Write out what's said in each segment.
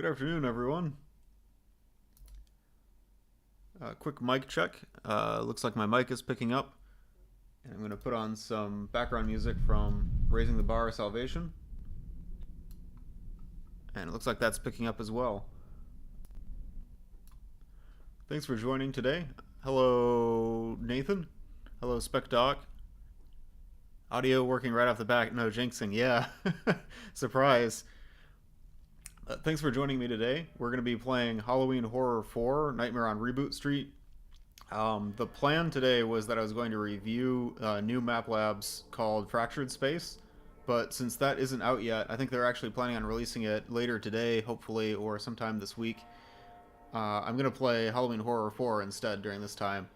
Good afternoon, everyone. Quick mic check. Looks like my mic is picking up, and I'm going to put on some background music from Raising the Bar Salvation, and it looks like that's picking up as well. Thanks for joining today. Hello, Nathan. Hello, Spec Doc. Audio working right off the bat. No jinxing. Yeah. Surprise. Thanks for joining me today. We're going to be playing Halloween Horror 4 Nightmare on Reboot Street. The plan today was that I was going to review new map labs called Fractured Space, but since that isn't out yet, I think they're actually planning on releasing it later today, hopefully, or sometime this week. I'm going to play Halloween Horror 4 instead during this time.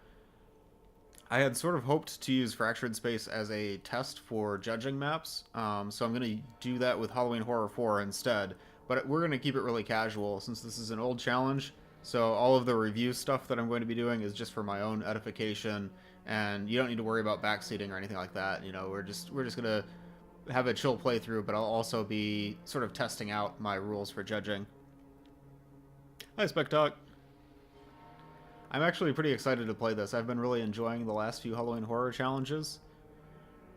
I had sort of hoped to use Fractured Space as a test for judging maps, so I'm going to do that with Halloween Horror 4 instead. But we're going to keep it really casual since this is an old challenge. So all of the review stuff that I'm going to be doing is just for my own edification, and you don't need to worry about backseating or anything like that. You know, we're just going to have a chill playthrough, but I'll also be sort of testing out my rules for judging. Hi, Spectalk. I'm actually pretty excited to play this. I've been really enjoying the last few Halloween horror challenges.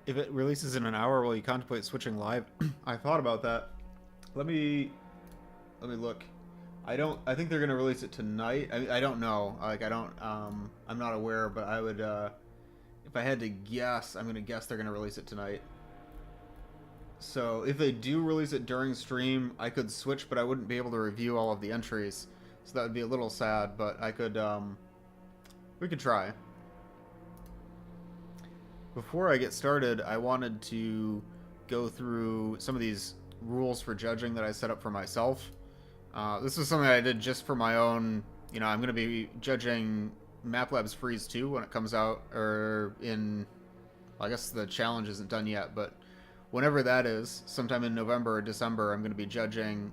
If it releases in an hour, will you contemplate switching live? I thought about that. Let me look. I think they're gonna release it tonight. I don't know. Like I'm not aware, but I would if I had to guess, I'm gonna guess they're gonna release it tonight. So if they do release it during stream, I could switch, but I wouldn't be able to review all of the entries. So that would be a little sad, but I could we could try. Before I get started, I wanted to go through some of these rules for judging that I set up for myself. This was something I did just for my own, you know, I'm going to be judging MapLabs Freeze 2 when it comes out, or in, well, I guess the challenge isn't done yet, but whenever that is, sometime in November or December, I'm going to be judging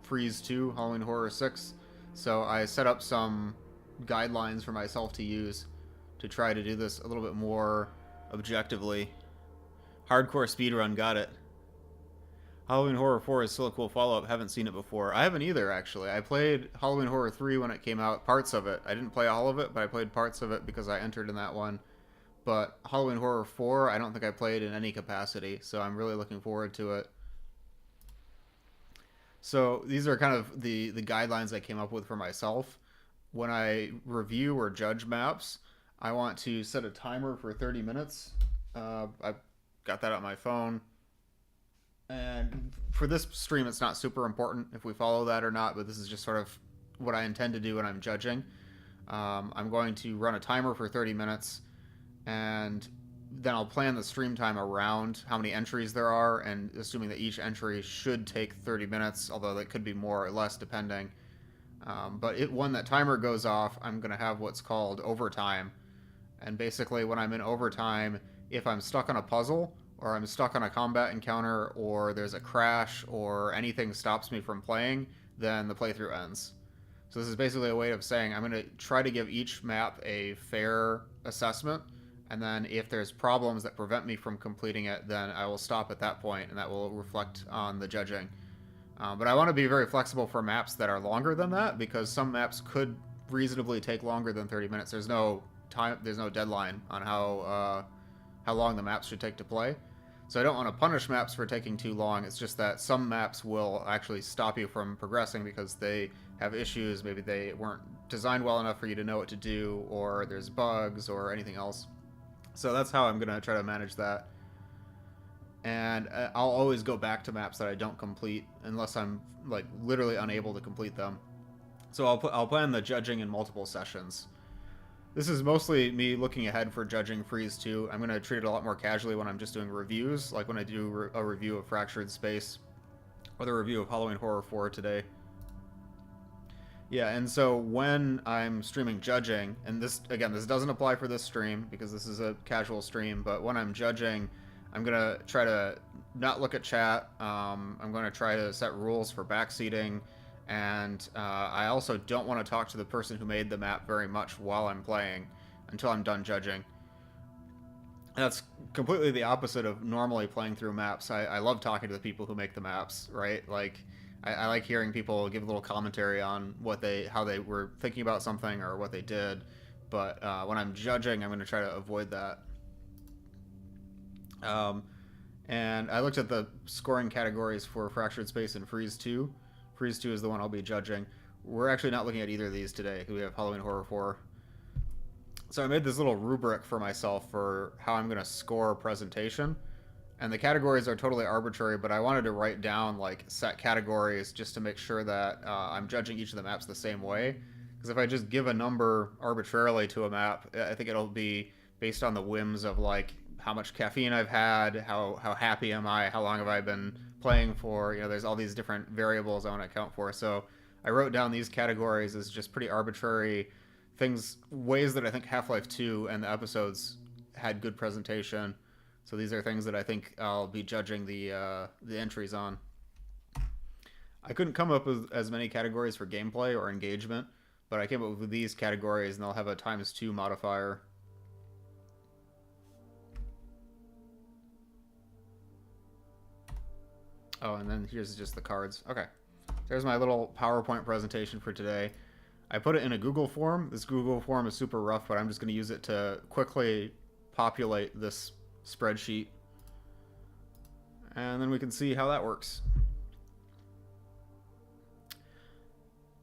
Freeze 2, Halloween Horror 6. So I set up some guidelines for myself to use to try to do this a little bit more objectively. Hardcore speedrun, got it. Halloween Horror 4 is still a cool follow-up. Haven't seen it before. I haven't either, actually. I played Halloween Horror 3 when it came out, parts of it. I didn't play all of it, but I played parts of it because I entered in that one. But Halloween Horror 4, I don't think I played in any capacity, so I'm really looking forward to it. So these are kind of the guidelines I came up with for myself. When I review or judge maps, I want to set a timer for 30 minutes. I've got that on my phone. And for this stream, it's not super important if we follow that or not, but this is just sort of what I intend to do when I'm judging. I'm going to run a timer for 30 minutes, and then I'll plan the stream time around how many entries there are, and assuming that each entry should take 30 minutes, although that could be more or less depending. But when that timer goes off, I'm going to have what's called overtime. And basically, when I'm in overtime, if I'm stuck on a puzzle, or I'm stuck on a combat encounter, or there's a crash, or anything stops me from playing, then the playthrough ends. So this is basically a way of saying I'm going to try to give each map a fair assessment, and then if there's problems that prevent me from completing it, then I will stop at that point, and that will reflect on the judging. But I want to be very flexible for maps that are longer than that, because some maps could reasonably take longer than 30 minutes. There's no time, there's no deadline on how long the maps should take to play. So I don't want to punish maps for taking too long. It's just that some maps will actually stop you from progressing because they have issues. Maybe they weren't designed well enough for you to know what to do, or there's bugs or anything else. So that's how I'm going to try to manage that. And I'll always go back to maps that I don't complete unless I'm like literally unable to complete them. So I'll plan the judging in multiple sessions. This is mostly me looking ahead for judging Freeze 2. I'm going to treat it a lot more casually when I'm just doing reviews, like when I do a review of Fractured Space, or the review of Halloween Horror 4 today. Yeah, and so when I'm streaming judging, and this, again, this doesn't apply for this stream, because this is a casual stream, but when I'm judging, I'm going to try to not look at chat. I'm going to try to set rules for backseating. And I also don't want to talk to the person who made the map very much while I'm playing until I'm done judging. That's completely the opposite of normally playing through maps. I love talking to the people who make the maps, right? Like, I like hearing people give a little commentary on how they were thinking about something or what they did. But when I'm judging, I'm going to try to avoid that. Um, and I looked at the scoring categories for Fractured Space and Freeze 2. Freeze 2 is the one I'll be judging. We're actually not looking at either of these today. We have Halloween Horror 4. So I made this little rubric for myself for how I'm going to score presentation. And the categories are totally arbitrary, but I wanted to write down like set categories just to make sure that I'm judging each of the maps the same way. Because if I just give a number arbitrarily to a map, I think it'll be based on the whims of like how much caffeine I've had, how happy am I, how long have I been playing for. There's all these different variables I want to account for. So I wrote down these categories as just pretty arbitrary things, ways that I think Half-Life 2 and the episodes had good presentation. So these are things that I think I'll be judging the entries on. I couldn't come up with as many categories for gameplay or engagement, but I came up with these categories, and they'll have a ×2 modifier. Oh, and then here's just the cards. Okay. There's my little PowerPoint presentation for today. I put it in a Google form. This Google form is super rough, but I'm just going to use it to quickly populate this spreadsheet. And then we can see how that works.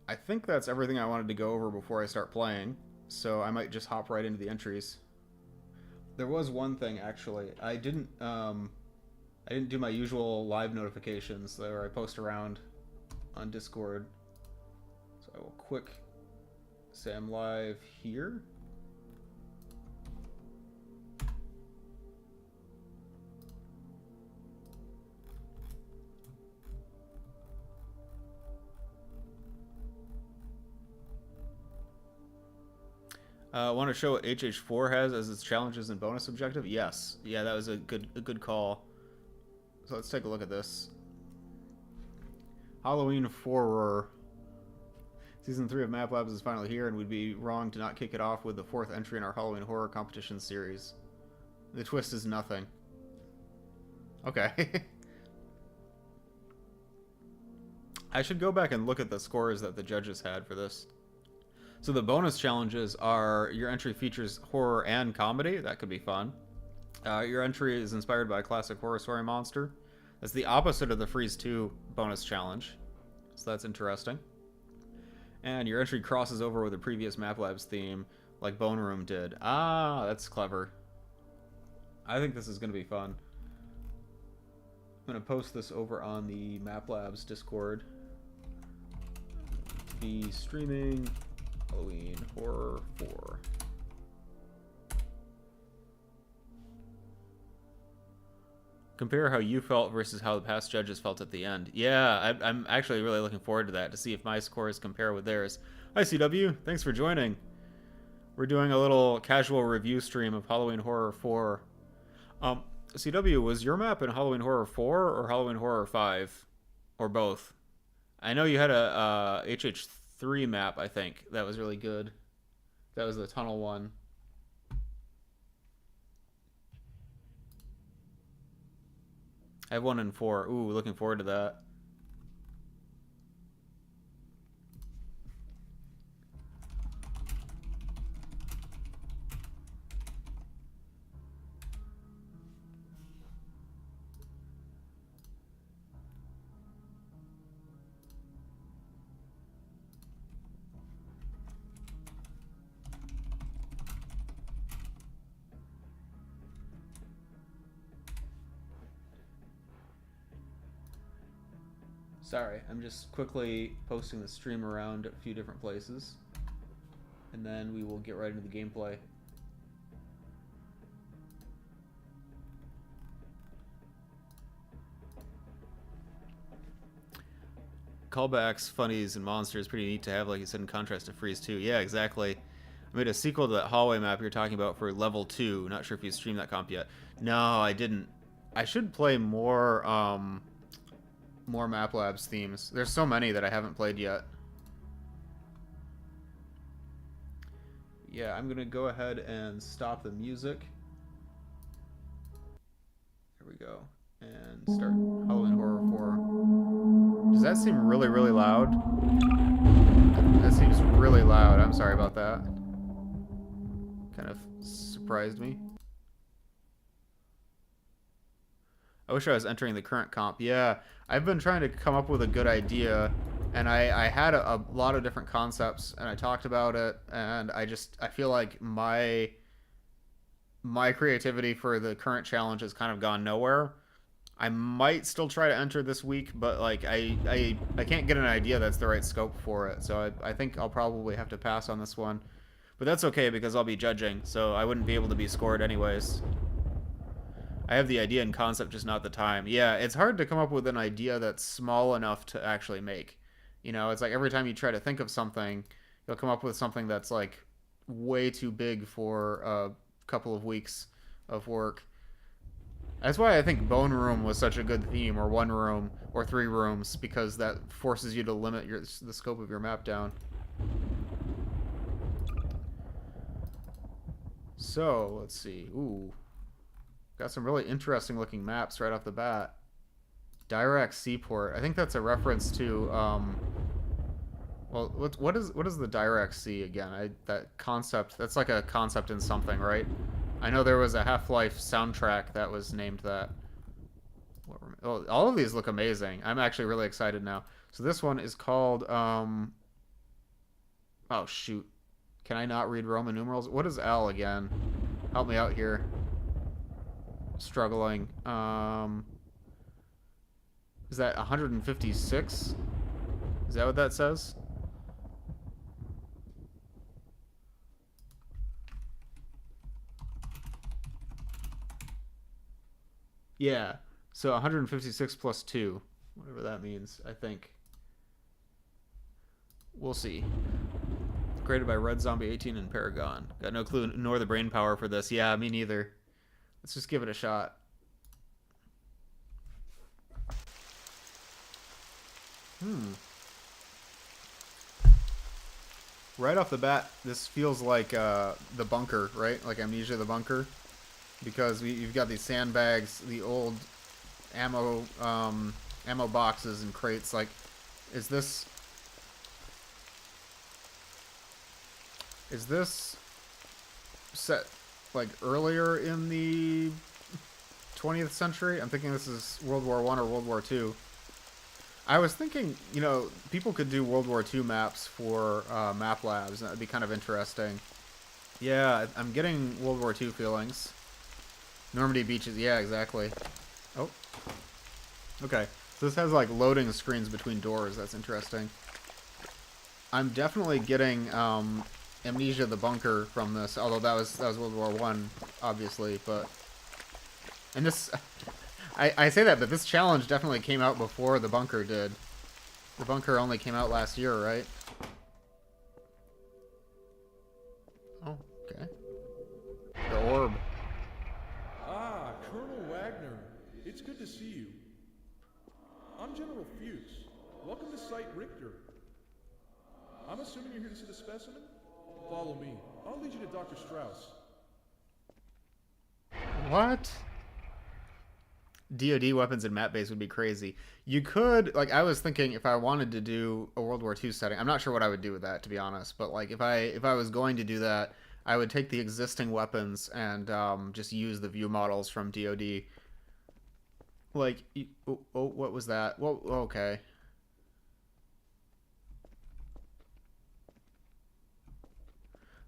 I think that's everything I wanted to go over before I start playing, so I might just hop right into the entries. There was one thing, actually. I didn't do my usual live notifications where I post around on Discord. So I will quick say I'm live here. Want to show what HH4 has as its challenges and bonus objective? Yes. Yeah, that was a good call. So let's take a look at this. Halloween Horror. Season 3 of Map Labs is finally here, and we'd be wrong to not kick it off with the 4th entry in our Halloween Horror competition series. The twist is nothing. Okay. I should go back and look at the scores that the judges had for this. So the bonus challenges are your entry features horror and comedy. That could be fun. Your entry is inspired by a classic horror story monster. That's the opposite of the Freeze 2 bonus challenge. So that's interesting. And your entry crosses over with a previous Map Labs theme, like Bone Room did. Ah, that's clever. I think this is going to be fun. I'm going to post this over on the Map Labs Discord. Be streaming Halloween Horror 4. Compare how you felt versus how the past judges felt at the end. Yeah, I'm actually really looking forward to that, to see if my scores compare with theirs. Hi, CW. Thanks for joining. We're doing a little casual review stream of Halloween Horror 4. CW, was your map in Halloween Horror 4 or Halloween Horror 5? Or both? I know you had a HH3 map, I think, that was really good. That was the tunnel one. I have 1 in 4. Ooh, looking forward to that. Sorry, I'm just quickly posting the stream around a few different places. And then we will get right into the gameplay. Callbacks, funnies, and monsters pretty neat to have, like you said, in contrast to Freeze 2. Yeah, exactly. I made a sequel to that hallway map you're talking about for level 2. Not sure if you streamed that comp yet. No, I didn't. I should play more Map Labs themes. There's so many that I haven't played yet. Yeah, I'm gonna go ahead and stop the music. There we go. And start Halloween Horror 4. Does that seem really, really loud? That seems really loud. I'm sorry about that. Kind of surprised me. I wish I was entering the current comp. Yeah, I've been trying to come up with a good idea, and I had a lot of different concepts, and I talked about it, and I feel like my creativity for the current challenge has kind of gone nowhere. I might still try to enter this week, but like I can't get an idea that's the right scope for it. So I think I'll probably have to pass on this one. But that's okay because I'll be judging, so I wouldn't be able to be scored anyways. I have the idea and concept, just not the time. Yeah, it's hard to come up with an idea that's small enough to actually make. You know, it's like every time you try to think of something, you'll come up with something that's like way too big for a couple of weeks of work. That's why I think Bone Room was such a good theme, or one room, or 3 rooms, because that forces you to limit the scope of your map down. So, let's see. Ooh. Got some really interesting looking maps right off the bat. Dirac Seaport. I think that's a reference to, well, what is the Dirac Sea again? That concept, that's like a concept in something, right? I know there was a Half-Life soundtrack that was named that. Oh, all of these look amazing. I'm actually really excited now. So this one is called, oh shoot. Can I not read Roman numerals? What is L again? Help me out here. Struggling. Is that 156? Is that what that says? Yeah. So 156 plus 2. Whatever that means, I think. We'll see. Created by Red Zombie 18 and Paragon. Got no clue nor the brain power for this. Yeah, me neither. Let's just give it a shot. Right off the bat, this feels like the bunker, right? Like Amnesia the Bunker. Because you've got these sandbags, the old ammo ammo boxes and crates. Like, is this set like earlier in the 20th century? I'm thinking this is World War I or World War II. I was thinking, you know, people could do World War II maps for map labs. That would be kind of interesting. Yeah, I'm getting World War II feelings. Normandy beaches, yeah, exactly. Oh. Okay, so this has like loading screens between doors. That's interesting. I'm definitely getting Amnesia the Bunker from this, although that was World War One, obviously, but... And this... I say that, but this challenge definitely came out before the Bunker did. The Bunker only came out last year, right? Oh, okay. The orb. Ah, Colonel Wagner. It's good to see you. I'm General Fuchs. Welcome to Site Richter. I'm assuming you're here to see the specimen? Follow me. I'll lead you to Dr. Strauss. What? DoD weapons and map base would be crazy. You could, like, I was thinking if I wanted to do a World War II setting, I'm not sure what I would do with that, to be honest, but like if I was going to do that, I would take the existing weapons and just use the view models from DoD. Like, oh, what was that? Well, okay.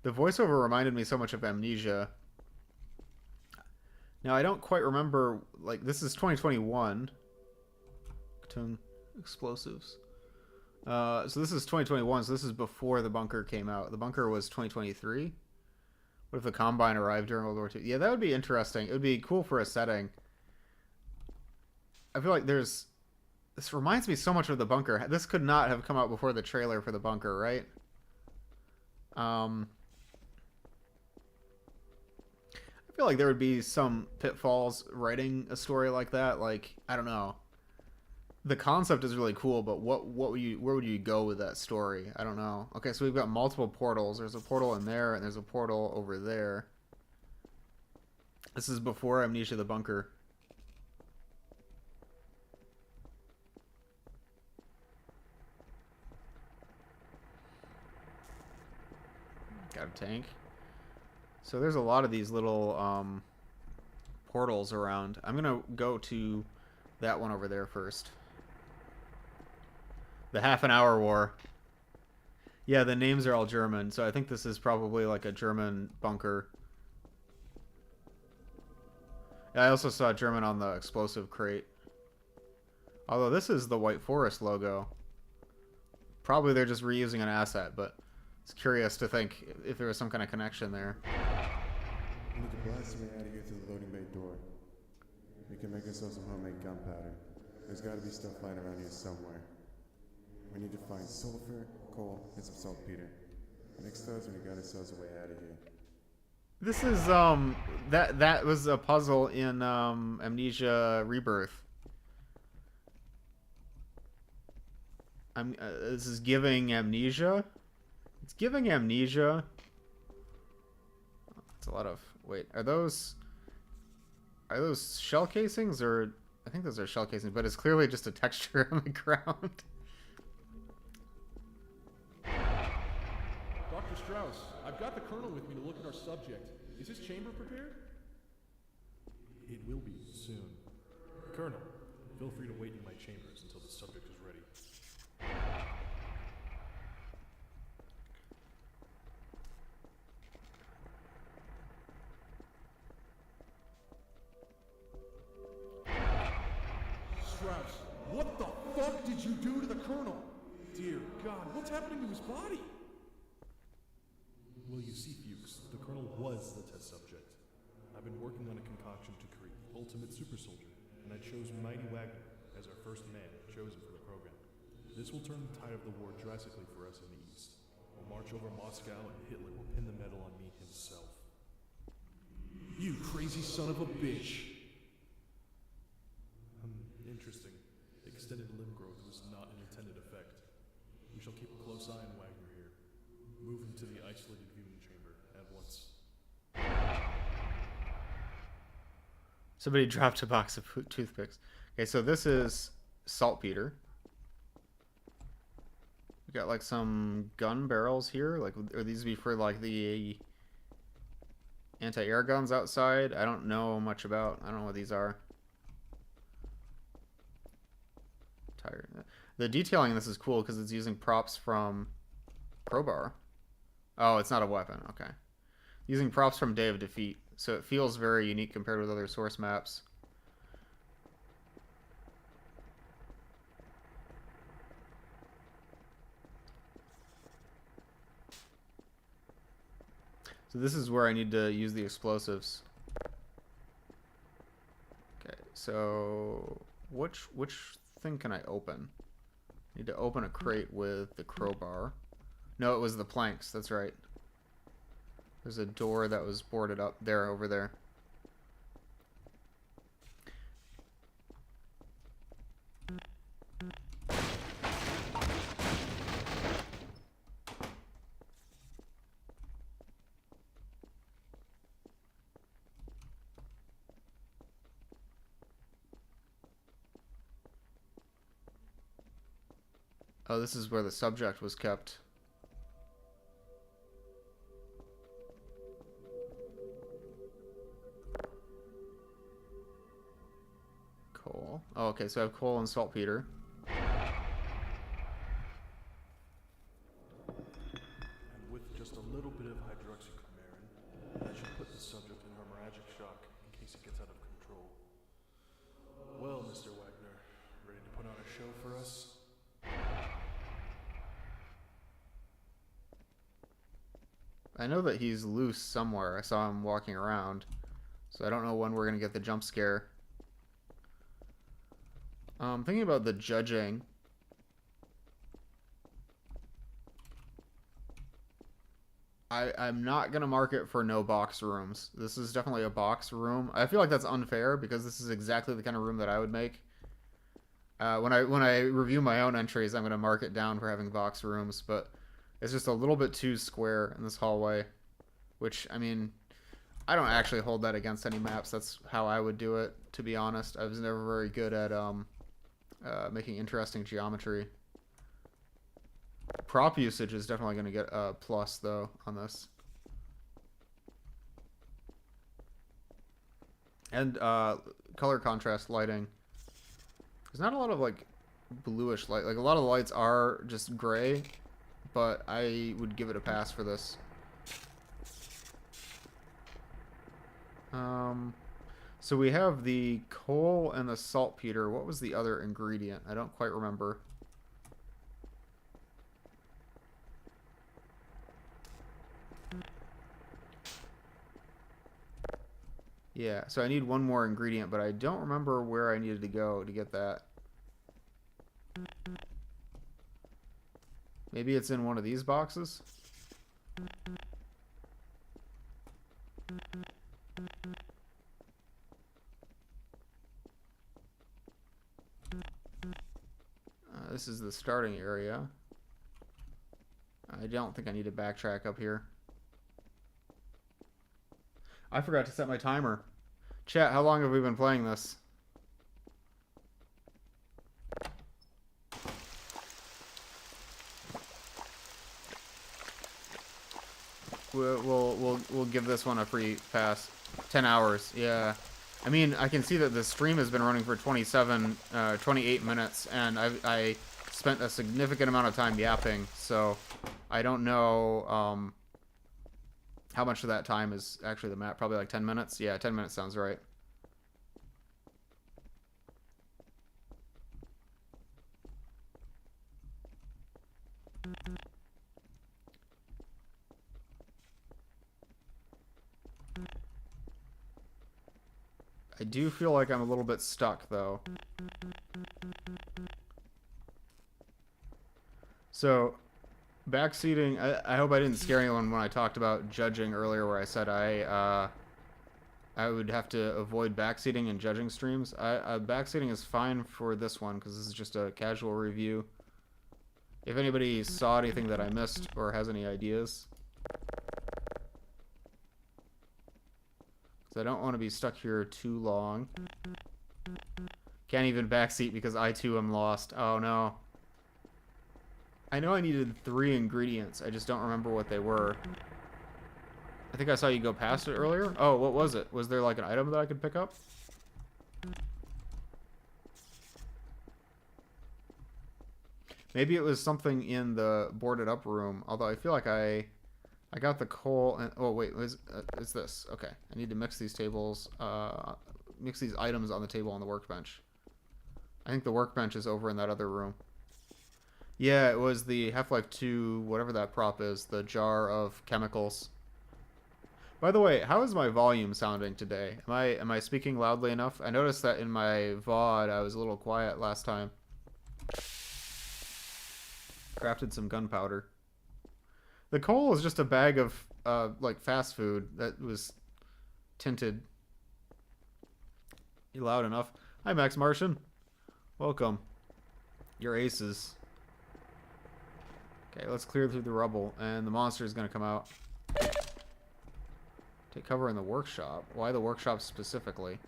The voiceover reminded me so much of Amnesia. Now, I don't quite remember, like, this is 2021. Ktung Explosives. So this is 2021, so this is before the Bunker came out. The Bunker was 2023? What if the Combine arrived during World War II? Yeah, that would be interesting. It would be cool for a setting. I feel like there's... This reminds me so much of the Bunker. This could not have come out before the trailer for the Bunker, right? I feel like there would be some pitfalls writing a story like that. Like, I don't know. The concept is really cool, but where would you go with that story? I don't know. Okay, so we've got multiple portals. There's a portal in there, and there's a portal over there. This is before Amnesia the Bunker. Got a tank. So there's a lot of these little portals around. I'm gonna go to that one over there first. The half an hour war. Yeah, the names are all German, so I think this is probably like a German bunker. I also saw German on the explosive crate. Although this is the White Forest logo. Probably they're just reusing an asset, but it's curious to think if there was some kind of connection there. We need to blast our way out of here through the loading bay door. We can make ourselves some homemade gunpowder. There's got to be stuff lying around here somewhere. We need to find sulfur, coal, and some saltpeter. Next time we got ourselves a way out of here. This is that was a puzzle in Amnesia Rebirth. This is giving Amnesia. It's giving Amnesia. It's a lot of wait. Are those shell casings or I think those are shell casings, but it's clearly just a texture on the ground. Dr. Strauss, I've got the Colonel with me to look at our subject. Is his chamber prepared? It will be soon. Colonel, feel free to wait in my chambers until the subject is ready. Strauss, what the fuck did you do to the Colonel? Dear God, what's happening to his body? Well, you see, Fuchs, the Colonel was the test subject. I've been working on a concoction to create the ultimate super soldier, and I chose Mighty Wagner as our first man chosen for the program. This will turn the tide of the war drastically for us in the East. We'll march over Moscow, and Hitler will pin the medal on me himself. You crazy son of a bitch. Interesting. Extended limb growth was not an intended effect. We shall keep a close eye on Wagner here. Move him to the isolated viewing chamber at once. Somebody dropped a box of toothpicks. Okay, so this is saltpeter. We got like some gun barrels here. Like, are these be for like the anti-air guns outside? I don't know much about. I don't know what these are. Tire. The detailing in this is cool because it's using props from Crowbar. Oh, it's not a weapon. Okay. Using props from Day of Defeat. So it feels very unique compared with other source maps. So this is where I need to use the explosives. Okay, so which thing can I open? I need to open a crate with the crowbar. No, it was the planks. That's right. There's a door that was boarded up there, over there. Oh, this is where the subject was kept. Coal. Oh, okay, so I have coal and saltpeter. And with just a little bit of hydroxychloroquine, that should put the subject in hemorrhagic shock in case it gets out of control. Well, Mr. Wagner, ready to put on a show for us? I know that he's loose somewhere. I saw him walking around. So I don't know when we're going to get the jump scare. Thinking about the judging. I'm not going to mark it for no box rooms. This is definitely a box room. I feel like that's unfair because this is exactly the kind of room that I would make. When I review my own entries, I'm going to mark it down for having box rooms, but it's just a little bit too square in this hallway, which, I mean, I don't actually hold that against any maps. That's how I would do it, to be honest. I was never very good at making interesting geometry. Prop usage is definitely going to get a plus, though, on this. And color contrast lighting. There's not a lot of like bluish light. Like a lot of the lights are just gray, but I would give it a pass for this. So we have the coal and the saltpeter. What was the other ingredient? I don't quite remember. Yeah, so I need one more ingredient, but I don't remember where I needed to go to get that. Maybe it's in one of these boxes? This is the starting area. I don't think I need to backtrack up here. I forgot to set my timer. Chat, how long have we been playing this? We'll give this one a free pass. 10 hours, yeah. I mean, I can see that the stream has been running for 28 minutes, and I spent a significant amount of time yapping, so I don't know how much of that time is actually the map. Probably like 10 minutes? Yeah, 10 minutes sounds right. I do feel like I'm a little bit stuck, though. So, backseating, I hope I didn't scare anyone when I talked about judging earlier, where I said I would have to avoid backseating in judging streams. Backseating is fine for this one, because this is just a casual review. If anybody saw anything that I missed, or has any ideas. Because I don't want to be stuck here too long. Can't even backseat because I too am lost. Oh no. I know I needed 3 ingredients. I just don't remember what they were. I think I saw you go past it earlier. Oh, what was it? Was there like an item that I could pick up? Maybe it was something in the boarded up room. Although I feel like I got the coal and oh wait, it's this. Okay, I need to mix these tables, mix these items on the table on the workbench. I think the workbench is over in that other room. Yeah, it was the Half-Life 2, whatever that prop is, the jar of chemicals. By the way, how is my volume sounding today? Am I speaking loudly enough? I noticed that in my VOD I was a little quiet last time. Crafted some gunpowder. The coal is just a bag of like fast food that was tinted. You loud enough? Hi Max Martian. Welcome. You're aces. Okay, let's clear through the rubble, and the monster is going to come out. Take cover in the workshop. Why the workshop specifically?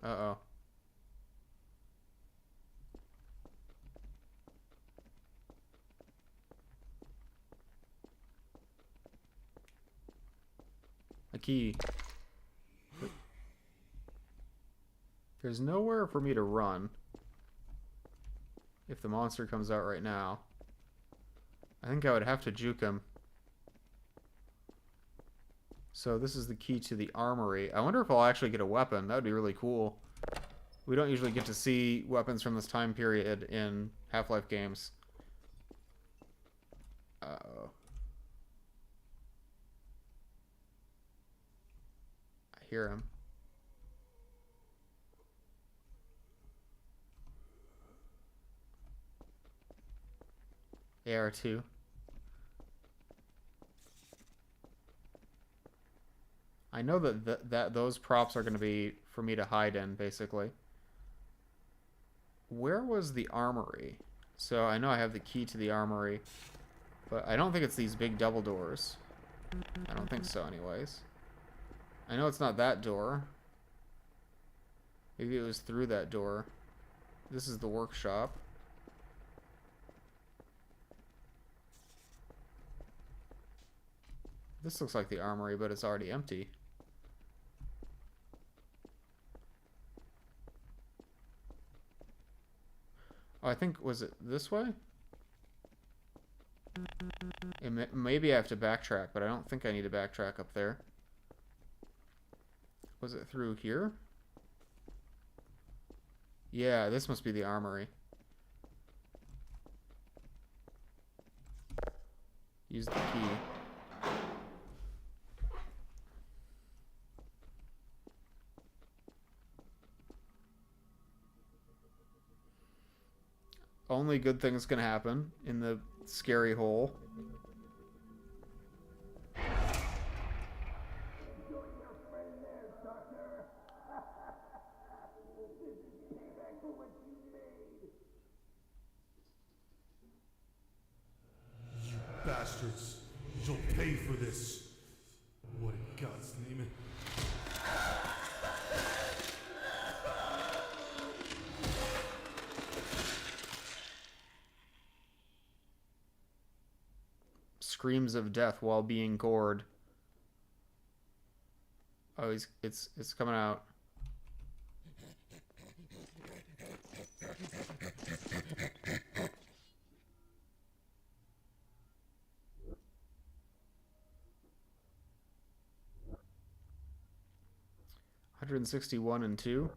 Uh-oh. A key. There's nowhere for me to run. If the monster comes out right now. I think I would have to juke him. So this is the key to the armory. I wonder if I'll actually get a weapon. That would be really cool. We don't usually get to see weapons from this time period in Half-Life games. Uh-oh. I hear him. AR2. I know that those props are going to be for me to hide in, basically. Where was the armory? So I know I have the key to the armory, but I don't think it's these big double doors. I don't think so anyways. I know it's not that door. Maybe it was through that door. This is the workshop. This looks like the armory, but it's already empty. Oh, I think, was it this way? Maybe I have to backtrack, but I don't think I need to backtrack up there. Was it through here? Yeah, this must be the armory. Use the key. Only good things can happen in the scary hole. Bastards. You'll pay for this. What in God's name? Screams of death while being gored. Oh, it's coming out. $161 and 2.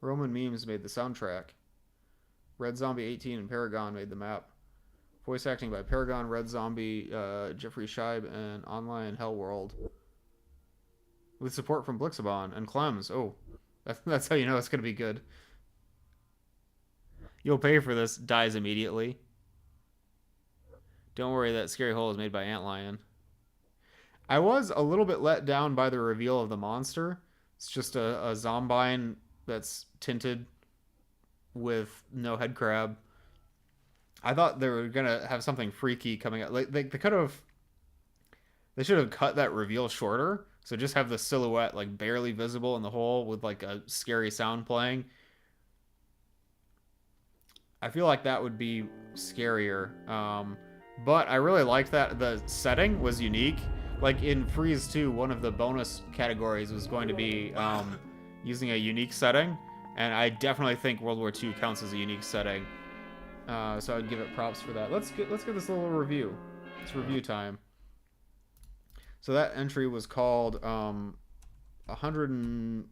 Roman Memes made the soundtrack. Red Zombie 18 and Paragon made the map. Voice acting by Paragon, Red Zombie, Jeffrey Scheib, and Online Hellworld. With support from Blixabon and Clems. Oh, that's how you know it's going to be good. You'll pay for this. Dies immediately. Don't worry, that scary hole is made by Antlion. I was a little bit let down by the reveal of the monster. It's just a zombine that's tinted with no head crab. I thought they were gonna have something freaky coming out. Like they should have cut that reveal shorter. So just have the silhouette like barely visible in the hole with like a scary sound playing. I feel like that would be scarier. But I really liked that the setting was unique. Like in Freeze 2, one of the bonus categories was going to be using a unique setting, and I definitely think World War II counts as a unique setting. So I'd give it props for that. Let's get this little review. It's review time. So that entry was called 100 and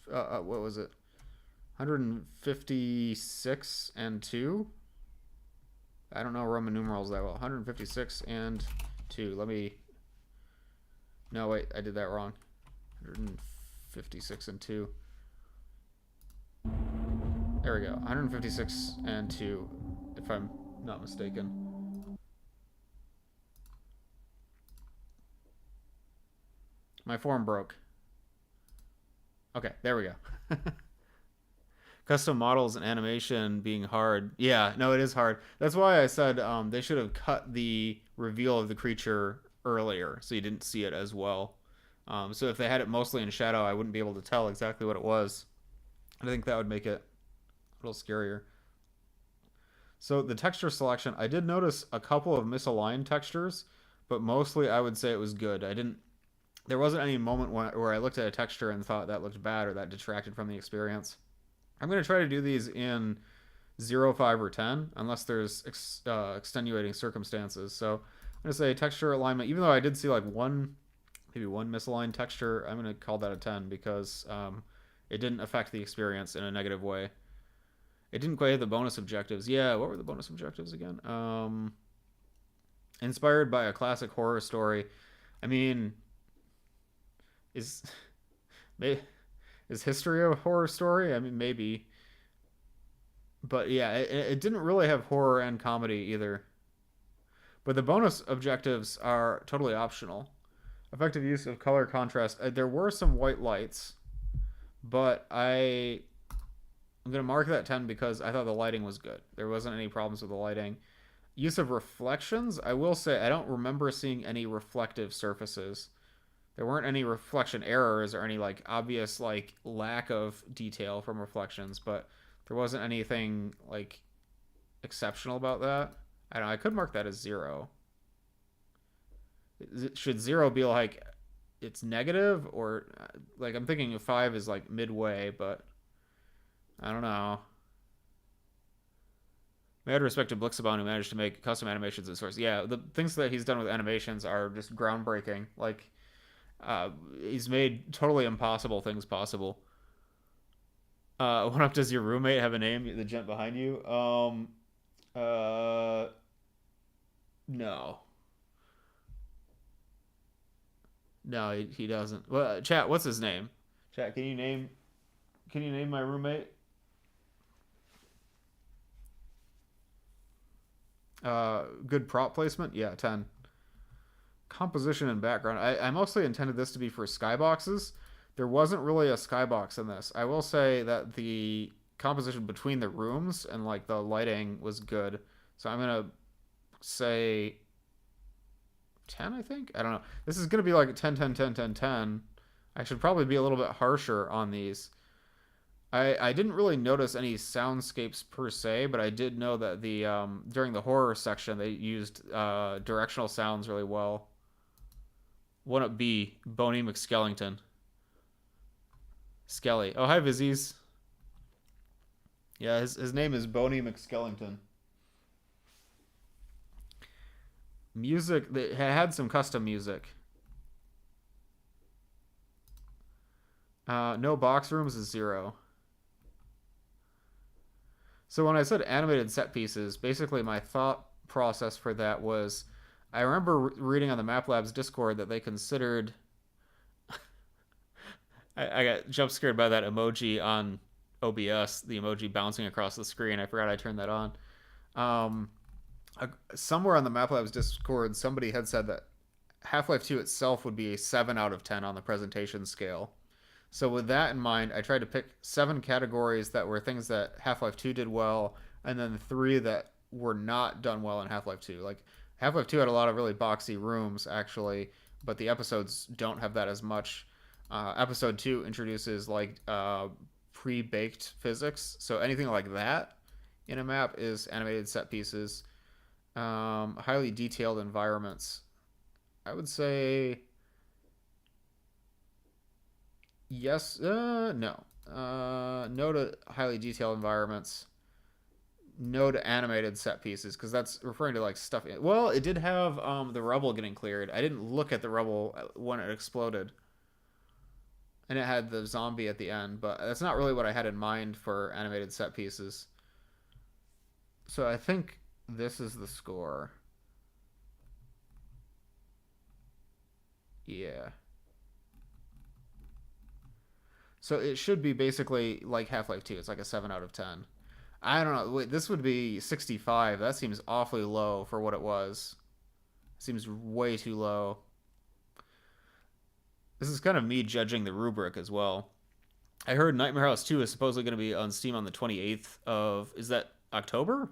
what was it? 156 and 2. I don't know Roman numerals that well. 156 and 2. Let me. No, wait, I did that wrong. 156 and 2. There we go. 156 and 2, if I'm not mistaken. My form broke. Okay, there we go. Custom models and animation being hard. Yeah, no, it is hard. That's why I said they should have cut the reveal of the creature earlier, so you didn't see it as well. So if they had it mostly in shadow, I wouldn't be able to tell exactly what it was. I think that would make it a little scarier. So the texture selection, I did notice a couple of misaligned textures, but mostly I would say it was good. There wasn't any moment where I looked at a texture and thought that looked bad or that detracted from the experience. I'm going to try to do these in 0, 5, or 10, unless there's extenuating circumstances. So I'm going to say texture alignment, even though I did see like maybe one misaligned texture, I'm going to call that a 10 because it didn't affect the experience in a negative way. It didn't quite hit the bonus objectives. Yeah, what were the bonus objectives again? Inspired by a classic horror story. I mean, is history a horror story? I mean, maybe. But yeah, it didn't really have horror and comedy either. But the bonus objectives are totally optional. Effective use of color contrast. There were some white lights, but I'm gonna mark that 10 because I thought the lighting was good. There wasn't any problems with the lighting. Use of reflections. I will say I don't remember seeing any reflective surfaces. There weren't any reflection errors or any like obvious like lack of detail from reflections, but there wasn't anything like exceptional about that. I don't know, I could mark that as 0. Should 0 be like it's negative, or like I'm thinking 5 is like midway, but I don't know. We had respect to Blixabon, who managed to make custom animations at Source. Yeah, the things that he's done with animations are just groundbreaking. Like, he's made totally impossible things possible. What up does your roommate have a name? The gent behind you? No. No, he doesn't. Well, chat, what's his name? Chat, can you name my roommate? Good prop placement? Yeah, 10. Composition and background. I mostly intended this to be for skyboxes. There wasn't really a skybox in this. I will say that the composition between the rooms and like the lighting was good. So I'm gonna say 10, I think. I don't know. This is gonna be like 10, 10, 10, 10, 10. I should probably be a little bit harsher on these. I didn't really notice any soundscapes per se, but I did know that the during the horror section they used directional sounds really well. One up B, Boney McSkellington. Skelly. Oh, hi, Vizzies. Yeah, his name is Boney McSkellington. Music, they had some custom music. No box rooms is 0. So when I said animated set pieces, basically my thought process for that was, I remember reading on the MapLabs Discord that they considered... I got jump scared by that emoji on OBS, the emoji bouncing across the screen. I forgot I turned that on. Somewhere on the MapLabs Discord, somebody had said that Half-Life 2 itself would be a 7 out of 10 on the presentation scale. So with that in mind, I tried to pick 7 categories that were things that Half-Life 2 did well, and then 3 that were not done well in Half-Life 2. Like, Half-Life 2 had a lot of really boxy rooms, actually, but the episodes don't have that as much. Episode 2 introduces, like, pre-baked physics, so anything like that in a map is animated set pieces. Highly detailed environments. I would say... yes, no. No to highly detailed environments. No to animated set pieces, because that's referring to like stuff. Well, it did have the rubble getting cleared. I didn't look at the rubble when it exploded. And it had the zombie at the end, but that's not really what I had in mind for animated set pieces. So I think this is the score. Yeah. So it should be basically like Half-Life 2. It's like a 7 out of 10. I don't know. Wait, this would be 65. That seems awfully low for what it was. Seems way too low. This is kind of me judging the rubric as well. I heard Nightmare House 2 is supposedly going to be on Steam on the 28th of... is that October?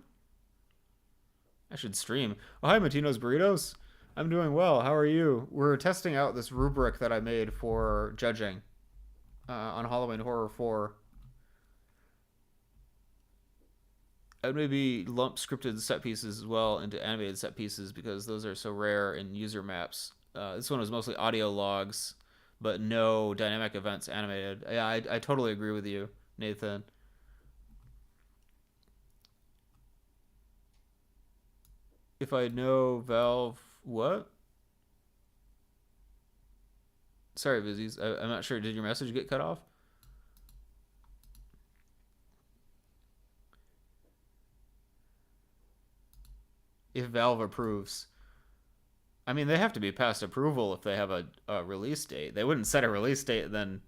I should stream. Oh, hi, Matino's Burritos. I'm doing well. How are you? We're testing out this rubric that I made for judging on Halloween Horror 4. I'd maybe lump scripted set pieces as well into animated set pieces because those are so rare in user maps. This one was mostly audio logs, but no dynamic events animated. Yeah, I totally agree with you, Nathan. If I know Valve... what? Sorry, Vizzies. I'm not sure. Did your message get cut off? If Valve approves. I mean, they have to be past approval if they have a release date. They wouldn't set a release date, then...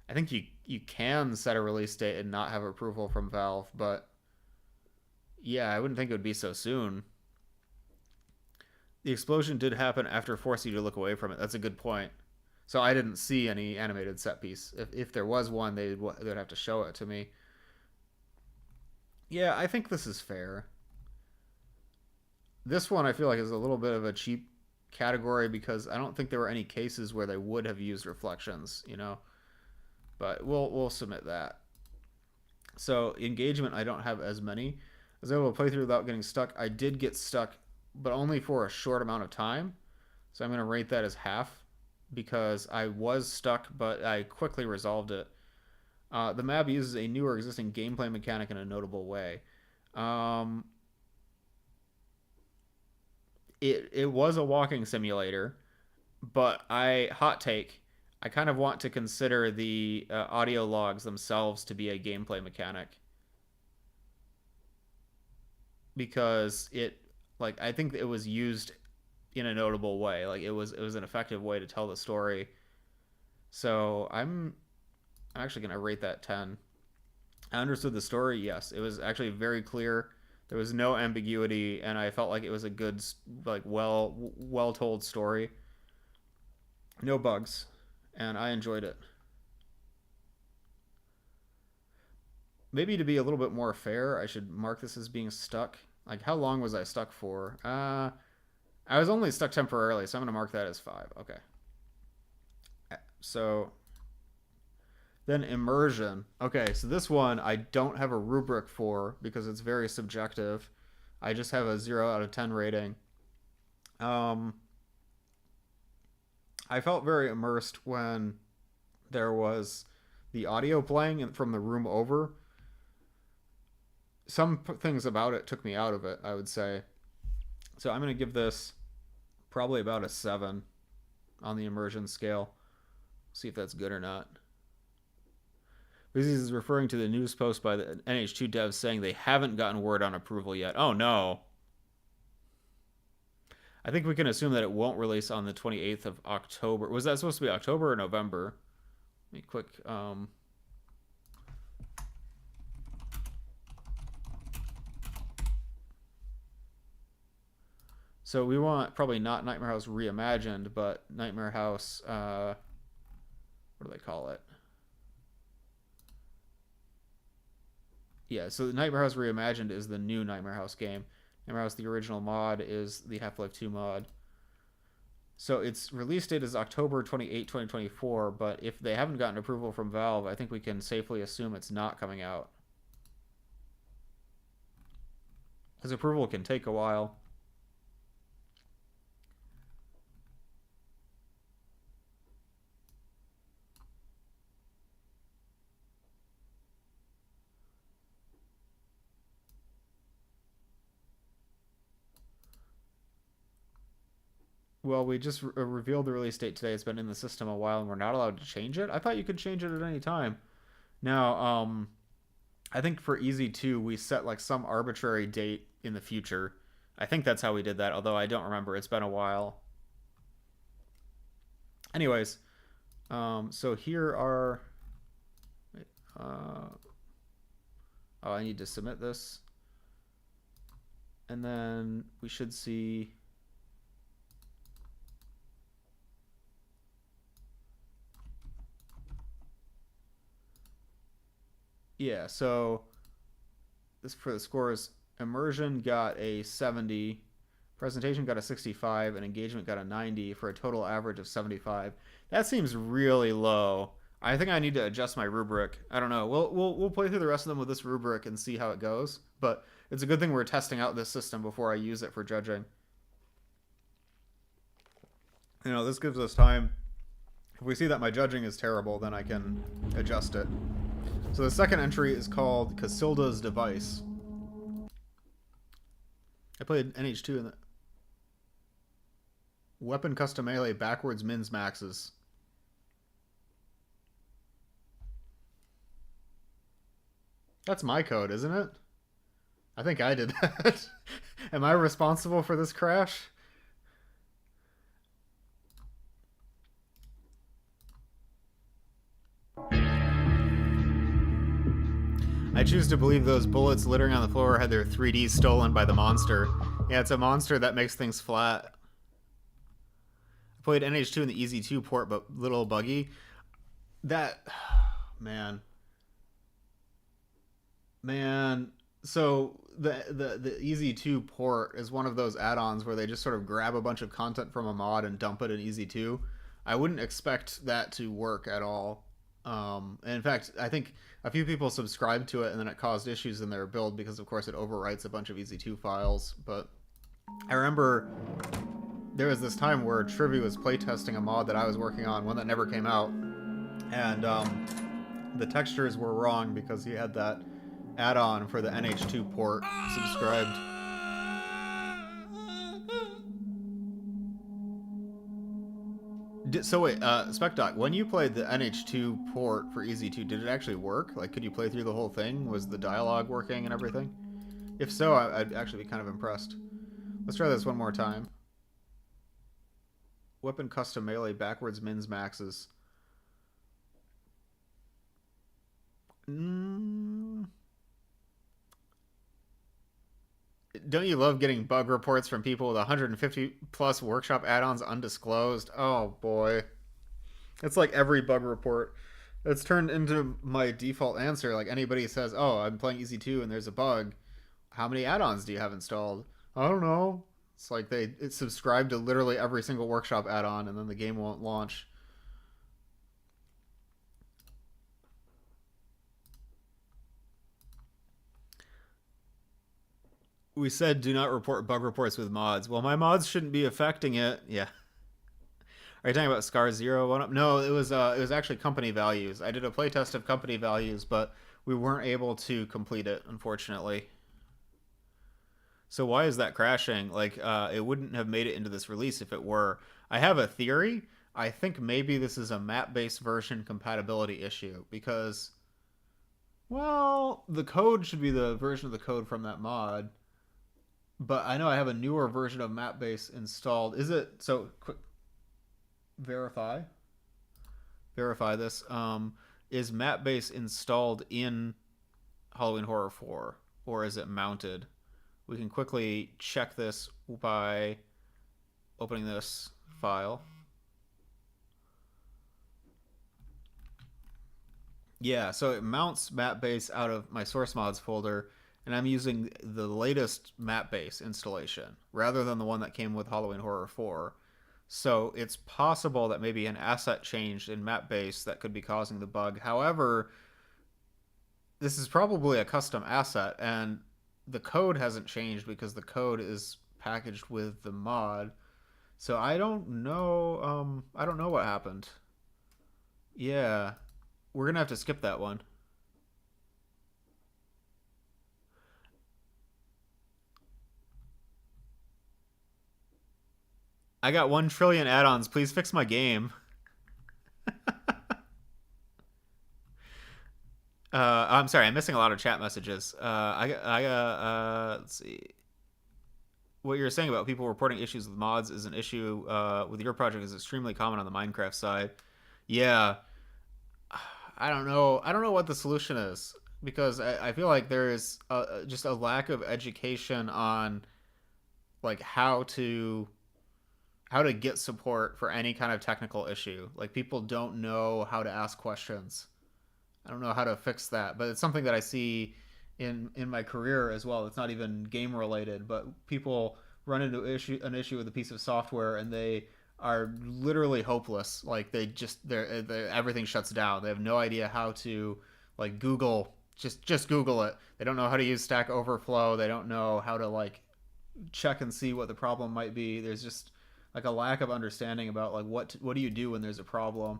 I think you can set a release date and not have approval from Valve, but... yeah, I wouldn't think it would be so soon. The explosion did happen after forcing you to look away from it. That's a good point. So I didn't see any animated set piece. If there was one, they'd have to show it to me. Yeah, I think this is fair. This one I feel like is a little bit of a cheap category because I don't think there were any cases where they would have used reflections, you know. But we'll submit that. So engagement, I don't have as many. I was able to play through without getting stuck. I did get stuck, but only for a short amount of time. So I'm going to rate that as half because I was stuck, but I quickly resolved it. The map uses a new or existing gameplay mechanic in a notable way. It was a walking simulator, but hot take, I kind of want to consider the audio logs themselves to be a gameplay mechanic. Because I think it was used in a notable way. Like it was an effective way to tell the story. So I'm actually going to rate that 10. I understood the story. Yes, it was actually very clear. There was no ambiguity, and I felt like it was a good, like well told story. No bugs, and I enjoyed it. Maybe to be a little bit more fair, I should mark this as being stuck. Like, how long was I stuck for? I was only stuck temporarily, so I'm going to mark that as 5. Okay. So, then immersion. Okay, so this one I don't have a rubric for because it's very subjective. I just have a 0 out of 10 rating. I felt very immersed when there was the audio playing from the room over. Some things about it took me out of it, I would say. So I'm going to give this probably about a 7 on the immersion scale. See if that's good or not. This is referring to the news post by the NH2 devs saying they haven't gotten word on approval yet. Oh no. I think we can assume that it won't release on the 28th of October. Was that supposed to be October or November? Let me quick... So we want probably not Nightmare House Reimagined, but Nightmare House... what do they call it? Yeah, so Nightmare House Reimagined is the new Nightmare House game. Nightmare House, the original mod, is the Half-Life 2 mod. So its release date is October 28, 2024, but if they haven't gotten approval from Valve, I think we can safely assume it's not coming out. Because approval can take a while. Well, we just revealed the release date today. It's been in the system a while, and we're not allowed to change it. I thought you could change it at any time. Now, I think for Easy 2, we set like some arbitrary date in the future. I think that's how we did that, although I don't remember. It's been a while. Anyways, so here are... oh, I need to submit this. And then we should see... Yeah, so this for the scores, immersion got a 70, presentation got a 65, and engagement got a 90 for a total average of 75. That seems really low. I think I need to adjust my rubric. I don't know. We'll play through the rest of them with this rubric and see how it goes. But it's a good thing we're testing out this system before I use it for judging. You know, this gives us time. If we see that my judging is terrible, then I can adjust it. So the second entry is called Casilda's Device. I played NH2 in the... Weapon custom melee backwards mins maxes. That's my code, isn't it? I think I did that. Am I responsible for this crash? I choose to believe those bullets littering on the floor had their 3D stolen by the monster. Yeah, it's a monster that makes things flat. Played NH2 in the Easy 2 port, but little buggy. That, man. So the Easy 2 port is one of those add-ons where they just sort of grab a bunch of content from a mod and dump it in Easy 2. I wouldn't expect that to work at all. And in fact, I think a few people subscribed to it and then it caused issues in their build because, of course, it overwrites a bunch of Easy 2 files. But I remember there was this time where Trivy was playtesting a mod that I was working on, one that never came out, and the textures were wrong because he had that add-on for the NH2 port subscribed. So wait, SpecDoc, when you played the NH2 port for Easy 2, did it actually work? Like, could you play through the whole thing? Was the dialogue working and everything? If so, I'd actually be kind of impressed. Let's try this one more time. Weapon custom melee backwards mins maxes. Don't you love getting bug reports from people with 150 plus workshop add-ons undisclosed? Oh boy. It's like every bug report. It's turned into my default answer. Like anybody says, oh, I'm playing Easy 2 and there's a bug. How many add-ons do you have installed? I don't know. It's like it's subscribed to literally every single workshop add-on and then the game won't launch. We said do not report bug reports with mods. Well, my mods shouldn't be affecting it. Yeah. Are you talking about Scar Zero? No, it was actually company values. I did a playtest of company values, but we weren't able to complete it, unfortunately. So why is that crashing? Like, it wouldn't have made it into this release if it were. I have a theory. I think maybe this is a map-based version compatibility issue because, well, the code should be the version of the code from that mod. But I know I have a newer version of MapBase installed. Is it so? Quick, verify this. Is MapBase installed in Halloween Horror 4, or is it mounted? We can quickly check this by opening this file. Yeah, so it mounts MapBase out of my source mods folder. And I'm using the latest MapBase installation rather than the one that came with Halloween Horror 4. So it's possible that maybe an asset changed in MapBase that could be causing the bug. However, this is probably a custom asset and the code hasn't changed because the code is packaged with the mod. So I don't know. I don't know what happened. Yeah, we're going to have to skip that one. I got 1 trillion add-ons. Please fix my game. I'm sorry. I'm missing a lot of chat messages. Let's see. What you're saying about people reporting issues with mods is an issue with your project is extremely common on the Minecraft side. Yeah. I don't know. I don't know what the solution is because I feel like there is just a lack of education on like how to get support for any kind of technical issue. Like people don't know how to ask questions. I don't know how to fix that, but it's something that I see in my career as well. It's not even game related, but people run into an issue with a piece of software and they are literally hopeless. Like everything shuts down. They have no idea how to like Google, just Google it. They don't know how to use Stack Overflow. They don't know how to like check and see what the problem might be. There's just like a lack of understanding about like what do you do when there's a problem.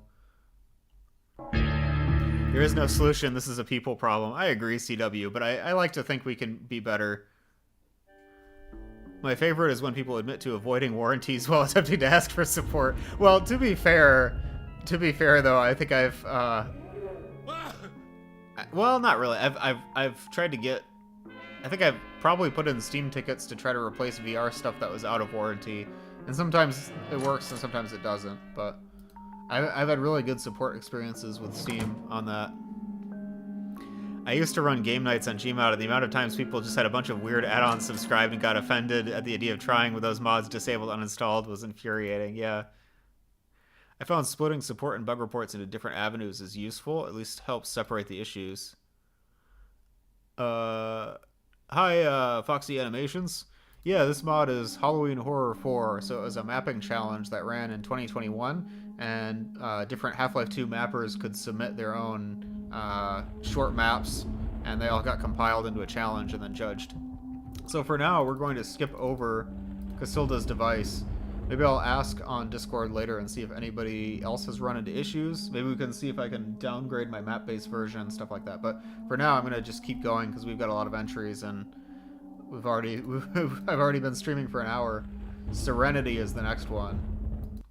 There is no solution. This is a people problem. I agree, CW, but I like to think we can be better. My favorite is when people admit to avoiding warranties while attempting to ask for support. Well, to be fair though, I think I've well, not really. I've tried to get. I think I've probably put in Steam tickets to try to replace VR stuff that was out of warranty. And sometimes it works and sometimes it doesn't, but I've had really good support experiences with Steam on that. I used to run game nights on Gmod, and the amount of times people just had a bunch of weird add-ons subscribed and got offended at the idea of trying with those mods disabled uninstalled was infuriating. Yeah. I found splitting support and bug reports into different avenues is useful. At least helps separate the issues. Hi, Foxy Animations. Yeah, this mod is Halloween Horror 4, so it was a mapping challenge that ran in 2021, and different Half-Life 2 mappers could submit their own short maps, and they all got compiled into a challenge and then judged. So for now, we're going to skip over Casilda's device. Maybe I'll ask on Discord later and see if anybody else has run into issues. Maybe we can see if I can downgrade my map-based version and stuff like that. But for now, I'm going to just keep going because we've got a lot of entries and I've already been streaming for an hour. Serenity is the next one.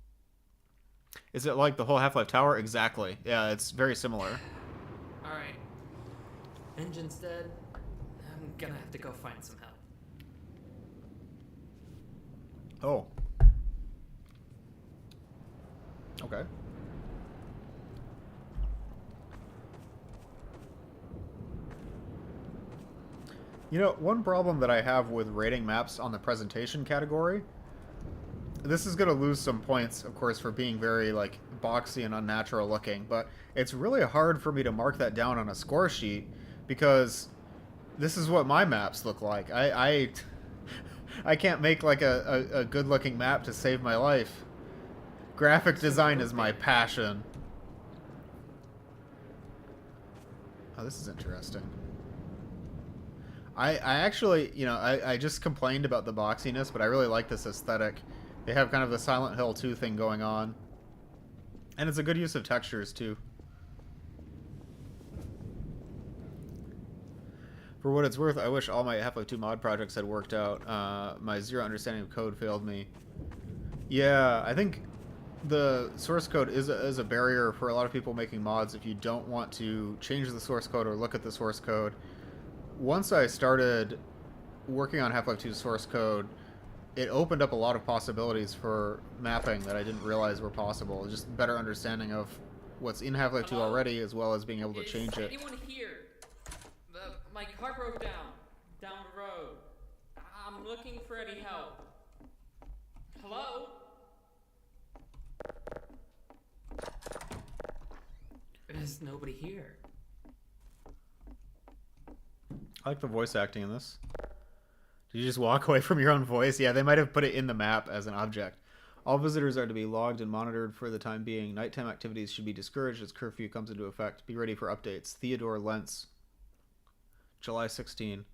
Is it like the whole Half-Life Tower? Exactly. Yeah, it's very similar. Alright. Engine's dead. I'm gonna have to go find some help. Oh. Okay. You know, one problem that I have with rating maps on the presentation category, this is going to lose some points, of course, for being very, like, boxy and unnatural looking, but it's really hard for me to mark that down on a score sheet because this is what my maps look like. I can't make, like, a good-looking map to save my life. Graphic design is my passion. Oh, this is interesting. I actually, you know, I just complained about the boxiness, but I really like this aesthetic. They have kind of the Silent Hill 2 thing going on. And it's a good use of textures, too. For what it's worth, I wish all my Half-Life 2 mod projects had worked out. My zero understanding of code failed me. Yeah, I think the source code is a barrier for a lot of people making mods if you don't want to change the source code or look at the source code. Once I started working on Half-Life 2's source code, it opened up a lot of possibilities for mapping that I didn't realize were possible. Just better understanding of what's in Half-Life 2 already, as well as being able to change it. Is anyone here? My car broke down the road. I'm looking for any help. Hello? There's nobody here. I like the voice acting in this. Did you just walk away from your own voice? Yeah, they might have put it in the map as an object. All visitors are to be logged and monitored for the time being. Nighttime activities should be discouraged as curfew comes into effect. Be ready for updates. Theodore Lentz. July 16.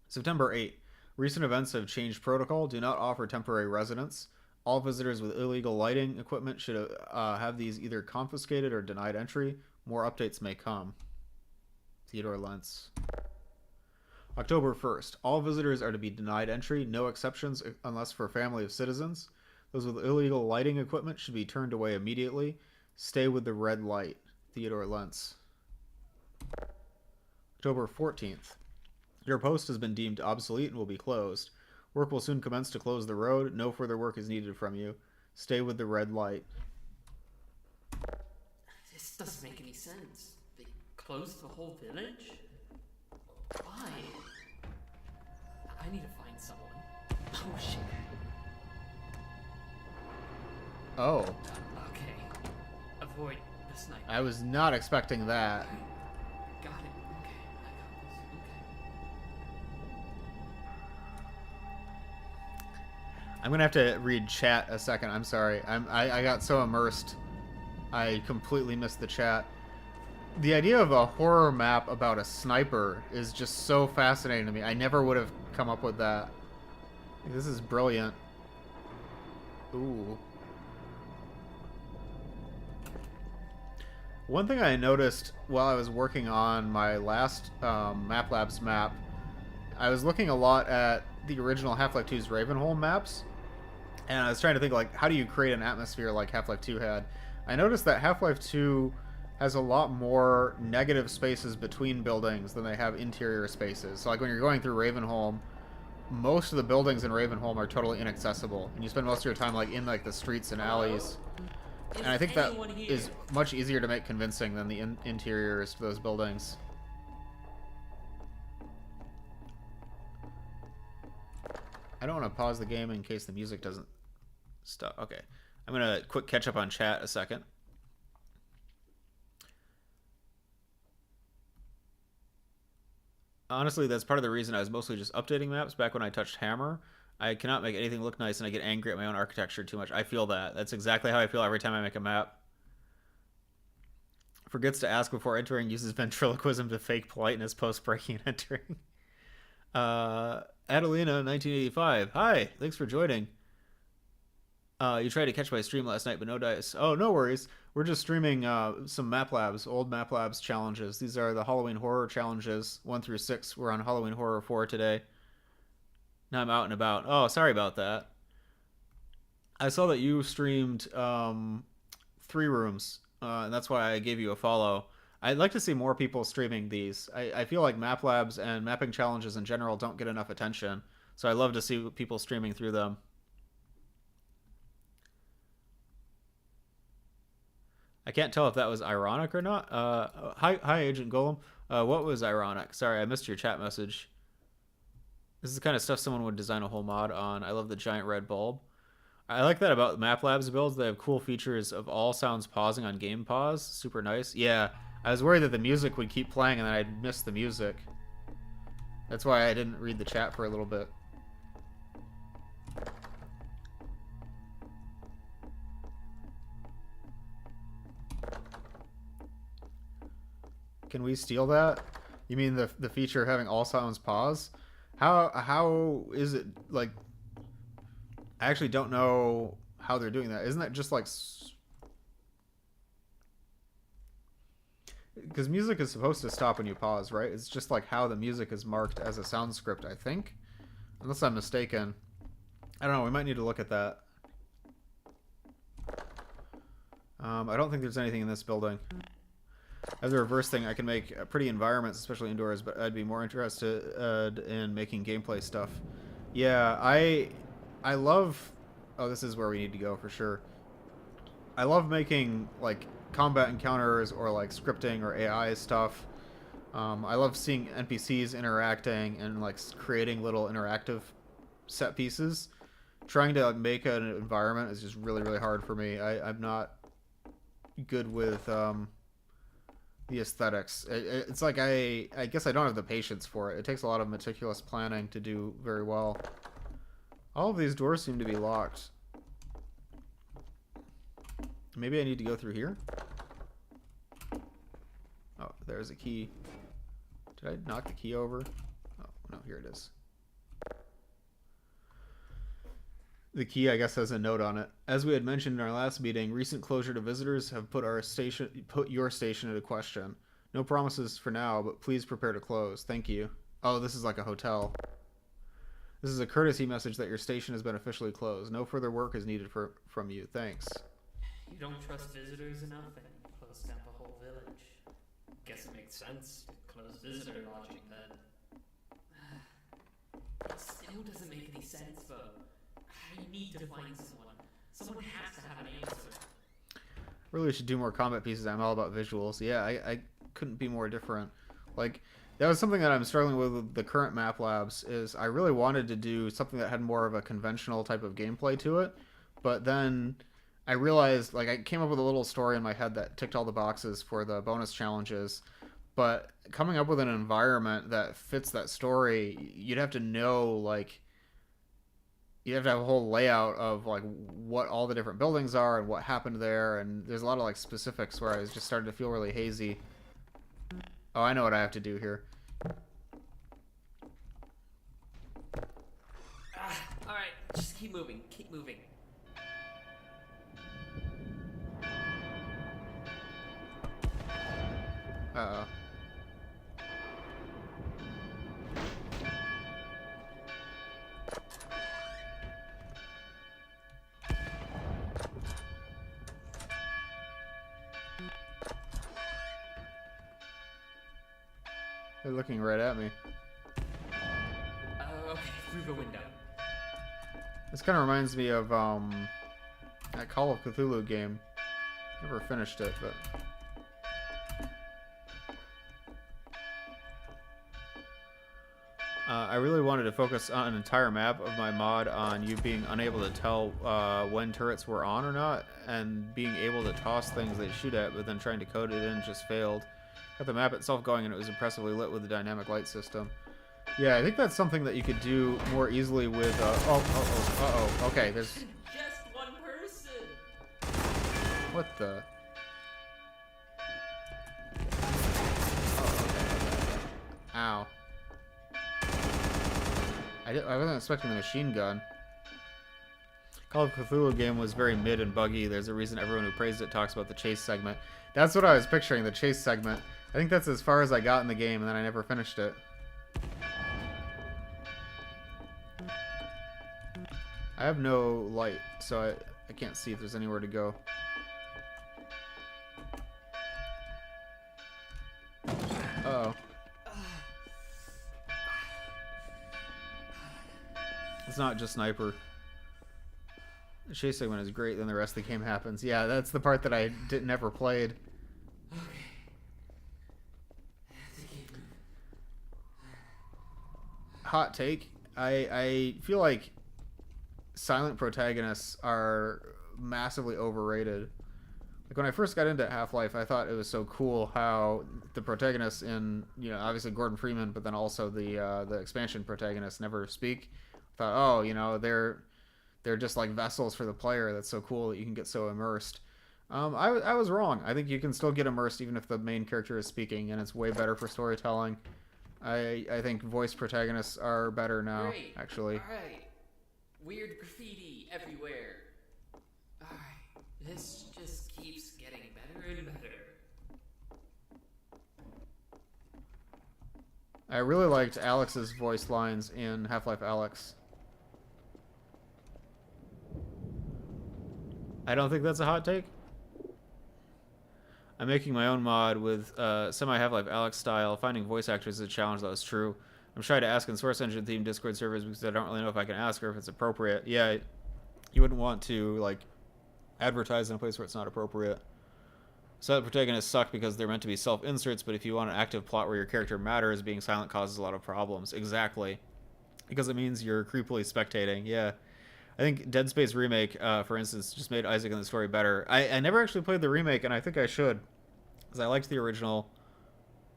September 8. Recent events have changed protocol. Do not offer temporary residence. All visitors with illegal lighting equipment should have these either confiscated or denied entry. More updates may come. Theodore Lentz. October 1st. All visitors are to be denied entry, no exceptions unless for a family of citizens. Those with illegal lighting equipment should be turned away immediately. Stay with the red light. Theodore Lentz. October 14th. Your post has been deemed obsolete and will be closed. Work will soon commence to close the road. No further work is needed from you. Stay with the red light. This doesn't make any sense. They closed the whole village? Why? I need to find someone. Oh shit. Oh. Okay. Avoid the sniper. I was not expecting that. Got it. Okay. I got this. Okay. I'm gonna have to read chat a second. I'm sorry. I got so immersed. I completely missed the chat. The idea of a horror map about a sniper is just so fascinating to me. I never would have come up with that. This is brilliant. Ooh. One thing I noticed while I was working on my last MapLabs map, I was looking a lot at the original Half-Life 2's Ravenholm maps, and I was trying to think, like, how do you create an atmosphere like Half-Life 2 had? I noticed that Half-Life 2 has a lot more negative spaces between buildings than they have interior spaces. So, like, when you're going through Ravenholm, most of the buildings in Ravenholm are totally inaccessible, and you spend most of your time, like, in, like, the streets and alleys. And I think that is much easier to make convincing than the interiors to those buildings. I don't want to pause the game in case the music doesn't stop. Okay. I'm gonna quick catch up on chat a second. Honestly, that's part of the reason I was mostly just updating maps back when I touched Hammer. I cannot make anything look nice, and I get angry at my own architecture too much. I feel that. That's exactly how I feel every time I make a map. Forgets to ask before entering, uses ventriloquism to fake politeness post breaking and entering. Adelina, 1985. Hi, thanks for joining. You tried to catch my stream last night, but no dice. Oh, no worries. We're just streaming some Map Labs, old Map Labs challenges. These are the Halloween Horror challenges, 1 through 6. We're on Halloween Horror 4 today. Now I'm out and about. Oh, sorry about that. I saw that you streamed 3 rooms, and that's why I gave you a follow. I'd like to see more people streaming these. I feel like Map Labs and mapping challenges in general don't get enough attention, so I love to see people streaming through them. I can't tell if that was ironic or not. Hi, Agent Golem. What was ironic? Sorry, I missed your chat message. This is the kind of stuff someone would design a whole mod on. I love the giant red bulb. I like that about Map Labs builds. They have cool features of all sounds pausing on game pause. Super nice. Yeah, I was worried that the music would keep playing and then I'd miss the music. That's why I didn't read the chat for a little bit. Can we steal that? You mean the feature of having all sounds pause? How is it, like, I actually don't know how they're doing that. Isn't that just like, because music is supposed to stop when you pause, right? It's just like how the music is marked as a sound script, I think, unless I'm mistaken. I don't know, we might need to look at that. I don't think there's anything in this building. As a reverse thing, I can make pretty environments, especially indoors, but I'd be more interested in making gameplay stuff. Yeah, I love... Oh, this is where we need to go for sure. I love making, like, combat encounters or, like, scripting or AI stuff. I love seeing NPCs interacting and, like, creating little interactive set pieces. Trying to make an environment is just really, really hard for me. I'm not good with... the aesthetics. It's like I guess I don't have the patience for it. It takes a lot of meticulous planning to do very well. All of these doors seem to be locked. Maybe I need to go through here? Oh, there's a key. Did I knock the key over? Oh, no, here it is. The key, I guess, has a note on it. As we had mentioned in our last meeting, recent closure to visitors have put your station into question. No promises for now, but please prepare to close. Thank you. Oh, this is like a hotel. This is a courtesy message that your station has been officially closed. No further work is needed from you. Thanks. You don't trust visitors enough and close down the whole village. Guess it makes sense to close visitor lodging then. It still doesn't make any sense though. I need to find someone. Someone has to have an answer. Really should do more combat pieces. I'm all about visuals. Yeah, I couldn't be more different. Like, that was something that I'm struggling with the current Map Labs, is I really wanted to do something that had more of a conventional type of gameplay to it, but then I realized, like, I came up with a little story in my head that ticked all the boxes for the bonus challenges, but coming up with an environment that fits that story, you'd have to know, like, you have to have a whole layout of, like, what all the different buildings are and what happened there, and there's a lot of, like, specifics where I was just starting to feel really hazy. Oh, I know what I have to do here. Alright, just keep moving, keep moving. Uh-oh. They're looking right at me. Okay, through the window. This kind of reminds me of that Call of Cthulhu game. Never finished it, but I really wanted to focus on an entire map of my mod on you being unable to tell when turrets were on or not, and being able to toss things they shoot at, but then trying to code it in just failed. Got the map itself going, and it was impressively lit with the dynamic light system. Yeah, I think that's something that you could do more easily with. Okay, there's. Just one person. What the? Ow. I wasn't expecting the machine gun. Call of Cthulhu game was very mid and buggy. There's a reason everyone who praised it talks about the chase segment. That's what I was picturing, the chase segment. I think that's as far as I got in the game, and then I never finished it. I have no light, so I can't see if there's anywhere to go. Uh-oh. It's not just sniper. The chase segment is great, then the rest of the game happens. Yeah, that's the part that I never played. Hot take. I feel like silent protagonists are massively overrated. Like when I first got into Half-Life, I thought it was so cool how the protagonists in, you know, obviously Gordon Freeman, but then also the expansion protagonists never speak. I thought, oh, you know, they're just like vessels for the player. That's so cool that you can get so immersed. I was wrong. I think you can still get immersed even if the main character is speaking, and it's way better for storytelling. I think voice protagonists are better now, Great. actually. Alright. Weird graffiti everywhere. Alright. This just keeps getting better and better. I really liked Alex's voice lines in Half-Life Alyx. I don't think that's a hot take. I'm making my own mod with semi-Half-Life Alyx style. Finding voice actors is a challenge, that was true. I'm shy to ask in Source Engine themed Discord servers because I don't really know if I can ask or if it's appropriate. Yeah, you wouldn't want to like advertise in a place where it's not appropriate. Silent protagonists suck because they're meant to be self-inserts, but if you want an active plot where your character matters, being silent causes a lot of problems. Exactly. Because it means you're creepily spectating. Yeah. I think Dead Space Remake, for instance, just made Isaac and the story better. I never actually played the remake, and I think I should, because I liked the original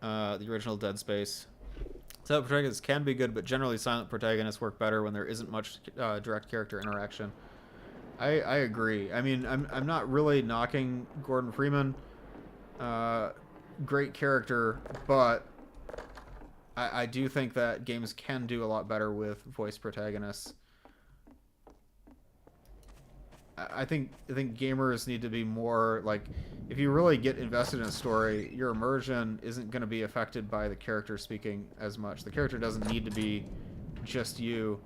Dead Space. Silent protagonists can be good, but generally silent protagonists work better when there isn't much direct character interaction. I agree. I mean, I'm not really knocking Gordon Freeman. Great character, but I do think that games can do a lot better with voice protagonists. I think gamers need to be more like, if you really get invested in a story, your immersion isn't going to be affected by the character speaking as much. The character doesn't need to be just you.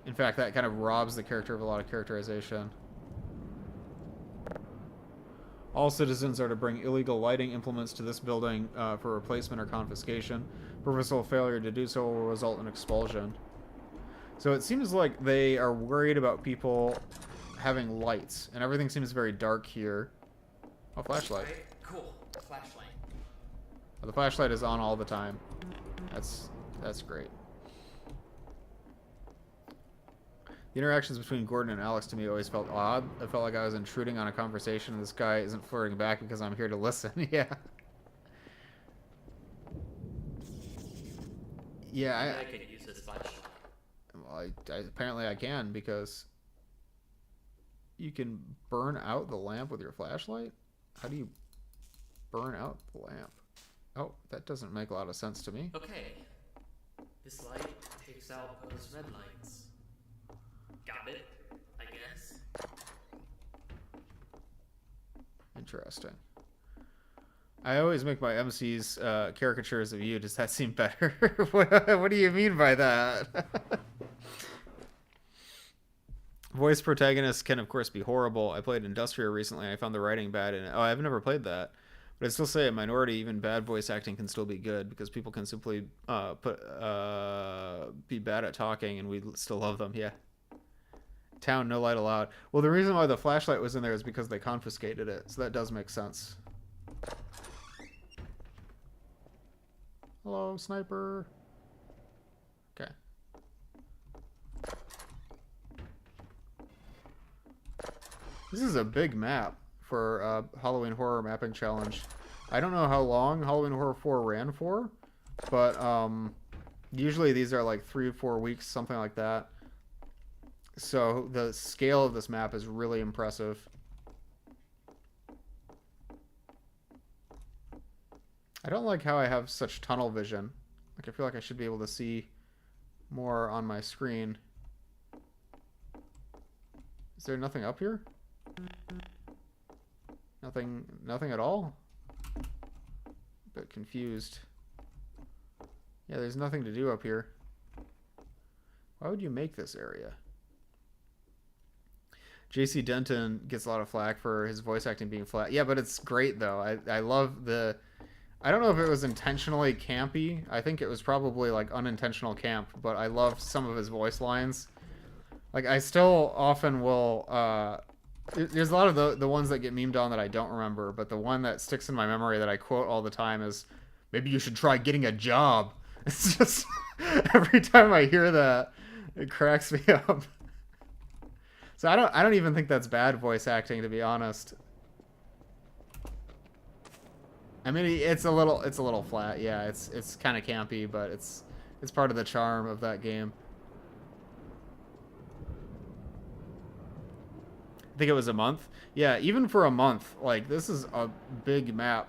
In fact, that kind of robs the character of a lot of characterization. All citizens are to bring illegal lighting implements to this building for replacement or confiscation. Purposeful failure to do so will result in expulsion. So it seems like they are worried about people having lights, and everything seems very dark here. Oh, flashlight. Alright, cool. Flashlight. Oh, the flashlight is on all the time. That's great. The interactions between Gordon and Alex to me always felt odd. I felt like I was intruding on a conversation and this guy isn't flirting back because I'm here to listen. Yeah. Yeah, I could use this flashlight. well, apparently I can, because you can burn out the lamp with your flashlight? How do you burn out the lamp? Oh, that doesn't make a lot of sense to me. Okay. This light takes out those red lights. Got it, I guess. Interesting. I always make my MCs caricatures of you. Does that seem better? What do you mean by that? Voice protagonists can, of course, be horrible. I played Industria recently, and I found the writing bad in it. Oh, I've never played that. But I'd still say a minority, even bad voice acting can still be good, because people can simply be bad at talking, and we still love them. Yeah. Town, no light allowed. Well, the reason why the flashlight was in there is because they confiscated it, so that does make sense. Hello, sniper. Okay. This is a big map for Halloween Horror Mapping Challenge. I don't know how long Halloween Horror 4 ran for, but usually these are like 3 or 4 weeks, something like that. So the scale of this map is really impressive. I don't like how I have such tunnel vision. Like, I feel like I should be able to see more on my screen. Is there nothing up here? Nothing at all? A bit confused. Yeah, there's nothing to do up here. Why would you make this area? JC Denton gets a lot of flack for his voice acting being flat. Yeah, but it's great though. I love the... I don't know if it was intentionally campy. I think it was probably like unintentional camp, but I love some of his voice lines. Like, I still often will... there's a lot of the ones that get memed on that I don't remember, but the one that sticks in my memory that I quote all the time is, "Maybe you should try getting a job." It's just... every time I hear that, it cracks me up. So I don't even think that's bad voice acting, to be honest. I mean, it's a little flat. Yeah, it's kind of campy, but it's part of the charm of that game. I think it was a month. Yeah, even for a month, like, this is a big map.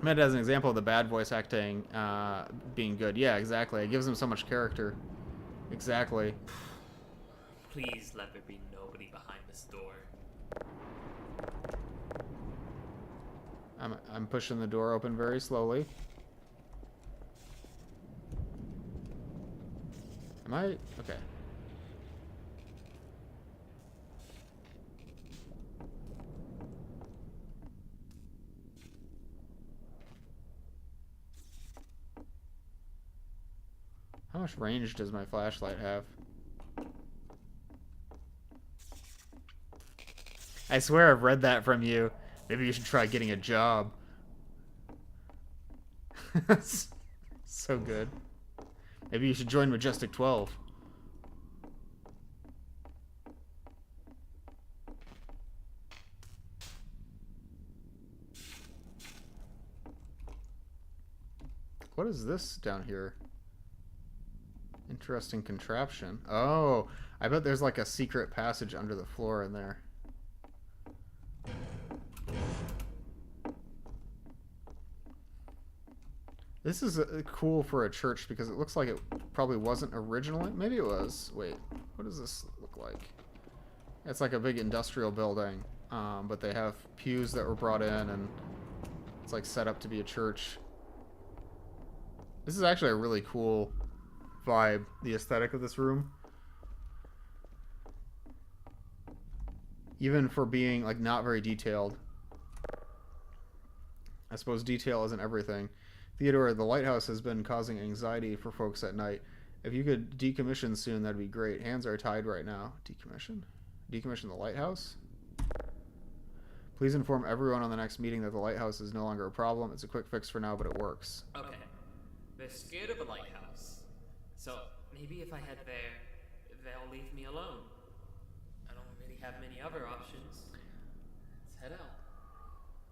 I meant as an example of the bad voice acting being good. Yeah, exactly. It gives them so much character. Exactly. Please let there be nobody behind this door. I'm pushing the door open very slowly. Am I? Okay. How much range does my flashlight have? I swear I've read that from you. Maybe you should try getting a job. So good. Maybe you should join Majestic 12. What is this down here? Interesting contraption. Oh, I bet there's like a secret passage under the floor in there. This is cool for a church because it looks like it probably wasn't originally. Maybe it was. Wait, what does this look like? It's like a big industrial building, but they have pews that were brought in, and it's like set up to be a church. This is actually a really cool vibe, the aesthetic of this room. Even for being like not very detailed. I suppose detail isn't everything. Theodore, the lighthouse has been causing anxiety for folks at night. If you could decommission soon, that'd be great. Hands are tied right now. Decommission? Decommission the lighthouse? Please inform everyone on the next meeting that the lighthouse is no longer a problem. It's a quick fix for now, but it works. Okay. They're scared of a lighthouse. So maybe if I head there, they'll leave me alone. I don't really have many other options. Let's head out.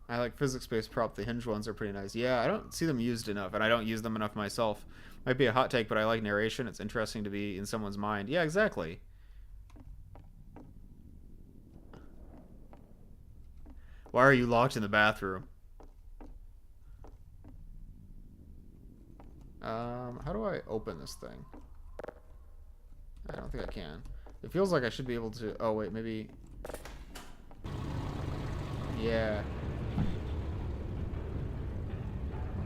I like physics-based prop. The hinge ones are pretty nice. Yeah, I don't see them used enough, and I don't use them enough myself. Might be a hot take, but I like narration. It's interesting to be in someone's mind. Yeah, exactly. Why are you locked in the bathroom? How do I open this thing? I don't think I can. It feels like I should be able to... Oh, wait, maybe... Yeah.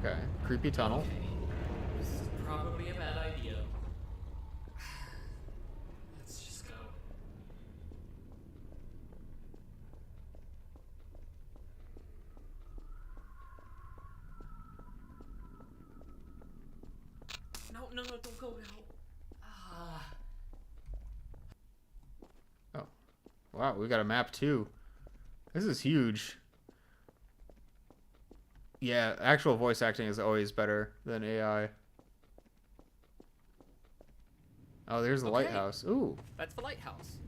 Okay. Creepy tunnel. Okay. This is probably a bad idea. Let's just go. No, don't go now. Oh. Wow, we got a map too. This is huge. Yeah, actual voice acting is always better than AI. Oh, there's the Okay. lighthouse. Ooh. That's the lighthouse.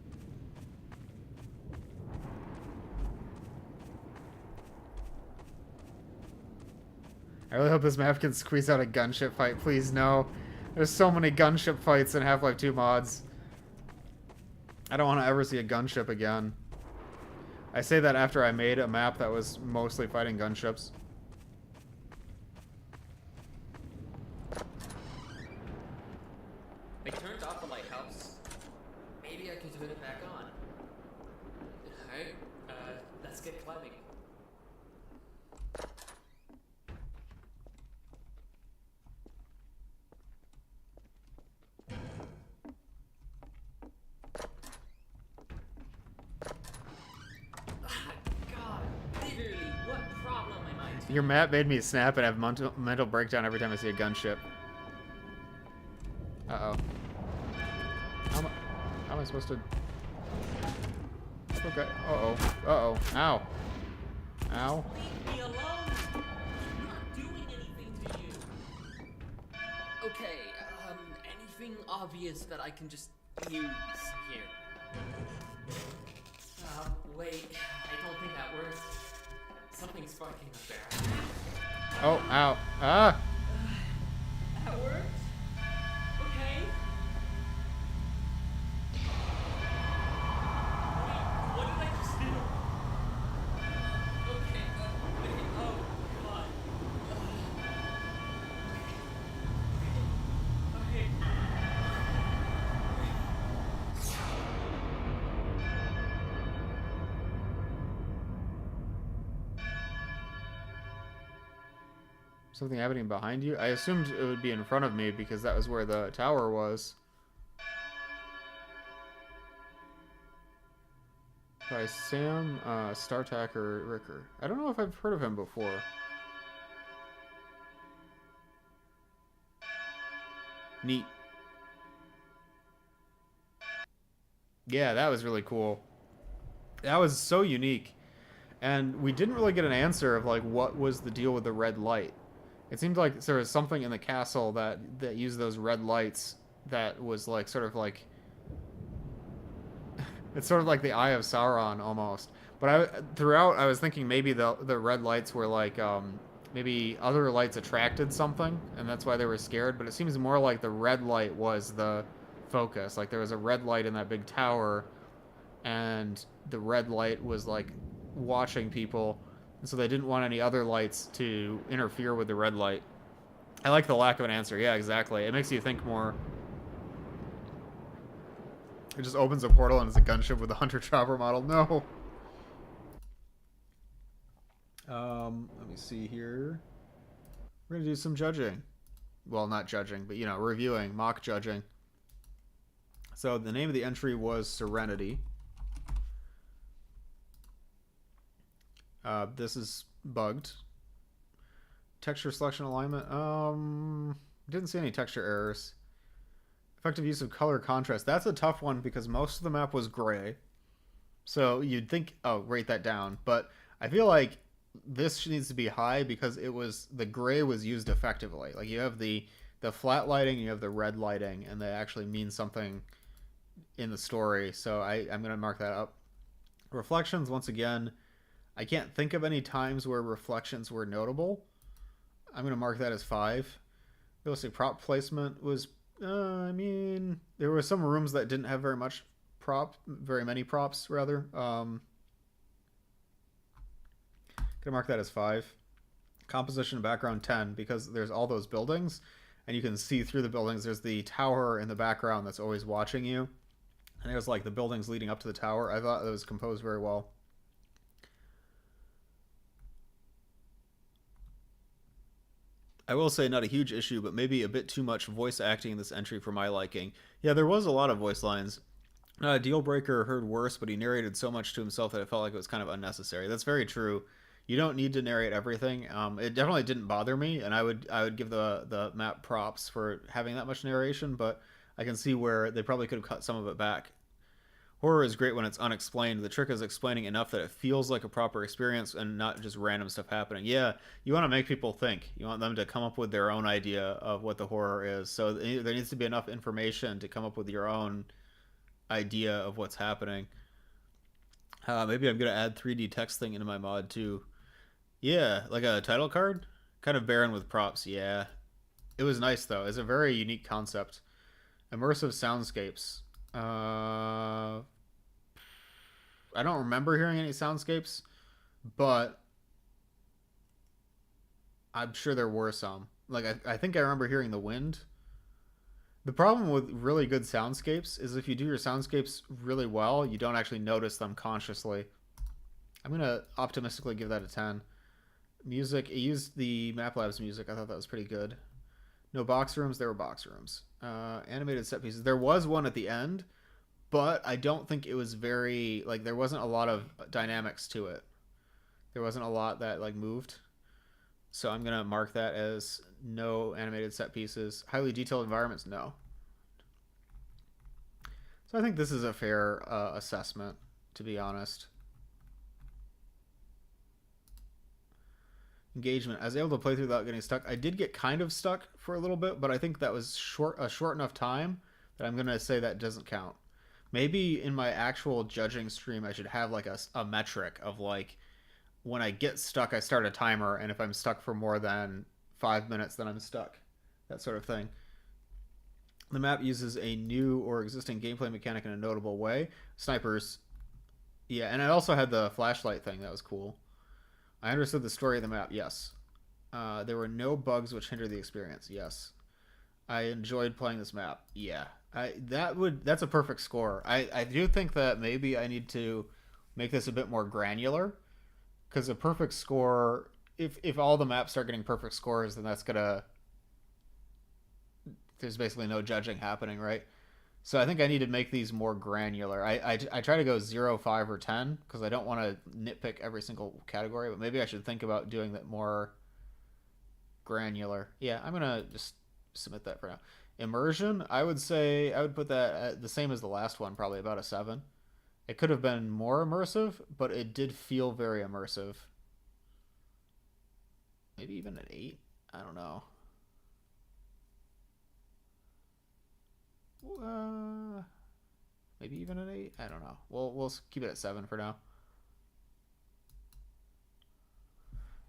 I really hope this map can squeeze out a gunship fight. Please, no. There's so many gunship fights in Half-Life 2 mods. I don't want to ever see a gunship again. I say that after I made a map that was mostly fighting gunships. They turned off the lighthouse. Maybe I could turn it back on. Alright, let's get climbing. Ah, God, literally, what problem am I? Your map made me snap and have mental breakdown every time I see a gunship. Uh-oh. How am I supposed to... Okay. Uh-oh. Uh-oh. Ow. Ow. Leave me alone! I'm not doing anything to you. Okay, anything obvious that I can just use here? Wait, I don't think that works. Something's sparking up there. Oh, ow. Ah! That worked? Okay. Wait, what did I just do? Okay, oh, God. Okay. Something happening behind you? I assumed it would be in front of me because that was where the tower was. By Sam Startacker Ricker. I don't know if I've heard of him before. Neat. Yeah, that was really cool. That was so unique. And we didn't really get an answer of like what was the deal with the red light. It seemed like there was something in the castle that used those red lights that was like sort of like it's sort of like the Eye of Sauron almost. But throughout I was thinking maybe the red lights were like maybe other lights attracted something and that's why they were scared, but it seems more like the red light was the focus. Like there was a red light in that big tower and the red light was like watching people. And so they didn't want any other lights to interfere with the red light. I like the lack of an answer. Yeah, exactly. It makes you think more. It just opens a portal and it's a gunship with a Hunter Chopper model. No. Let me see here. We're going to do some judging. Well, not judging, but, you know, reviewing, mock judging. So the name of the entry was Serenity. This is bugged. Texture selection alignment. Didn't see any texture errors. Effective use of color contrast. That's a tough one because most of the map was gray. So you'd think, oh, rate that down. But I feel like this needs to be high because the gray was used effectively. Like you have the flat lighting, you have the red lighting, and they actually mean something in the story. So I'm going to mark that up. Reflections, once again, I can't think of any times where reflections were notable. I'm going to mark that as 5. Realistic prop placement was, I mean, there were some rooms that didn't have very many props, rather. Going to mark that as 5. Composition background 10, because there's all those buildings, and you can see through the buildings. There's the tower in the background that's always watching you. And there's like the buildings leading up to the tower. I thought that was composed very well. I will say not a huge issue, but maybe a bit too much voice acting in this entry for my liking. Yeah, there was a lot of voice lines. Dealbreaker heard worse, but he narrated so much to himself that it felt like it was kind of unnecessary. That's very true. You don't need to narrate everything. It definitely didn't bother me, and I would give the map props for having that much narration, but I can see where they probably could have cut some of it back. Horror is great when it's unexplained. The trick is explaining enough that it feels like a proper experience and not just random stuff happening. Yeah, you want to make people think. You want them to come up with their own idea of what the horror is. So there needs to be enough information to come up with your own idea of what's happening. Maybe I'm going to add 3D text thing into my mod too. Yeah, like a title card? Kind of barren with props, yeah. It was nice though. It's a very unique concept. Immersive soundscapes. I don't remember hearing any soundscapes, but I'm sure there were some. Like I think I remember hearing the wind. The problem with really good soundscapes is if you do your soundscapes really well, you don't actually notice them consciously. I'm gonna optimistically give that a 10. Music, it used the MapLabs music. I thought that was pretty good. No box rooms, there were box rooms. Animated set pieces. There was one at the end, but I don't think it was very, like, there wasn't a lot of dynamics to it. There wasn't a lot that, like, moved. So I'm going to mark that as no animated set pieces. Highly detailed environments, no. So I think this is a fair assessment, to be honest. Engagement. I was able to play through without getting stuck. I did get kind of stuck for a little bit, but I think that was a short enough time that I'm going to say that doesn't count. Maybe in my actual judging stream, I should have like a metric of like, when I get stuck, I start a timer, and if I'm stuck for more than 5 minutes, then I'm stuck. That sort of thing. The map uses a new or existing gameplay mechanic in a notable way. Snipers. Yeah, and I also had the flashlight thing. That was cool. I understood the story of the map. Yes. There were no bugs which hindered the experience. Yes. I enjoyed playing this map. Yeah. That's a perfect score. I do think that maybe I need to make this a bit more granular, because a perfect score, if all the maps start getting perfect scores, then that's gonna, there's basically no judging happening, right? So I think I need to make these more granular. I try to go 0, 5, or 10 because I don't want to nitpick every single category, but maybe I should think about doing that more granular. Yeah, I'm gonna just submit that for now. Immersion, I would say I would put that at the same as the last one, probably about a 7. It could have been more immersive, but it did feel very immersive. Maybe even an 8? I don't know. Maybe even an 8? I don't know. We'll keep it at 7 for now.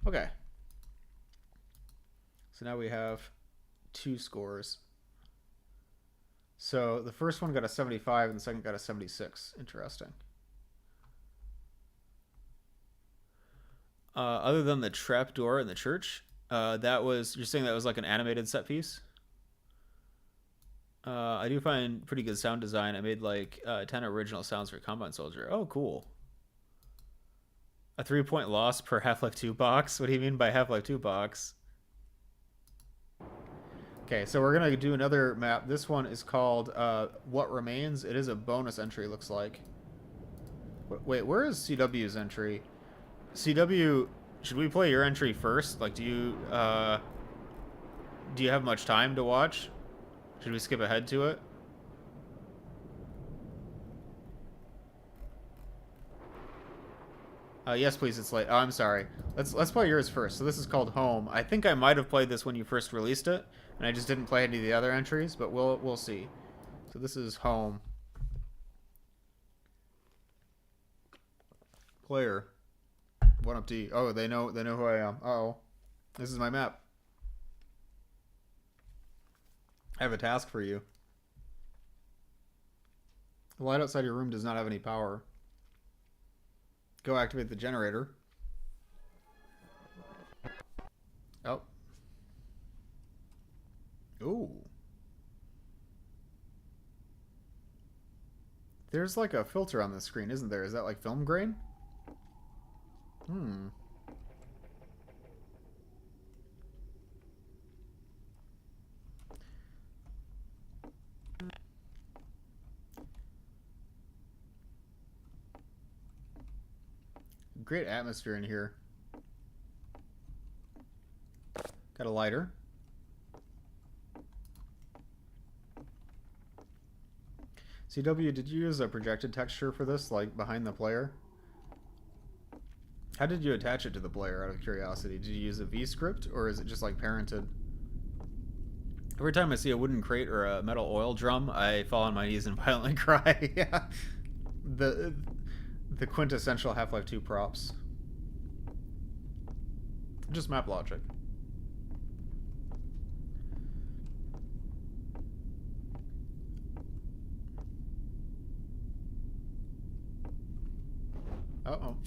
Okay. So now we have 2 scores. So the first one got a 75 and the second got a 76. Interesting. Other than the trap door in the church, that was, you're saying that was like an animated set piece? I do find pretty good sound design. I made like 10 original sounds for Combine Soldier. Oh, cool. A 3-point loss per Half-Life 2 box? What do you mean by Half-Life 2 box? Okay, so we're going to do another map. This one is called What Remains. It is a bonus entry, looks like. Wait, where is CW's entry? CW, should we play your entry first? Like, do you have much time to watch? Should we skip ahead to it? Yes, please. It's late. Oh, I'm sorry. Let's play yours first. So this is called Home. I think I might have played this when you first released it, and I just didn't play any of the other entries, but we'll see. So this is Home. Player. 1UpD. Oh, they know who I am. Uh-oh. This is my map. I have a task for you. The light outside your room does not have any power. Go activate the generator. Oh. Ooh. There's like a filter on the screen, isn't there? Is that like film grain? Hmm. Great atmosphere in here. Got a lighter. CW, did you use a projected texture for this, like behind the player? How did you attach it to the player, out of curiosity? Did you use a V-script, or is it just like parented? Every time I see a wooden crate or a metal oil drum, I fall on my knees and violently cry. Yeah. The quintessential Half-Life 2 props. Just map logic. Uh-oh.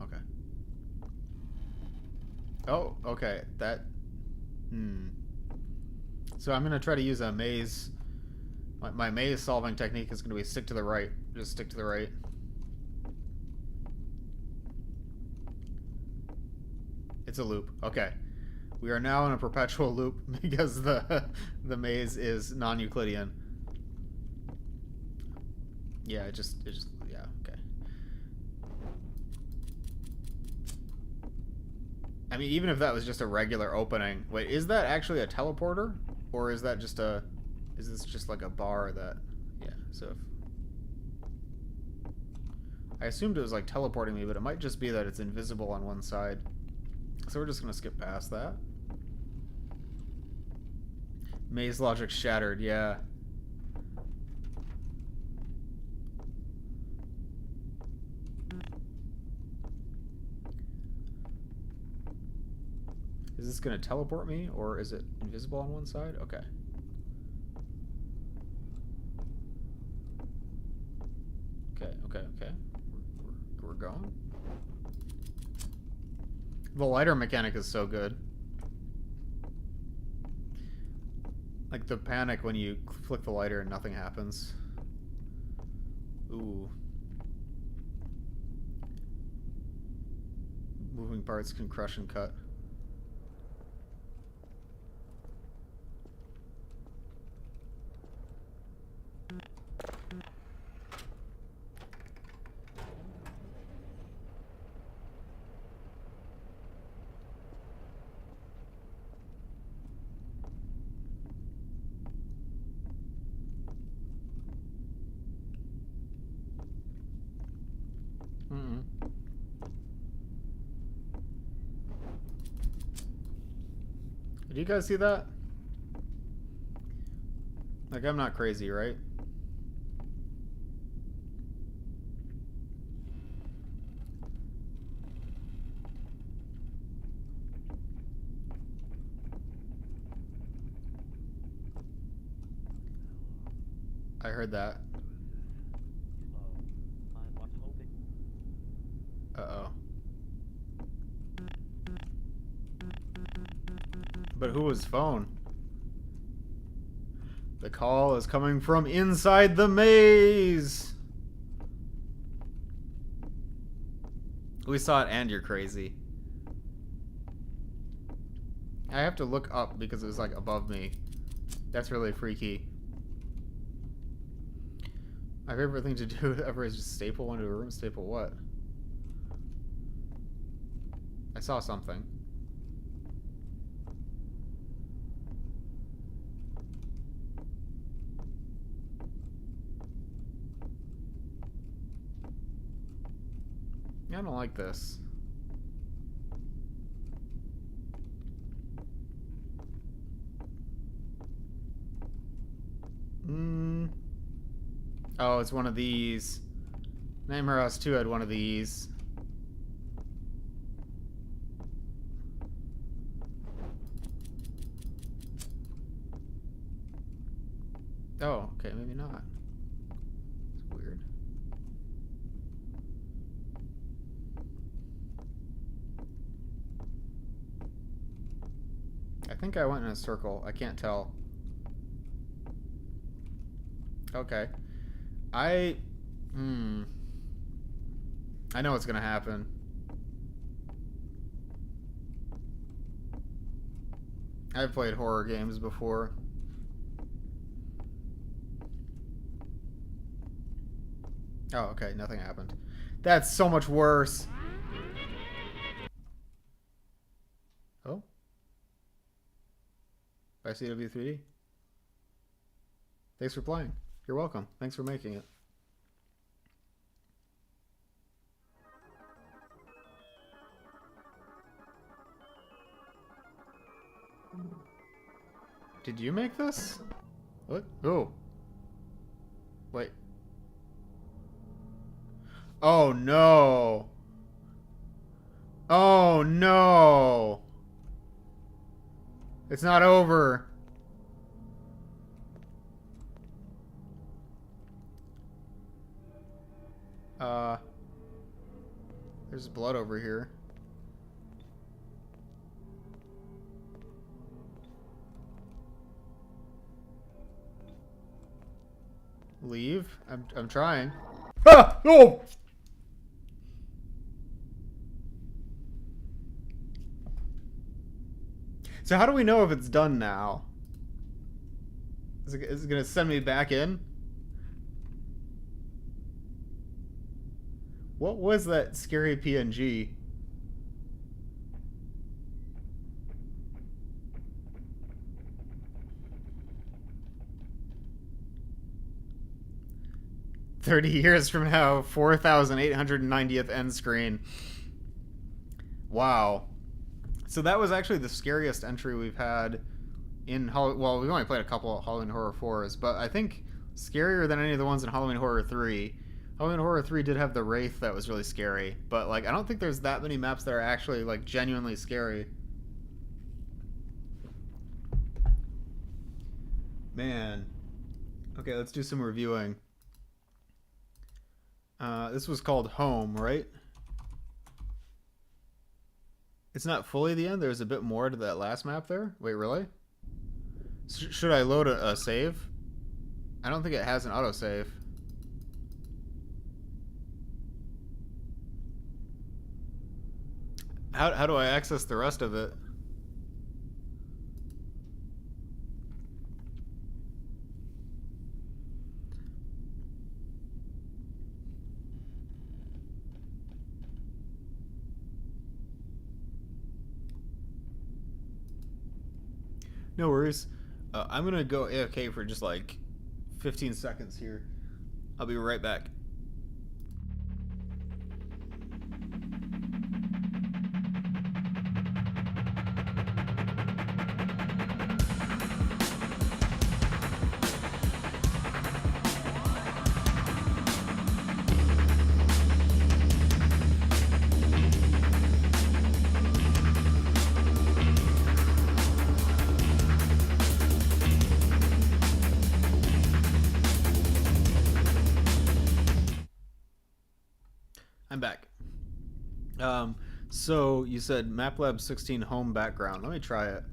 Okay. Oh, okay. That... So I'm going to try to use a maze. My maze solving technique is going to be stick to the right. Just stick to the right. It's a loop. Okay. We are now in a perpetual loop because the maze is non-Euclidean. Yeah, it just yeah, okay. I mean, even if that was just a regular opening, wait, is that actually a teleporter? Or is that just a, is this just like a bar that, yeah, so if, I assumed it was like teleporting me, but it might just be that it's invisible on one side. So we're just gonna skip past that. Maze logic shattered, yeah. Is this going to teleport me, or is it invisible on one side? Okay. Okay. We're going. The lighter mechanic is so good. Like the panic when you flick the lighter and nothing happens. Ooh. Moving parts can crush and cut. Did you guys see that? Like, I'm not crazy, right? I heard that. Uh-oh. But who was phone? The call is coming from inside the maze! We saw it and you're crazy. I have to look up because it was like above me. That's really freaky. My favorite thing to do ever is just staple one to a room. Staple what? I saw something. I don't like this. Oh, it's one of these. Nightmare House 2 had one of these. Oh, okay, maybe not. It's weird. I think I went in a circle. I can't tell. Okay. I know what's gonna happen. I've played horror games before. Oh, okay, nothing happened. That's so much worse. Oh? By CW3D? Thanks for playing. You're welcome. Thanks for making it. Did you make this? What? Oh. Wait. Oh no. Oh no. It's not over. There's blood over here. Leave? I'm trying. Ah! Oh! So how do we know if it's done now? Is it gonna send me back in? What was that scary PNG? "30 years from now, 4,890th end screen." Wow. So that was actually the scariest entry we've had in well, we've only played a couple of Halloween Horror 4s, but I think scarier than any of the ones in Halloween Horror 3. Halloween Horror 3 did have the Wraith that was really scary, but like I don't think there's that many maps that are actually like genuinely scary. Man. Okay, let's do some reviewing. This was called Home, right? It's not fully the end. There's a bit more to that last map there. Wait, really? Should I load a save? I don't think it has an autosave. How do I access the rest of it? No worries. I'm gonna go AFK for just like 15 seconds here. I'll be right back. I'm back. So you said MapLab 16 home background. Let me try it.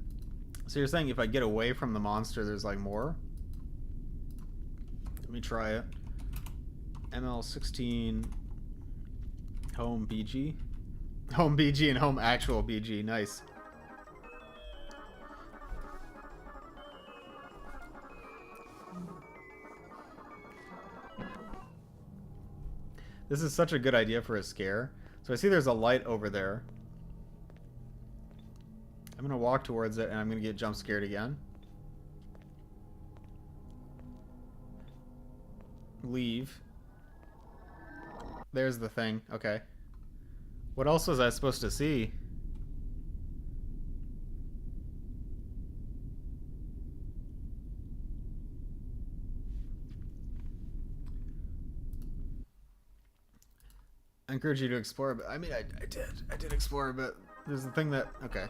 So you're saying if I get away from the monster, there's like more? Let me try it. ML16 home BG. Home BG and home actual BG. Nice. This is such a good idea for a scare. So I see there's a light over there. I'm going to walk towards it and I'm going to get jump scared again. Leave. There's the thing. Okay. What else was I supposed to see? I encourage you to explore, but I mean, I did explore, but there's the thing that, okay.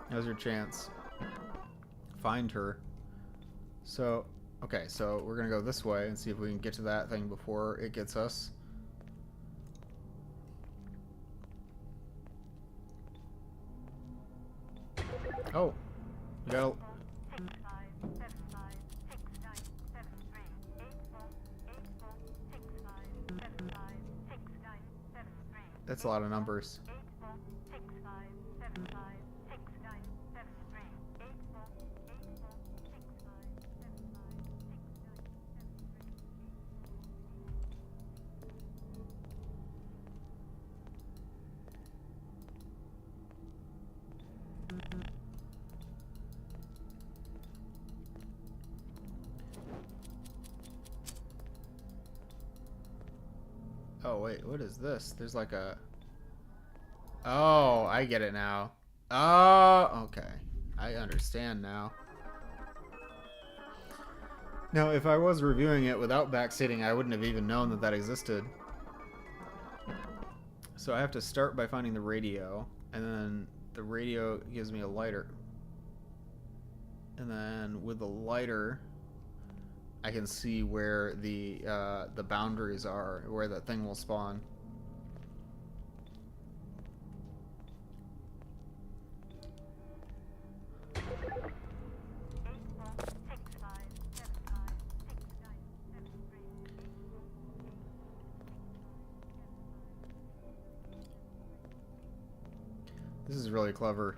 Now's your chance. Find her. So, okay, so we're gonna go this way and see if we can get to that thing before it gets us. Oh, we got that's a lot of numbers. Oh, wait, what is this? There's like a... Oh, I get it now. Oh, okay. I understand now. Now, if I was reviewing it without backseating, I wouldn't have even known that that existed. So I have to start by finding the radio, and then the radio gives me a lighter. And then with the lighter, I can see where the boundaries are, where that thing will spawn. This is really clever.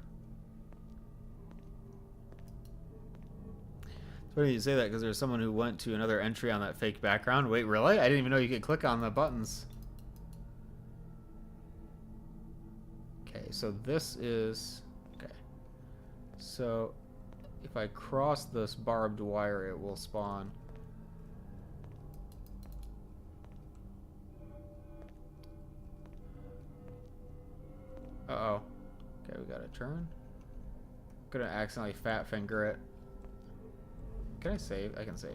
It's funny you say that because there's someone who went to another entry on that fake background. Wait, really? I didn't even know you could click on the buttons. Okay, so this is... Okay. So, if I cross this barbed wire, it will spawn. Uh-oh. Okay, we gotta turn. I'm gonna accidentally fat finger it. Can I save? I can save.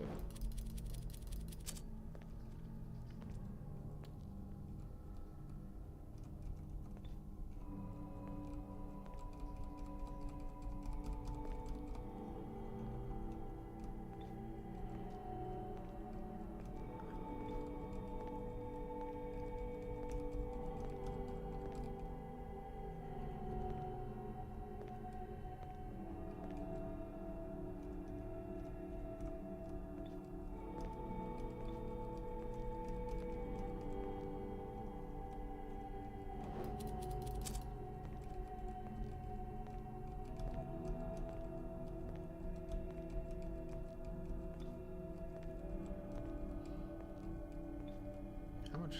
How much?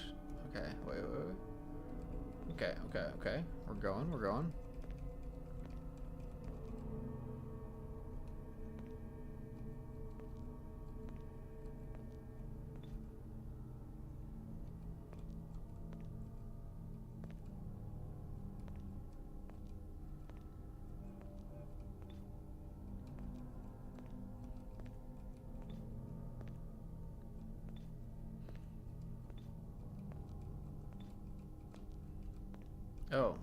Okay, wait. Okay. We're going. Oh.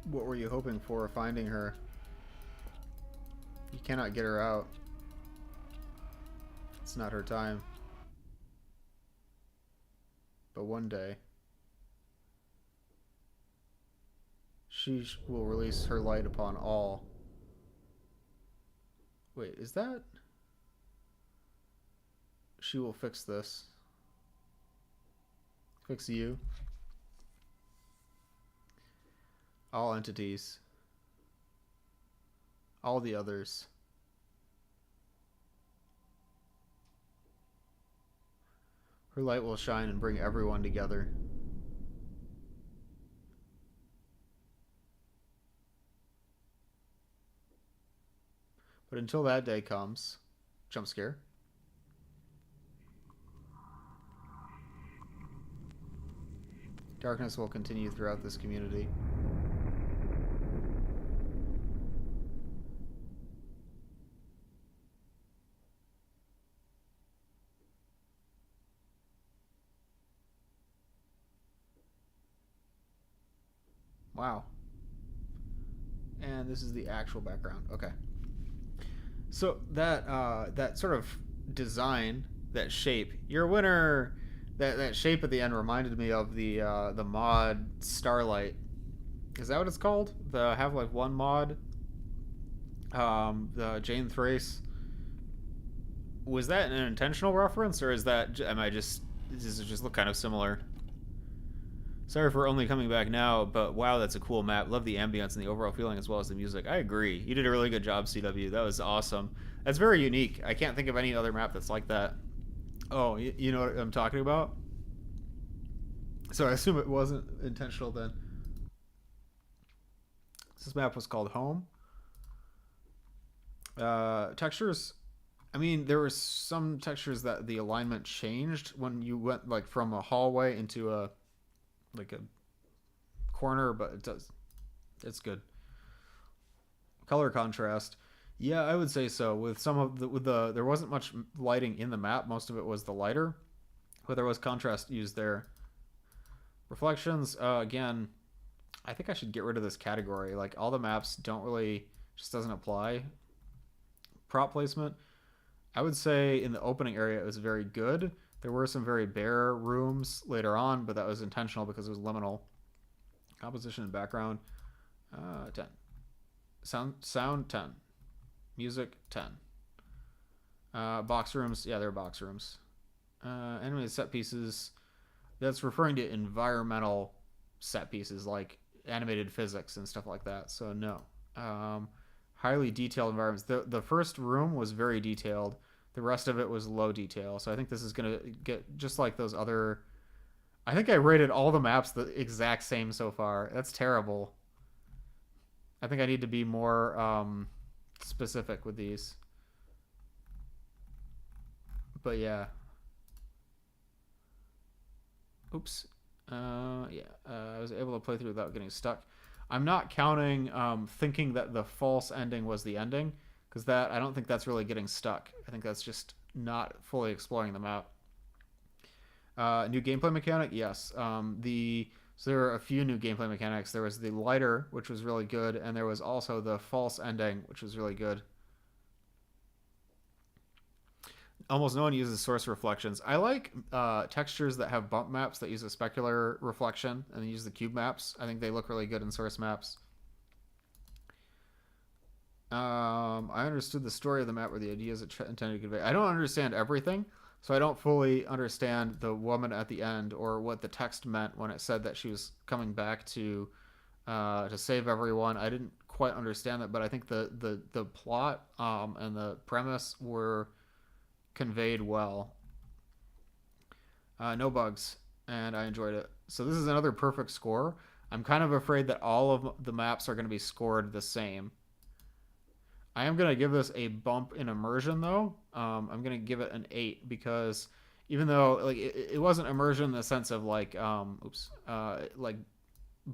What were you hoping for finding her? You cannot get her out. It's not her time. But one day, she will release her light upon all. Wait, is that... She will fix this. Fix you. All entities. All the others. Her light will shine and bring everyone together. But until that day comes, jump scare. Darkness will continue throughout this community. Wow. And this is the actual background. Okay. So that that sort of design, that shape, your winner, that shape at the end reminded me of the mod Starlight. Is that what it's called? The Half-Life 1 mod? The Jane Thrace. Was that an intentional reference, or is that does it just look kind of similar? Sorry for only coming back now, but wow, that's a cool map. Love the ambience and the overall feeling as well as the music. I agree. You did a really good job, CW. That was awesome. That's very unique. I can't think of any other map that's like that. Oh, you know what I'm talking about? So I assume it wasn't intentional then. This map was called Home. Textures. I mean, there were some textures that the alignment changed when you went like from a hallway into a corner, but it's good. Color contrast. Yeah, I would say so. With some of the there wasn't much lighting in the map. Most of it was the lighter, but there was contrast used there. Reflections, again, I think I should get rid of this category. Like, all the maps don't really, just doesn't apply. Prop placement, I would say in the opening area it was very good. There were some very bare rooms later on, but that was intentional because it was liminal. Composition and background, 10. Sound 10. Music 10. Box rooms, yeah, they're box rooms. Animated set pieces, that's referring to environmental set pieces like animated physics and stuff like that. So no. Highly detailed environments. The first room was very detailed. The rest of it was low detail. So I think this is going to get just like those other... I think I rated all the maps the exact same so far. That's terrible. I think I need to be more specific with these. But yeah. Oops. Yeah. I was able to play through without getting stuck. I'm not counting thinking that the false ending was the ending, because that I don't think that's really getting stuck. I think that's just not fully exploring the map. New gameplay mechanic, yes. So there were a few new gameplay mechanics. There was the lighter, which was really good, and there was also the false ending, which was really good. Almost no one uses source reflections. I like textures that have bump maps that use a specular reflection and use the cube maps. I think they look really good in source maps. I understood the story of the map or the ideas it intended to convey. I don't understand everything, so I don't fully understand the woman at the end or what the text meant when it said that she was coming back to save everyone. I didn't quite understand that, but I think the plot and the premise were conveyed well. No bugs, and I enjoyed it. So this is another perfect score. I'm kind of afraid that all of the maps are going to be scored the same. I am going to give this a bump in immersion, though. I'm going to give it an 8 because even though like it wasn't immersion in the sense of like like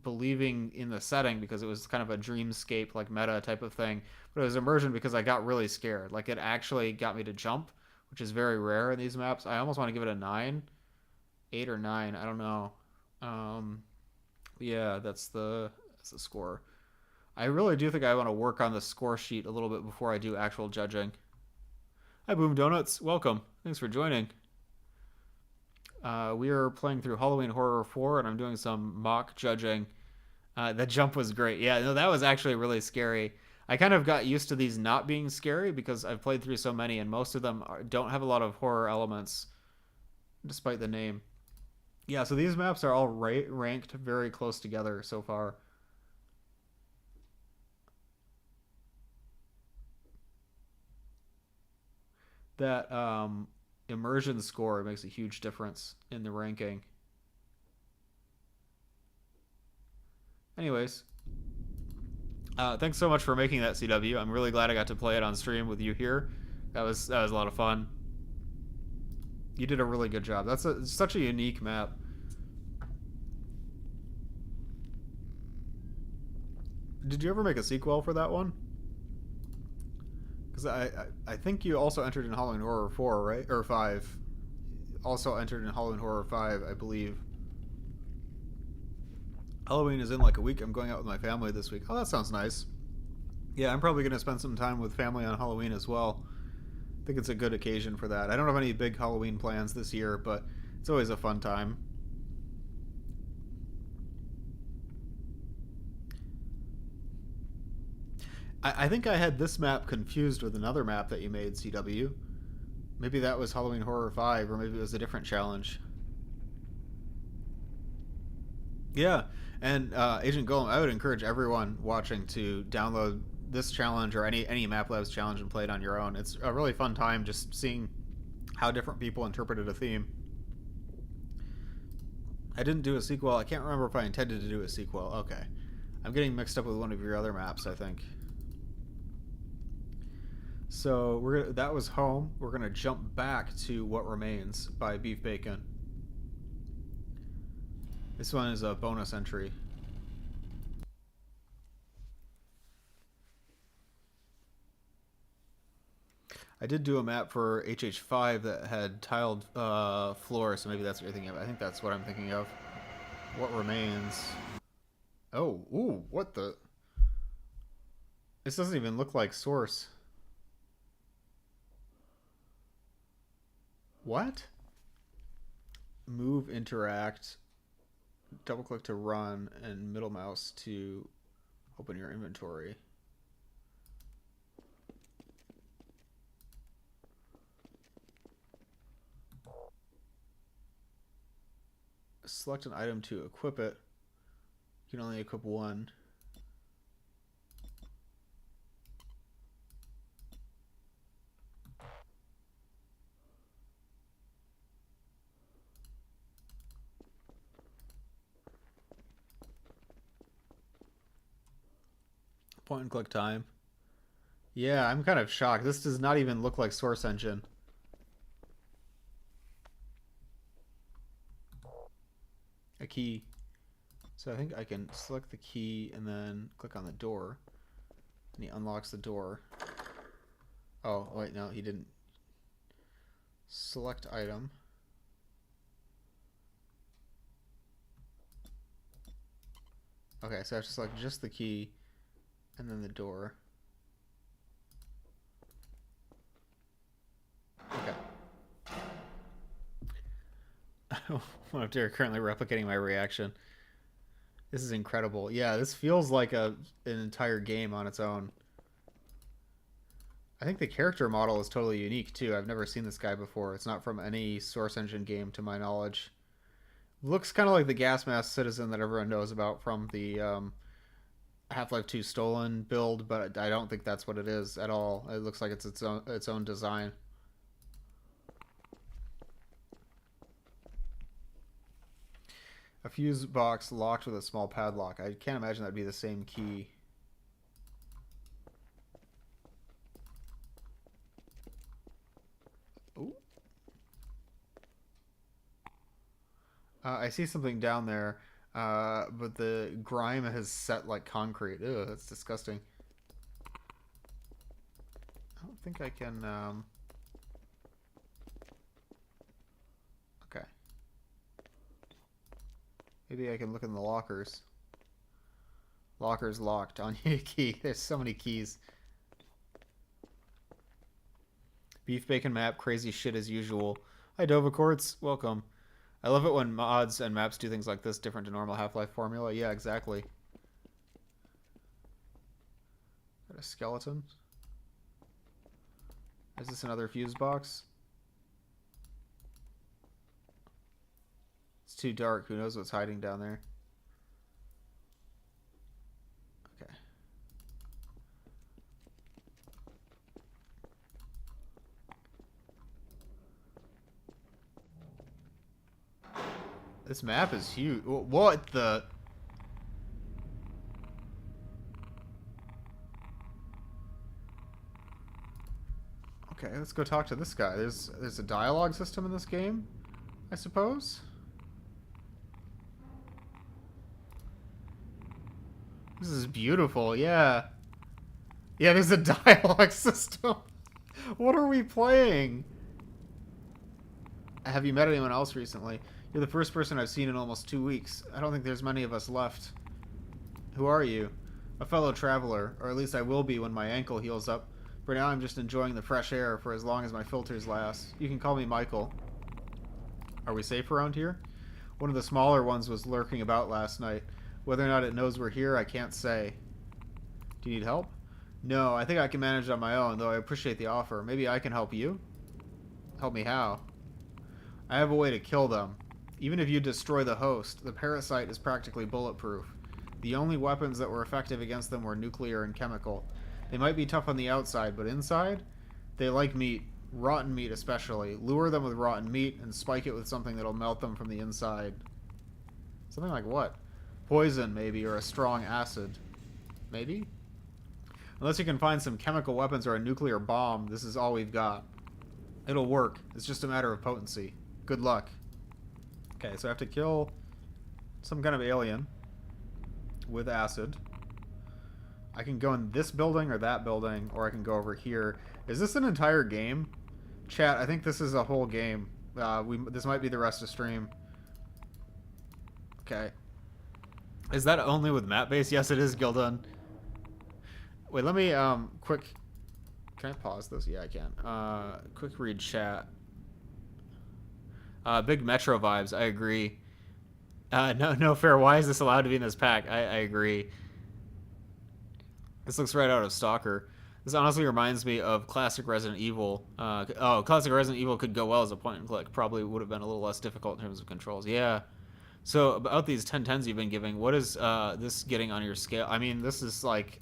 believing in the setting, because it was kind of a dreamscape like meta type of thing, but it was immersion because I got really scared. Like it actually got me to jump, which is very rare in these maps. I almost want to give it a 9, 8 or 9. I don't know. Yeah, that's the score. I really do think I want to work on the score sheet a little bit before I do actual judging. Hi, Boom Donuts. Welcome. Thanks for joining. We are playing through Halloween Horror 4, and I'm doing some mock judging. That jump was great. Yeah, no, that was actually really scary. I kind of got used to these not being scary because I've played through so many, and most of them don't have a lot of horror elements, despite the name. Yeah, so these maps are all ranked very close together so far. That immersion score makes a huge difference in the ranking. Anyways, thanks so much for making that, CW. I'm really glad I got to play it on stream with you here. That was a lot of fun. You did a really good job. That's such a unique map. Did you ever make a sequel for that one? Because I think you also entered in Halloween Horror 4, right? Or 5. Also entered in Halloween Horror 5, I believe. Halloween is in like a week. I'm going out with my family this week. Oh, that sounds nice. Yeah, I'm probably going to spend some time with family on Halloween as well. I think it's a good occasion for that. I don't have any big Halloween plans this year, but it's always a fun time. I think I had this map confused with another map that you made, CW. Maybe that was Halloween Horror 5, or maybe it was a different challenge. Yeah, and Agent Golem, I would encourage everyone watching to download this challenge or any Map Labs challenge and play it on your own. It's a really fun time just seeing how different people interpreted a theme. I didn't do a sequel. I can't remember if I intended to do a sequel. Okay. I'm getting mixed up with one of your other maps, I think. So that was Home. We're going to jump back to What Remains by Beef Bacon. This one is a bonus entry. I did do a map for HH5 that had tiled floor, so maybe that's what you're thinking of. I think that's what I'm thinking of. What Remains. Oh, ooh, what the... This doesn't even look like Source. What? Move, interact, double click to run, and middle mouse to open your inventory. Select an item to equip it. You can only equip one. Point and click time. Yeah, I'm kind of shocked. This does not even look like Source Engine. A key. So I think I can select the key and then click on the door. And he unlocks the door. Oh, wait, no, he didn't. Select item. Okay, so I have to select just the key and then the door. Okay. I don't know if they're currently replicating my reaction. This is incredible. Yeah, this feels like an entire game on its own. I think the character model is totally unique too. I've never seen this guy before. It's not from any Source Engine game to my knowledge. Looks kind of like the gas mask citizen that everyone knows about from the Half-Life 2 Stolen build, but I don't think that's what it is at all. It looks like it's its own design. A fuse box locked with a small padlock. I can't imagine that'd be the same key. Ooh. I see something down there, but the grime has set like concrete. Ew, that's disgusting. I don't think I can... Okay. Maybe I can look in the lockers. Lockers locked. On your key. There's so many keys. Beef Bacon map. Crazy shit as usual. Hi, Dova Quartz. Welcome. I love it when mods and maps do things like this different to normal Half-Life formula. Yeah, exactly. Got a skeleton. Is this another fuse box? It's too dark. Who knows what's hiding down there? Okay. This map is huge. What the... Okay, let's go talk to this guy. There's a dialogue system in this game, I suppose. This is beautiful, yeah. Yeah, there's a dialogue system. What are we playing? Have you met anyone else recently? You're the first person I've seen in almost 2 weeks. I don't think there's many of us left. Who are you? A fellow traveler, or at least I will be when my ankle heals up. For now, I'm just enjoying the fresh air for as long as my filters last. You can call me Michael. Are we safe around here? One of the smaller ones was lurking about last night. Whether or not it knows we're here, I can't say. Do you need help? No, I think I can manage on my own, though I appreciate the offer. Maybe I can help you? Help me how? I have a way to kill them. Even if you destroy the host, the parasite is practically bulletproof. The only weapons that were effective against them were nuclear and chemical. They might be tough on the outside, but inside, they like meat, rotten meat especially. Lure them with rotten meat and spike it with something that'll melt them from the inside. Something like what? Poison, maybe, or a strong acid. Maybe? Unless you can find some chemical weapons or a nuclear bomb, this is all we've got. It'll work. It's just a matter of potency. Good luck. Okay, so I have to kill some kind of alien with acid. I can go in this building or that building, or I can go over here. Is this an entire game? Chat, I think this is a whole game. This might be the rest of stream. Okay. Is that only with map base? Yes, it is, Gildan. Wait, let me, quick... Can I pause this? Yeah, I can. Quick read chat. Big Metro vibes, I agree. No fair. Why is this allowed to be in this pack? I agree. This looks right out of Stalker. This honestly reminds me of classic Resident Evil. Classic Resident Evil could go well as a point and click. Probably would have been a little less difficult in terms of controls. Yeah. So about these 1010s you've been giving, what is this getting on your scale? I mean, this is like...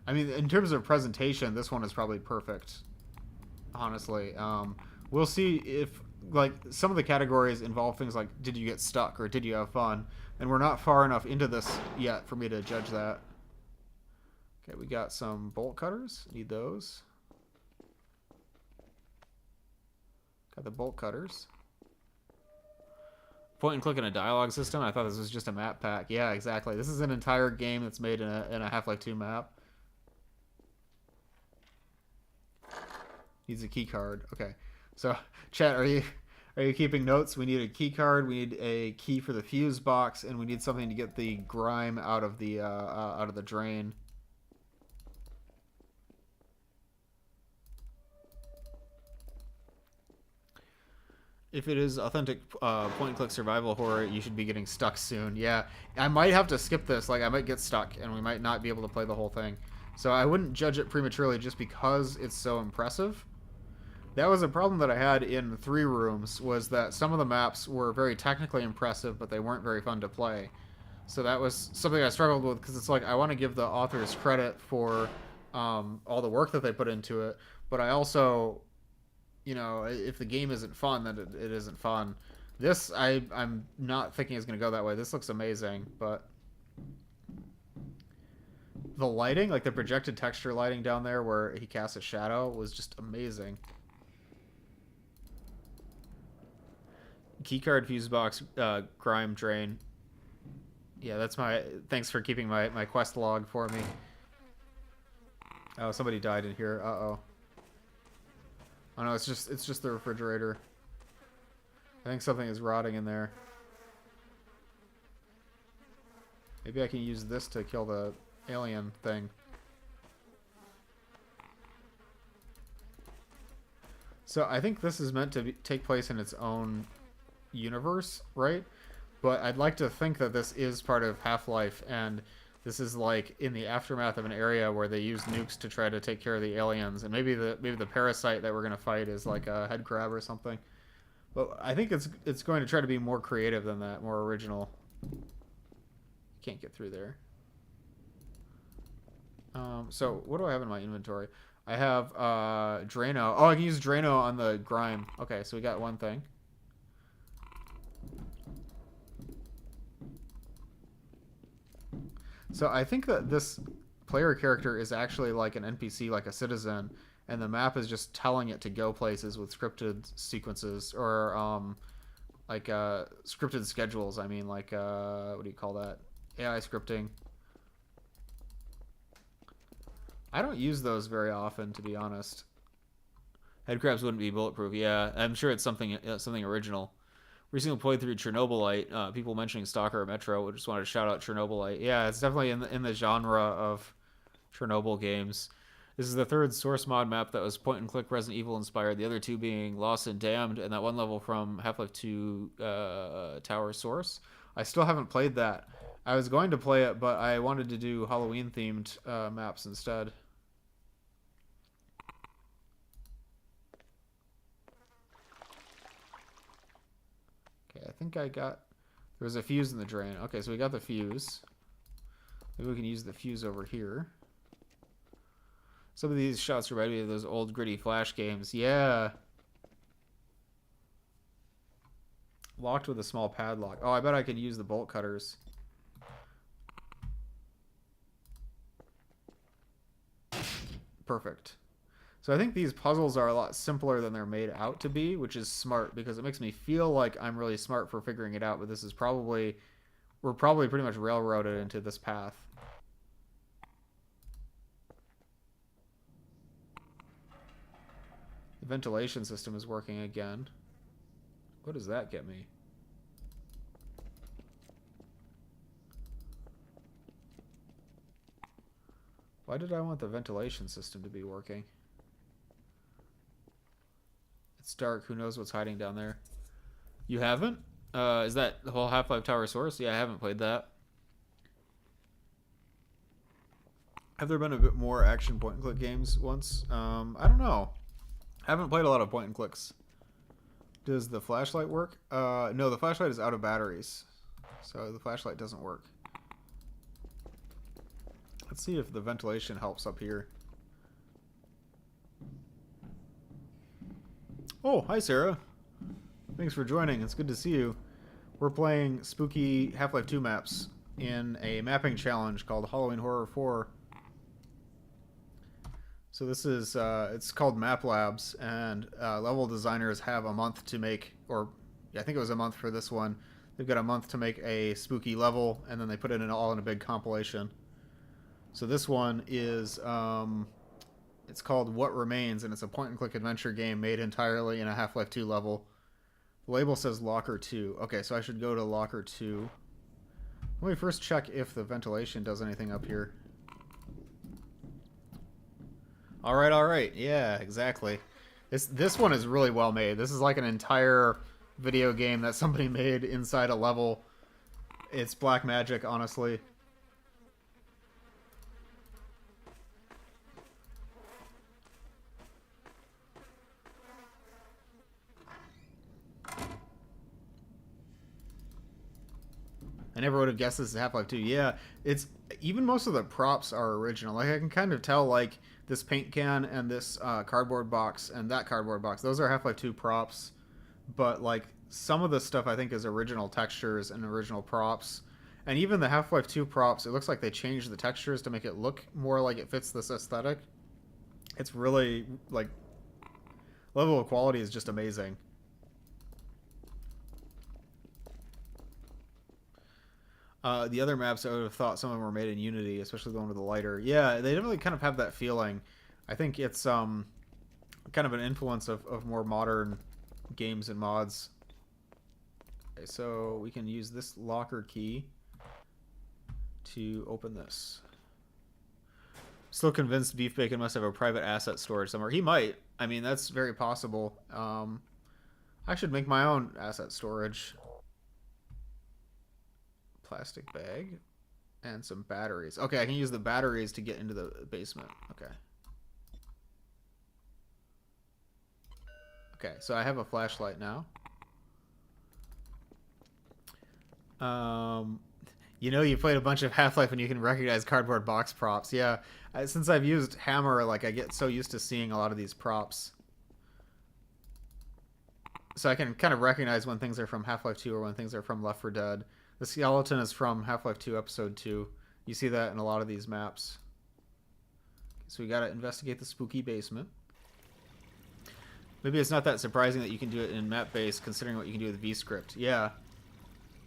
I mean, in terms of presentation, this one is probably perfect. Honestly. We'll see if... Like, some of the categories involve things like, did you get stuck or did you have fun? And we're not far enough into this yet for me to judge that. Okay, we got some bolt cutters. Need those. Got the bolt cutters. Point and click in a dialogue system. I thought this was just a map pack. Yeah, exactly. This is an entire game that's made in a Half-Life 2 map. Needs a key card. Okay. So, chat, are you keeping notes? We need a key card. We need a key for the fuse box, and we need something to get the grime out of the drain. If it is authentic point-and-click survival horror, you should be getting stuck soon. Yeah, I might have to skip this. Like, I might get stuck, and we might not be able to play the whole thing. So I wouldn't judge it prematurely just because it's so impressive. That was a problem that I had in 3 Rooms, was that some of the maps were very technically impressive, but they weren't very fun to play. So that was something I struggled with, because it's like, I want to give the authors credit for all the work that they put into it, but I also, you know, if the game isn't fun, then it isn't fun. This, I'm not thinking is going to go that way. This looks amazing, but... The lighting, like the projected texture lighting down there where he casts a shadow, was just amazing. Keycard, fuse box, grime drain. Yeah, that's my... Thanks for keeping my quest log for me. Oh, somebody died in here. Uh-oh. Oh no, it's just the refrigerator. I think something is rotting in there. Maybe I can use this to kill the alien thing. So I think this is meant to take place in its own universe, right? But I'd like to think that this is part of Half-Life, and this is like in the aftermath of an area where they use nukes to try to take care of the aliens, and maybe the parasite that we're gonna fight is like a head crab or something. But I think it's going to try to be more creative than that, more original. Can't get through there. So what do I have in my inventory? I have Drano. Oh, I can use Drano on the grime. Okay, so we got one thing. So I think that this player character is actually like an NPC, like a citizen, and the map is just telling it to go places with scripted sequences, or like scripted schedules. I mean, like what do you call that? AI scripting. I don't use those very often, to be honest. Headcrabs wouldn't be bulletproof. Yeah, I'm sure it's something original. Recently played through Chernobylite. People mentioning Stalker or Metro. Just wanted to shout out Chernobylite. Yeah, it's definitely in the genre of Chernobyl games. This is the 3rd source mod map that was point-and-click Resident Evil inspired. The other 2 being Lost and Damned, and that one level from Half-Life 2 Tower Source. I still haven't played that. I was going to play it, but I wanted to do Halloween-themed maps instead. Okay, Okay, I think I got... There was a fuse in the drain. Okay, so we got the fuse. Maybe we can use the fuse over here. Some of these shots remind me of those old gritty Flash games. Yeah. Locked with a small padlock. Oh, I bet I could use the bolt cutters. Perfect. So I think these puzzles are a lot simpler than they're made out to be, which is smart because it makes me feel like I'm really smart for figuring it out, but this is probably... We're probably pretty much railroaded into this path. The ventilation system is working again. What does that get me? Why did I want the ventilation system to be working? It's dark. Who knows what's hiding down there? You haven't? Is that the whole Half-Life Tower Source? Yeah, I haven't played that. Have there been a bit more action point-and-click games once? I don't know. I haven't played a lot of point-and-clicks. Does the flashlight work? No, the flashlight is out of batteries. So the flashlight doesn't work. Let's see if the ventilation helps up here. Oh, hi Sarah. Thanks for joining. It's good to see you. We're playing spooky Half-Life 2 maps in a mapping challenge called Halloween Horror 4. So this is, it's called Map Labs, and level designers have a month to make, or yeah, I think it was a month for this one. They've got a month to make a spooky level, and then they put it all in a big compilation. So this one is, it's called What Remains, and it's a point-and-click adventure game made entirely in a Half-Life 2 level. The label says Locker 2. Okay, so I should go to Locker 2. Let me first check if the ventilation does anything up here. All right. Yeah, exactly. This one is really well made. This is like an entire video game that somebody made inside a level. It's black magic, honestly. I never would have guessed this is Half-Life 2. Yeah, it's even most of the props are original. Like I can kind of tell like this paint can and this cardboard box and that cardboard box. Those are Half-Life 2 props, but like some of the stuff I think is original textures and original props. And even the Half-Life 2 props, it looks like they changed the textures to make it look more like it fits this aesthetic. It's really like level of quality is just amazing. The other maps, I would have thought some of them were made in Unity, especially the one with the lighter. Yeah, they definitely kind of have that feeling. I think it's kind of an influence of more modern games and mods. Okay, so we can use this locker key to open this. Still convinced Beef Bacon must have a private asset storage somewhere. He might. I mean, that's very possible. I should make my own asset storage. Plastic bag and some batteries. Okay, I can use the batteries to get into the basement. Okay, so I have a flashlight now. You know, you played a bunch of Half-Life and you can recognize cardboard box props. Yeah, since I've used Hammer, like I get so used to seeing a lot of these props. So I can kind of recognize when things are from Half-Life 2 or when things are from Left 4 Dead. The skeleton is from Half-Life 2 Episode 2. You see that in a lot of these maps. So we gotta investigate the spooky basement. Maybe it's not that surprising that you can do it in map-based, considering what you can do with VScript. Yeah.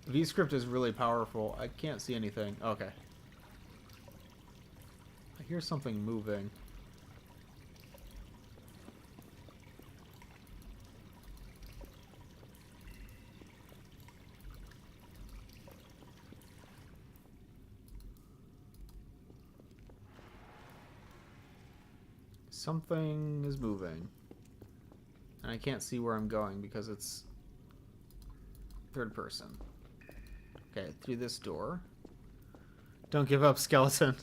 VScript is really powerful. I can't see anything. Okay. I hear something moving. Something is moving. And I can't see where I'm going because it's third person. Okay, through this door. Don't give up, skeleton.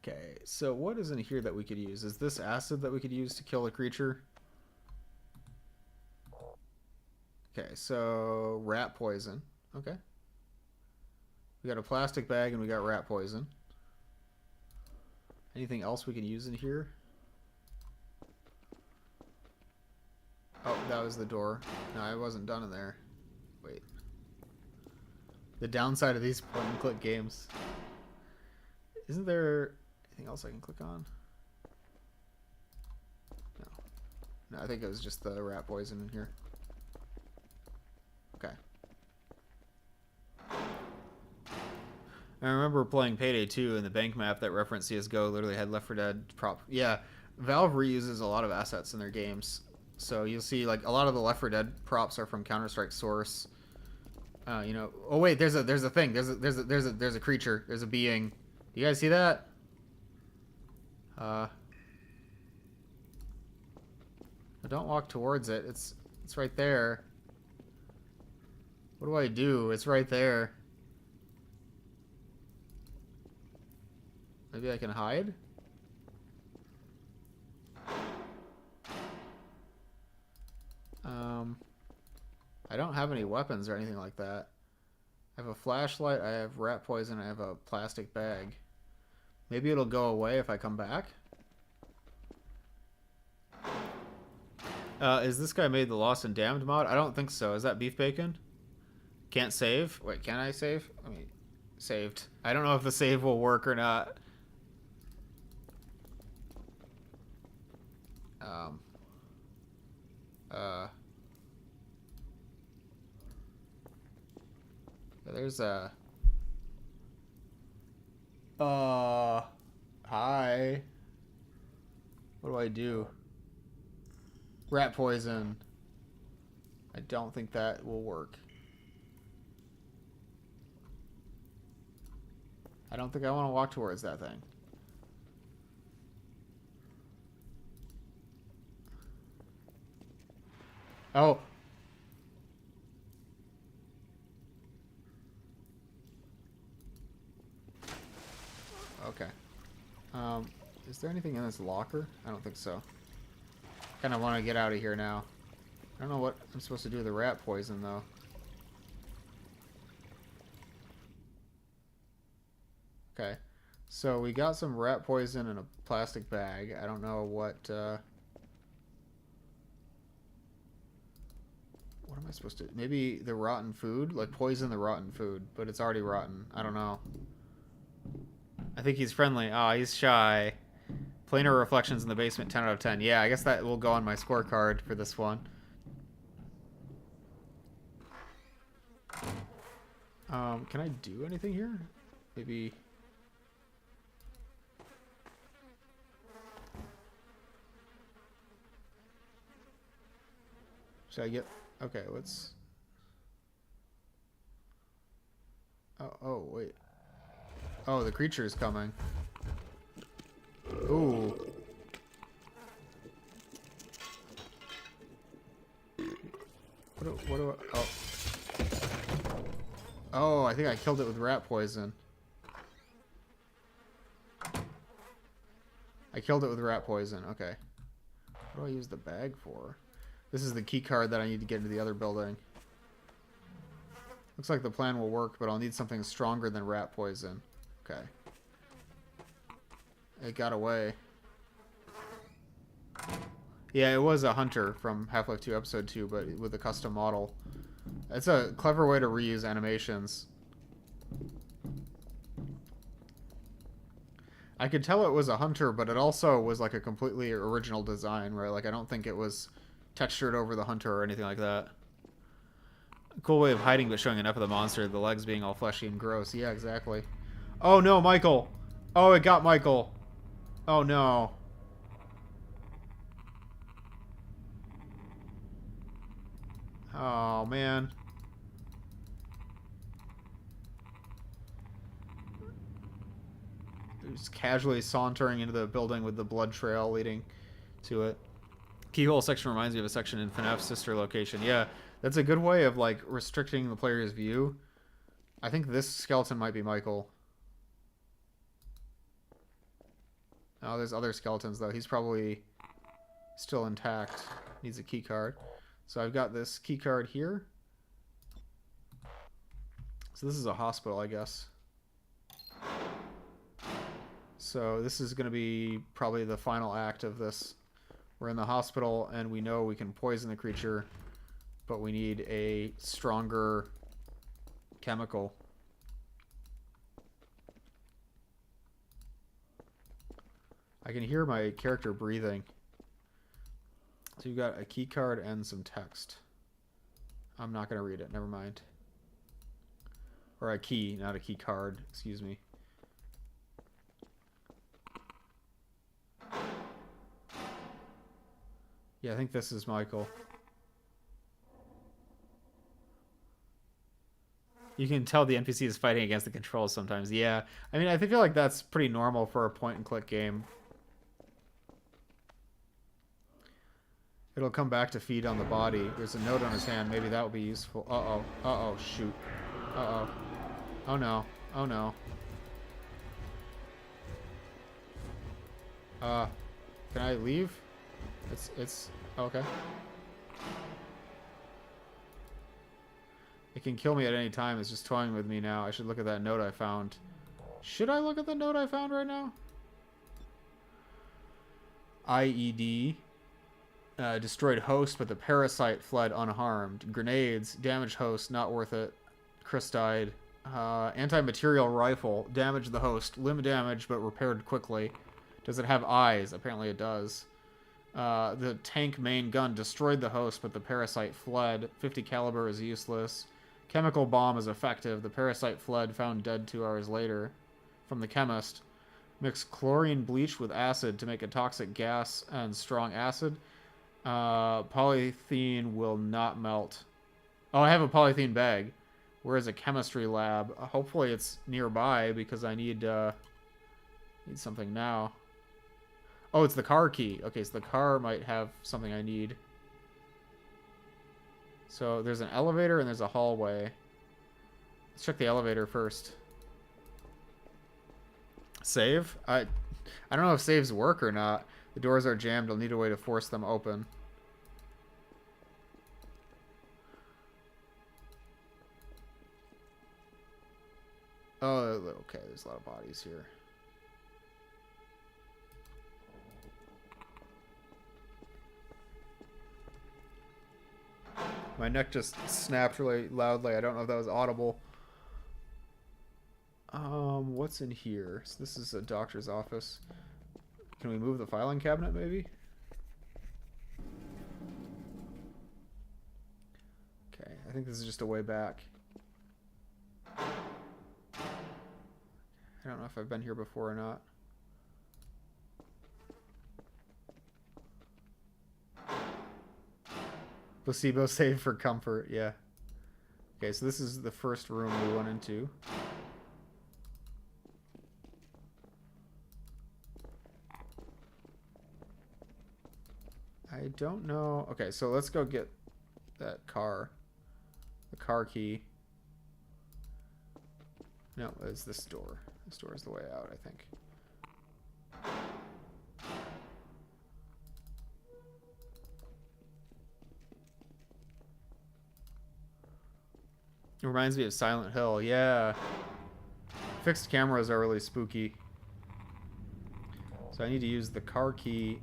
Okay, so what is in here that we could use? Is this acid that we could use to kill a creature? Okay, so rat poison. Okay. We got a plastic bag and we got rat poison. Anything else we can use in here? Oh, that was the door. No, I wasn't done in there. Wait. The downside of these point-and-click games. Isn't there anything else I can click on? No. No, I think it was just the rat poison in here. Okay. I remember playing Payday 2 and the bank map that referenced CSGO literally had Left 4 Dead prop. Yeah, Valve reuses a lot of assets in their games. So you'll see like a lot of the Left 4 Dead props are from Counter-Strike Source. You know, oh wait, there's a thing. There's a creature. There's a being. Do you guys see that? Don't walk towards it. It's right there. What do I do? It's right there. Maybe I can hide? I don't have any weapons or anything like that. I have a flashlight, I have rat poison, I have a plastic bag. Maybe it'll go away if I come back? Is this guy made the Lost and Damned mod? I don't think so. Is that beef bacon? Can't save? Wait, can I save? I mean, saved. I don't know if the save will work or not. There's a... Hi. What do I do? Rat poison. I don't think that will work. I don't think I want to walk towards that thing. Oh. Okay. Is there anything in this locker? I don't think so. Kind of want to get out of here now. I don't know what I'm supposed to do with the rat poison, though. Okay. So we got some rat poison in a plastic bag. I don't know what am I supposed to... Maybe the rotten food? Like poison the rotten food, but it's already rotten. I don't know. I think he's friendly. Oh, he's shy. Planar reflections in the basement, 10 out of 10. Yeah, I guess that will go on my scorecard for this one. Can I do anything here? Maybe... Should I get... Okay, let's... Oh, wait. Oh, the creature is coming. Ooh. What do I... Oh. Oh, I think I killed it with rat poison. I killed it with rat poison. Okay. What do I use the bag for? This is the key card that I need to get into the other building. Looks like the plan will work, but I'll need something stronger than rat poison. Okay. It got away. Yeah, it was a hunter from Half-Life 2 Episode 2, but with a custom model. It's a clever way to reuse animations. I could tell it was a hunter, but it also was like a completely original design, right? Like, I don't think it was textured over the hunter or anything like that. Cool way of hiding, but showing enough of the monster, the legs being all fleshy and gross. Yeah, exactly. Oh no, Michael! Oh, it got Michael! Oh no. Oh man. Just casually sauntering into the building with the blood trail leading to it. Keyhole section reminds me of a section in FNAF's sister location. Yeah, that's a good way of like restricting the player's view. I think this skeleton might be Michael. Oh, there's other skeletons though. He's probably still intact. Needs a key card. So I've got this key card here. So this is a hospital, I guess. So this is going to be probably the final act of this. We're in the hospital, and we know we can poison the creature, but we need a stronger chemical. I can hear my character breathing. So you've got a key card and some text. I'm not going to read it. Never mind. Or a key, not a key card. Excuse me. Yeah, I think this is Michael. You can tell the NPC is fighting against the controls sometimes. Yeah. I mean, I feel like that's pretty normal for a point-and-click game. It'll come back to feed on the body. There's a note on his hand. Maybe that will be useful. Uh-oh. Uh-oh. Shoot. Uh-oh. Oh, no. Oh, no. Can I leave? It's... Okay. It can kill me at any time. It's just toying with me now. I should look at that note I found. Should I look at the note I found right now? IED. Destroyed host, but the parasite fled unharmed. Grenades. Damaged host. Not worth it. Chris died. Anti-material rifle. Damaged the host. Limb damage, but repaired quickly. Does it have eyes? Apparently it does. The tank main gun destroyed the host, but the parasite fled. 50 caliber is useless. Chemical bomb is effective. The parasite fled, found dead 2 hours later. From the chemist. Mix chlorine bleach with acid to make a toxic gas and strong acid. Polythene will not melt. Oh, I have a polythene bag. Where is a chemistry lab? Hopefully it's nearby because I need something now. Oh, it's the car key. Okay, so the car might have something I need. So there's an elevator and there's a hallway. Let's check the elevator first. Save? I don't know if saves work or not. The doors are jammed. I'll need a way to force them open. Oh, okay. There's a lot of bodies here. My neck just snapped really loudly. I don't know if that was audible. What's in here? So this is a doctor's office. Can we move the filing cabinet, maybe? Okay, I think this is just a way back. I don't know if I've been here before or not. Placebo save for comfort, yeah. Okay, so this is the first room we went into. I don't know. Okay, so let's go get that car. The car key. No, it's this door. This door is the way out, I think. It reminds me of Silent Hill. Yeah. Fixed cameras are really spooky. So I need to use the car key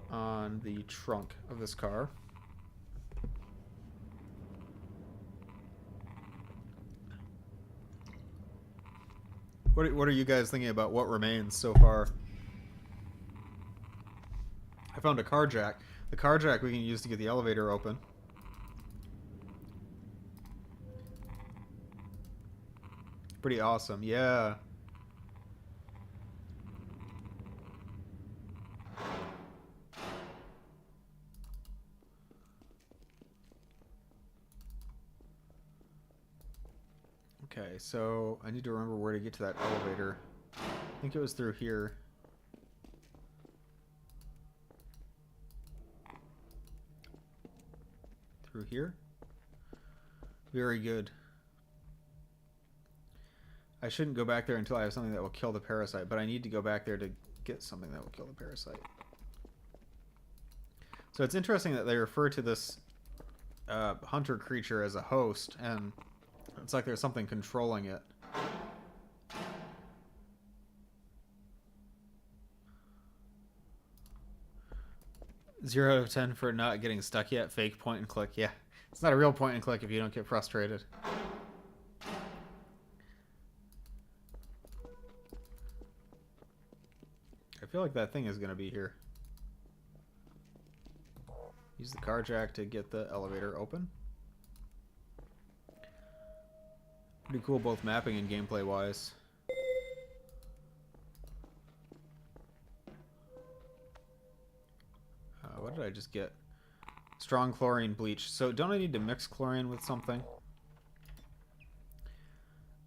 on the trunk of this car. What are you guys thinking about what remains so far? I found a car jack. The car jack we can use to get the elevator open. Pretty awesome, yeah. Okay, so I need to remember where to get to that elevator. I think it was through here. Through here? Very good. I shouldn't go back there until I have something that will kill the parasite, but I need to go back there to get something that will kill the parasite. So it's interesting that they refer to this hunter creature as a host, and it's like there's something controlling it. Zero out of 10 for not getting stuck yet. Fake point and click. Yeah, it's not a real point and click if you don't get frustrated. I feel like that thing is going to be here. Use the car jack to get the elevator open. Pretty cool both mapping and gameplay wise. What did I just get? Strong chlorine bleach. So don't I need to mix chlorine with something?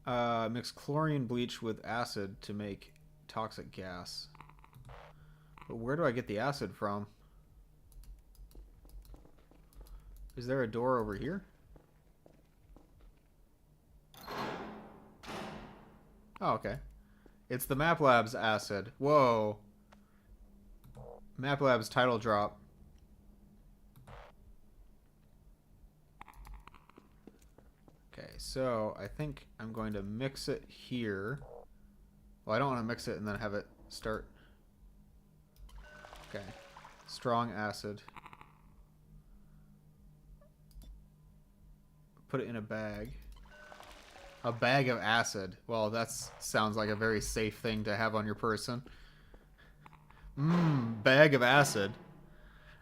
Mix chlorine bleach with acid to make toxic gas. But where do I get the acid from? Is there a door over here? Oh, okay. It's the MapLabs acid. Whoa. MapLabs title drop. Okay, so I think I'm going to mix it here. Well, I don't want to mix it and then have it start. Okay. Strong acid. Put it in a bag. A bag of acid. Well, that sounds like a very safe thing to have on your person. Bag of acid.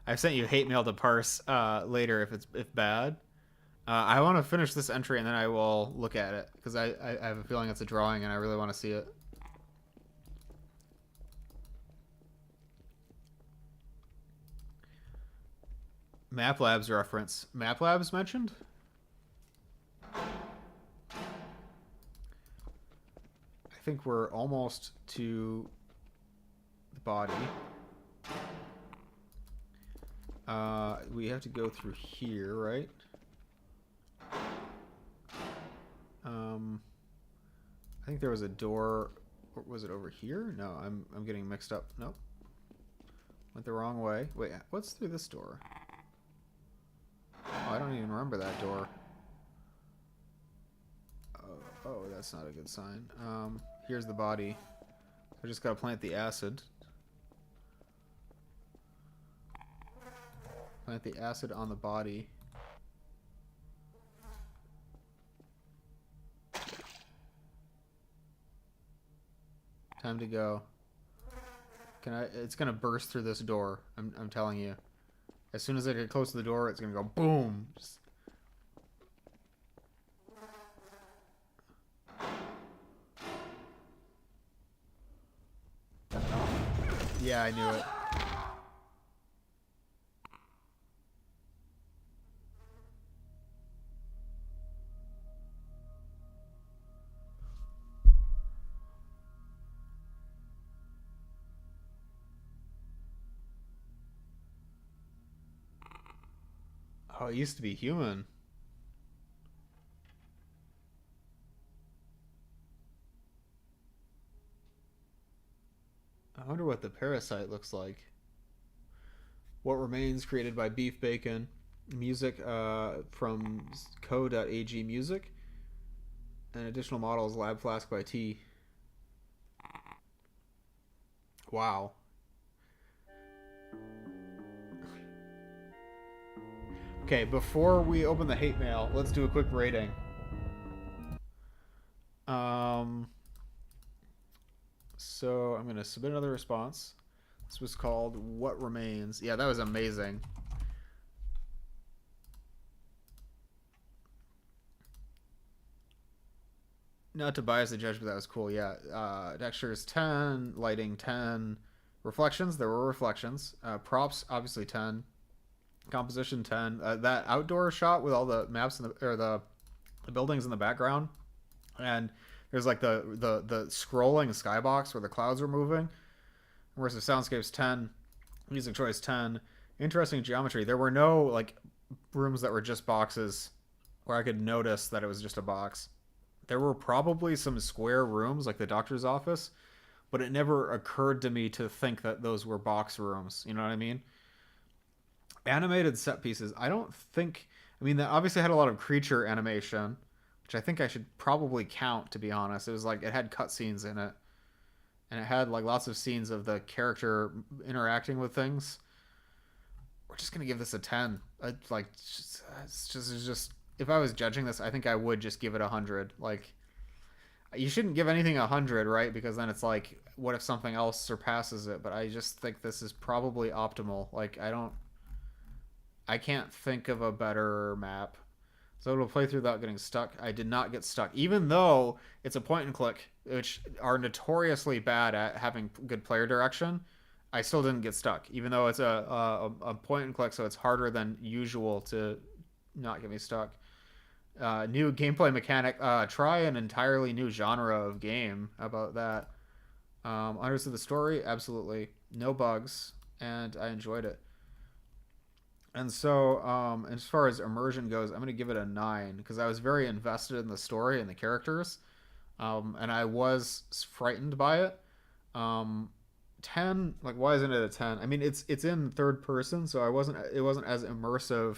I've sent you hate mail to parse later if bad. I want to finish this entry and then I will look at it because I have a feeling it's a drawing and I really want to see it. MapLabs reference. MapLabs mentioned? I think we're almost to the body. We have to go through here, right? I think there was a door. Or was it over here? No, I'm getting mixed up. Nope. Went the wrong way. Wait, what's through this door? Oh, I don't even remember that door. Oh, that's not a good sign. Here's the body. I just gotta plant the acid. Plant the acid on the body. Time to go. It's gonna burst through this door. I'm telling you. As soon as I get close to the door, it's gonna go boom. Yeah, I knew it. Oh, it used to be human. I wonder what the parasite looks like. What Remains, created by Beef Bacon. Music from co.ag music. And additional models, Lab Flask by T. Wow. Okay, before we open the hate mail, let's do a quick rating. So I'm gonna submit another response. This was called What Remains. Yeah, that was amazing. Not to bias the judge, but that was cool. Yeah, textures 10, lighting 10, reflections. There were reflections. Props obviously 10. Composition 10. That outdoor shot with all the maps and the buildings in the background, and there's like the scrolling skybox where the clouds are moving. Versus soundscapes 10, music choice 10. Interesting geometry. There were no like rooms that were just boxes where I could notice that it was just a box. There were probably some square rooms like the doctor's office, but it never occurred to me to think that those were box rooms. You know what I mean? Animated set pieces. I don't think I mean, that obviously had a lot of creature animation, which I think I should probably count, to be honest. It was like it had cutscenes in it, and it had like lots of scenes of the character interacting with things. We're just gonna give this a 10. It's just if I was judging this, I think I would just give it 100. Like, you shouldn't give anything 100, right? Because then it's like, what if something else surpasses it? But I just think this is probably optimal. Like, I can't think of a better map. So it'll play through without getting stuck. I did not get stuck, even though it's a point and click, which are notoriously bad at having good player direction. I still didn't get stuck, even though it's a point and click, so it's harder than usual to not get me stuck. New gameplay mechanic. Try an entirely new genre of game. How about that? Understood the story? Absolutely. No bugs, and I enjoyed it. And so, as far as immersion goes, I'm going to give it a 9 because I was very invested in the story and the characters, and I was frightened by it. 10, like, why isn't it a 10? I mean, it's in third person, so it wasn't as immersive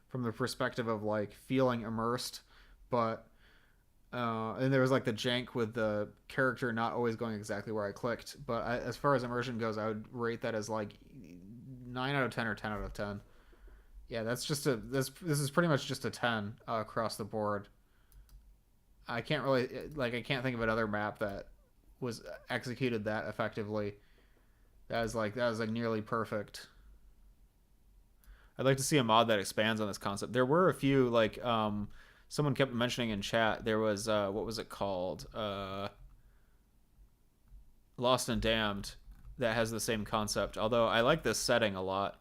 from the perspective of like feeling immersed, but and there was like the jank with the character not always going exactly where I clicked. But as far as immersion goes, I would rate that as like 9 out of 10 or 10 out of 10. Yeah, that's just this is pretty much just a 10 across the board. I can't think of another map that was executed that effectively. That was like nearly perfect. I'd like to see a mod that expands on this concept. There were a few, like, someone kept mentioning in chat, there was, what was it called? Lost and Damned, that has the same concept. Although I like this setting a lot.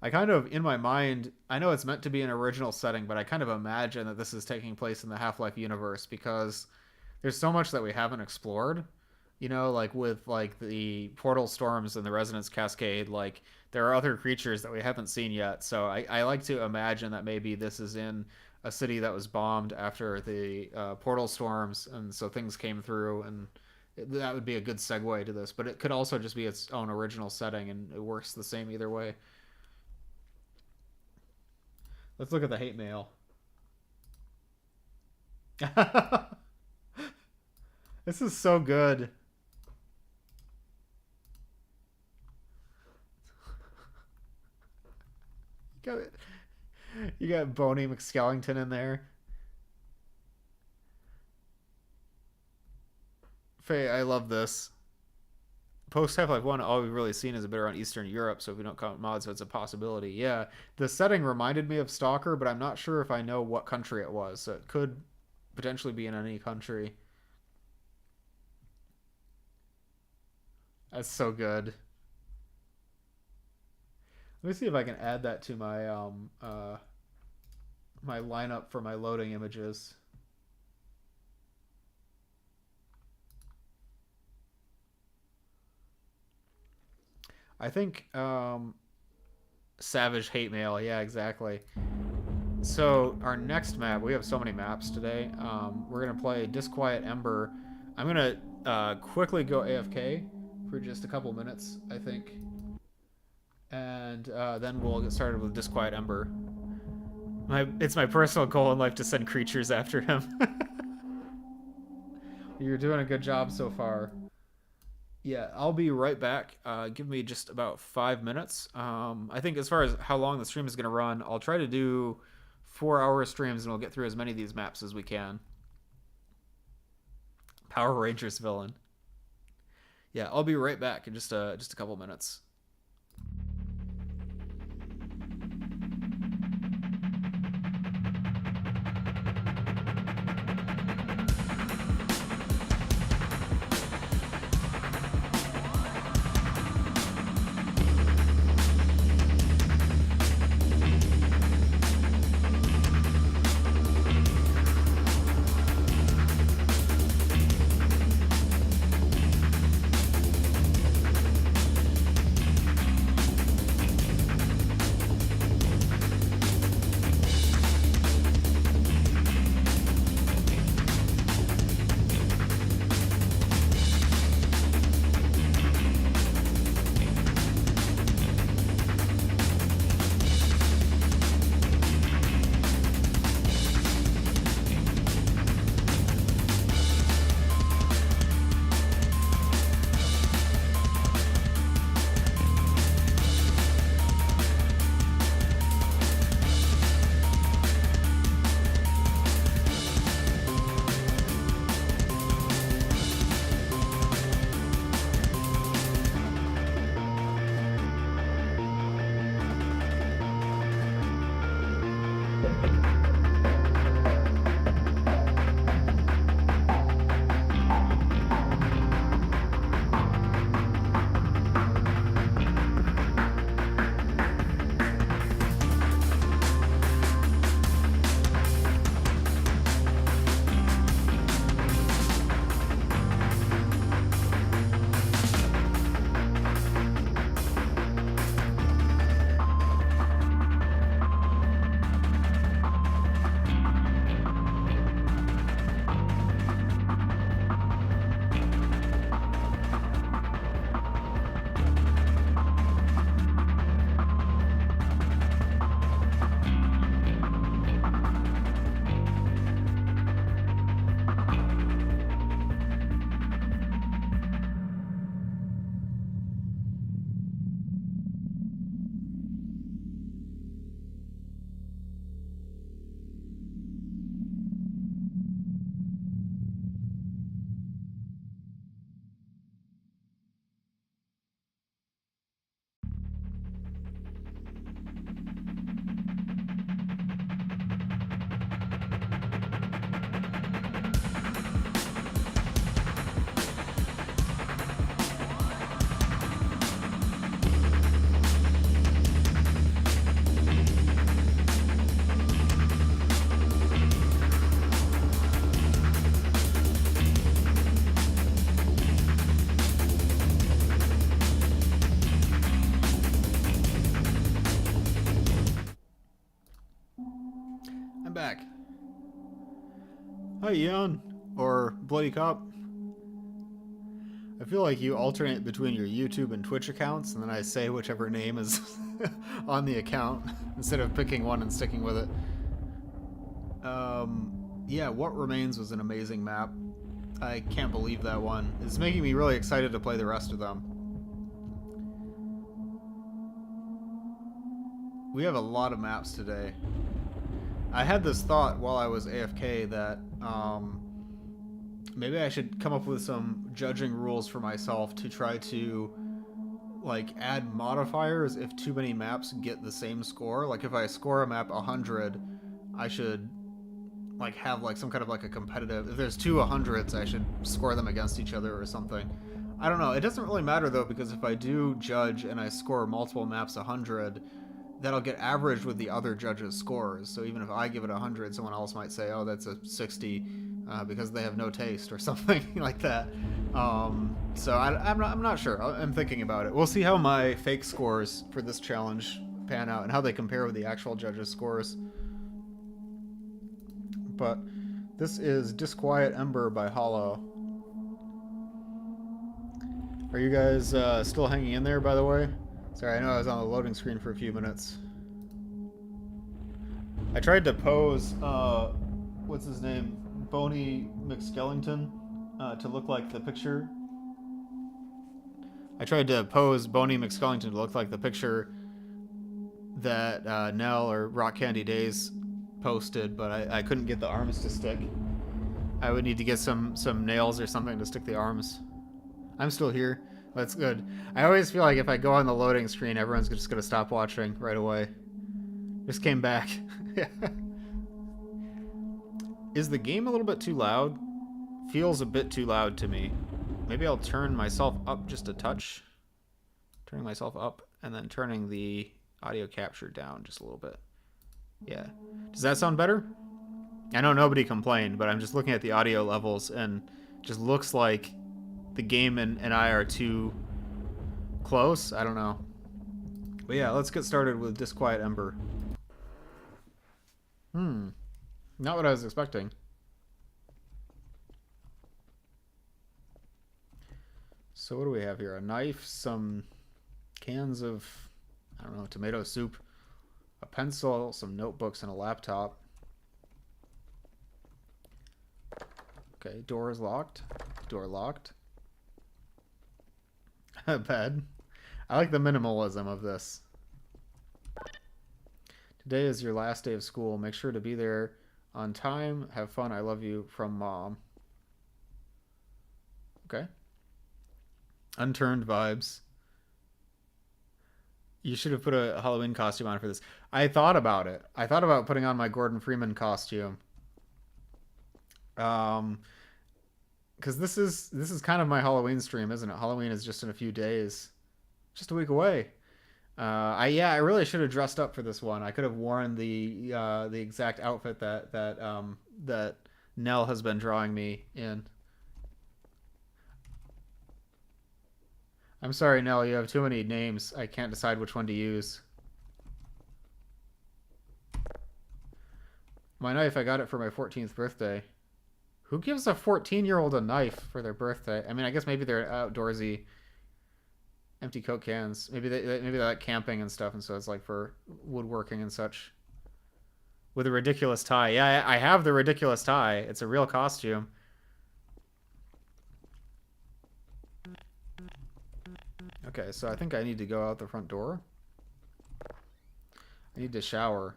I kind of, in my mind, I know it's meant to be an original setting, but I kind of imagine that this is taking place in the Half-Life universe because there's so much that we haven't explored. You know, like with like the portal storms and the resonance cascade, like there are other creatures that we haven't seen yet. So I like to imagine that maybe this is in a city that was bombed after the portal storms, and so things came through, and that would be a good segue to this. But it could also just be its own original setting, and it works the same either way. Let's look at the hate mail. This is so good. You got Boney McSkellington in there. Faye, I love this. Post Half-Life 1, all we've really seen is a bit around Eastern Europe, so if we don't count mods, so it's a possibility. Yeah, the setting reminded me of Stalker, but I'm not sure if I know what country it was, so it could potentially be in any country. That's so good. Let me see if I can add that to my my lineup for my loading images. I think Savage Hate Mail, yeah, exactly. So our next map, we have so many maps today. We're gonna play Disquiet Ember. I'm gonna quickly go AFK for just a couple minutes, I think. And then we'll get started with Disquiet Ember. It's my personal goal in life to send creatures after him. You're doing a good job so far. Yeah, I'll be right back. Give me just about 5 minutes. I think as far as how long the stream is going to run, I'll try to do 4-hour streams, and we'll get through as many of these maps as we can. Power Rangers villain. Yeah, I'll be right back in just a couple minutes. Hi, Ian. Or Bloody Cop. I feel like you alternate between your YouTube and Twitch accounts, and then I say whichever name is on the account, instead of picking one and sticking with it. Yeah, What Remains was an amazing map. I can't believe that one. It's making me really excited to play the rest of them. We have a lot of maps today. I had this thought while I was AFK that maybe I should come up with some judging rules for myself to try to like add modifiers if too many maps get the same score. Like if I score a map 100, I should like have like some kind of like a competitive, if there's two 100s, I should score them against each other or something. I don't know. It doesn't really matter though, because if I do judge and I score multiple maps 100, that'll get averaged with the other judges' scores. So even if I give it 100, someone else might say, oh, that's a 60 because they have no taste or something like that. So I'm not sure. I'm thinking about it. We'll see how my fake scores for this challenge pan out and how they compare with the actual judges' scores. But this is Disquiet Ember by Hollow. Are you guys still hanging in there, by the way? Sorry, I know I was on the loading screen for a few minutes. I tried to pose, what's his name? Boney McSkellington, to look like the picture. I tried to pose Boney McSkellington to look like the picture that Nell or Rock Candy Days posted, but I couldn't get the arms to stick. I would need to get some nails or something to stick the arms. I'm still here. That's good. I always feel like if I go on the loading screen, everyone's just gonna stop watching right away. Just came back. Is the game a little bit too loud? Feels a bit too loud to me. Maybe I'll turn myself up just a touch. Turning myself up and then turning the audio capture down just a little bit. Yeah. Does that sound better? I know nobody complained, but I'm just looking at the audio levels and it just looks like the game and I are too close. I don't know. But yeah, let's get started with Disquiet Ember. Not what I was expecting. So what do we have here? A knife, some cans of, I don't know, tomato soup, a pencil, some notebooks, and a laptop. Okay, door is locked. Door locked. A bed. I like the minimalism of this. Today is your last day of school. Make sure to be there on time. Have fun. I love you, from Mom. Okay. Unturned vibes. You should have put a Halloween costume on for this. I thought about it. I thought about putting on my Gordon Freeman costume. Because this is kind of my Halloween stream, isn't it? Halloween is just in a few days. Just a week away. I really should have dressed up for this one. I could have worn the exact outfit that Nell has been drawing me in. I'm sorry, Nell, you have too many names. I can't decide which one to use. My knife, I got it for my 14th birthday. Who gives a 14-year-old a knife for their birthday? I mean, I guess maybe they're outdoorsy. Empty Coke cans. Maybe they like camping and stuff, and so it's like for woodworking and such. With a ridiculous tie. Yeah, I have the ridiculous tie. It's a real costume. Okay, so I think I need to go out the front door. I need to shower.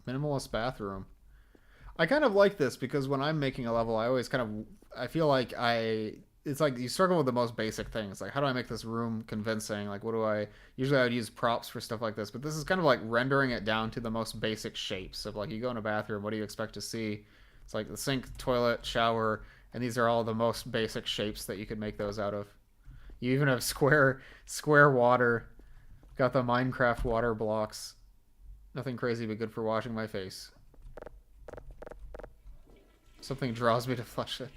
Minimalist bathroom. I kind of like this because when I'm making a level, I always I feel like it's like you struggle with the most basic things. Like, how do I make this room convincing? Like, usually I would use props for stuff like this, but this is kind of like rendering it down to the most basic shapes of like, you go in a bathroom, what do you expect to see? It's like the sink, toilet, shower, and these are all the most basic shapes that you could make those out of. You even have square water. Got the Minecraft water blocks. Nothing crazy, but good for washing my face. Something draws me to flush it.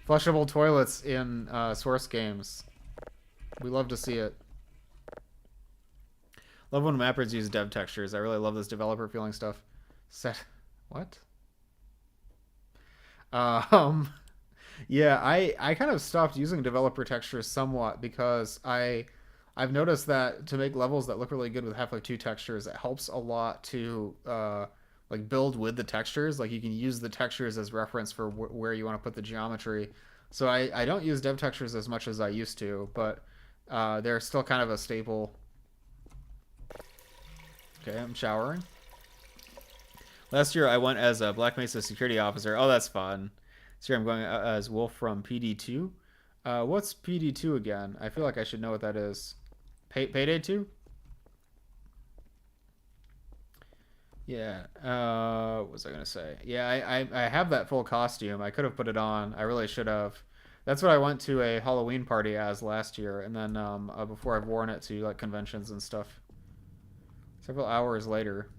Flushable toilets in Source games. We love to see it. Love when mappers use dev textures. I really love this developer feeling stuff. Set. What? Um, yeah, I kind of stopped using developer textures somewhat because I've noticed that to make levels that look really good with Half-Life 2 textures, it helps a lot to like build with the textures. Like you can use the textures as reference for where you want to put the geometry. So I don't use dev textures as much as I used to, but they're still kind of a staple. Okay, I'm showering. Last year I went as a Black Mesa security officer. Oh, that's fun. This year I'm going as Wolf from PD2. What's PD2 again? I feel like I should know what that is. Payday 2? Yeah. What was I gonna say? Yeah, I have that full costume. I could have put it on. I really should have. That's what I went to a Halloween party as last year, and then before I've worn it to like conventions and stuff. Several hours later,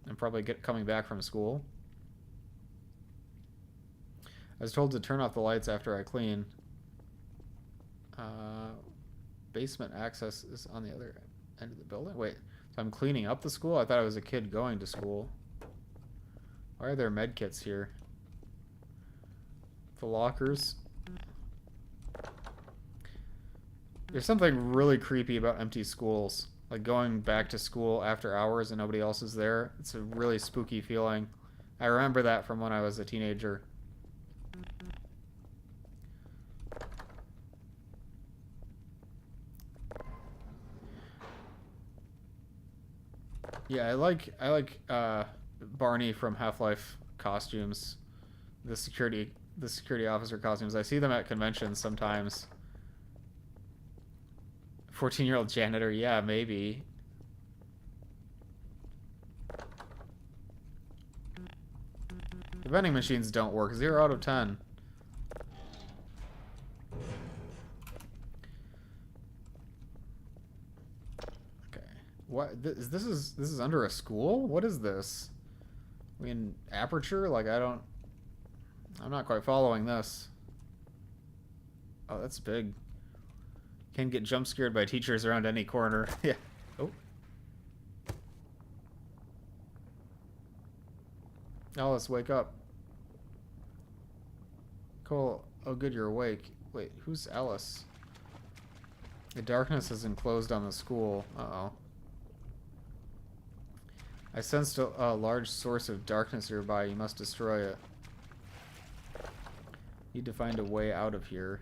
I'm probably coming back from school. I was told to turn off the lights after I clean. Basement access is on the other end of the building. Wait, so I'm cleaning up the school? I thought I was a kid going to school. Why are there med kits here? The lockers. There's something really creepy about empty schools. Like going back to school after hours and nobody else is there. It's a really spooky feeling. I remember that from when I was a teenager. Yeah, I like Barney from Half-Life costumes. The security officer costumes. I see them at conventions sometimes. 14-year-old janitor, yeah, maybe. The vending machines don't work. 0 out of 10. Okay. What this is under a school? What is this? I mean, aperture? Like I'm not quite following this. Oh, that's big. Can get jump scared by teachers around any corner. Yeah. Oh. Alice, wake up. Cole, oh good, you're awake. Wait, who's Alice? The darkness has enclosed on the school. Uh-oh. I sensed a large source of darkness nearby. You must destroy it. Need to find a way out of here.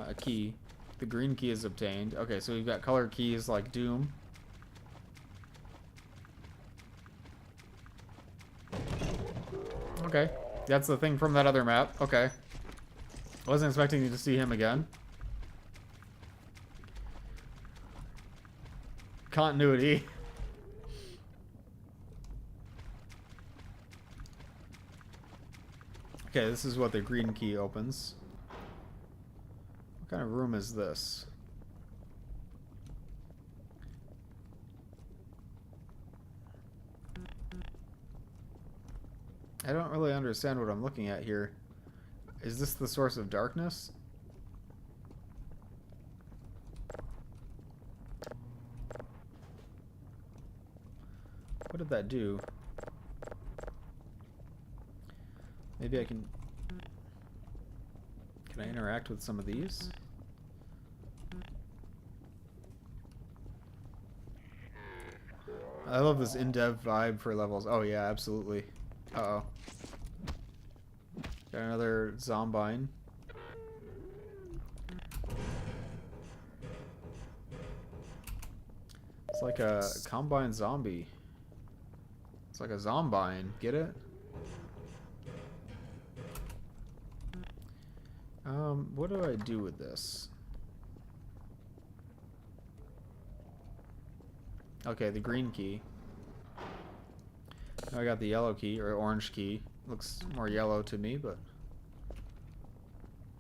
A key. The green key is obtained. Okay, so we've got color keys like Doom. Okay, that's the thing from that other map. Okay. I wasn't expecting to see him again. Continuity. Okay, this is what the green key opens. What kind of room is this? I don't really understand what I'm looking at here. Is this the source of darkness? What did that do? Maybe I can... Can I interact with some of these? I love this in-dev vibe for levels. Oh yeah, absolutely. Uh-oh. Got another Zombine. It's like a Combine zombie. It's like a Zombine. Get it? What do I do with this? Okay, the green key. Now I got the yellow key, or orange key. Looks more yellow to me, but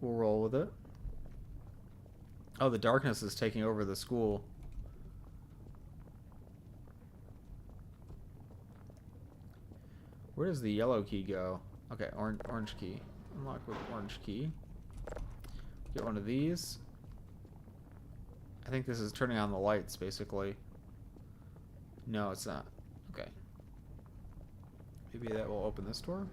we'll roll with it. Oh, the darkness is taking over the school. Where does the yellow key go? Okay, orange key. Unlock with orange key. Get one of these. I think this is turning on the lights, basically. No, it's not. Okay. Maybe that will open this door?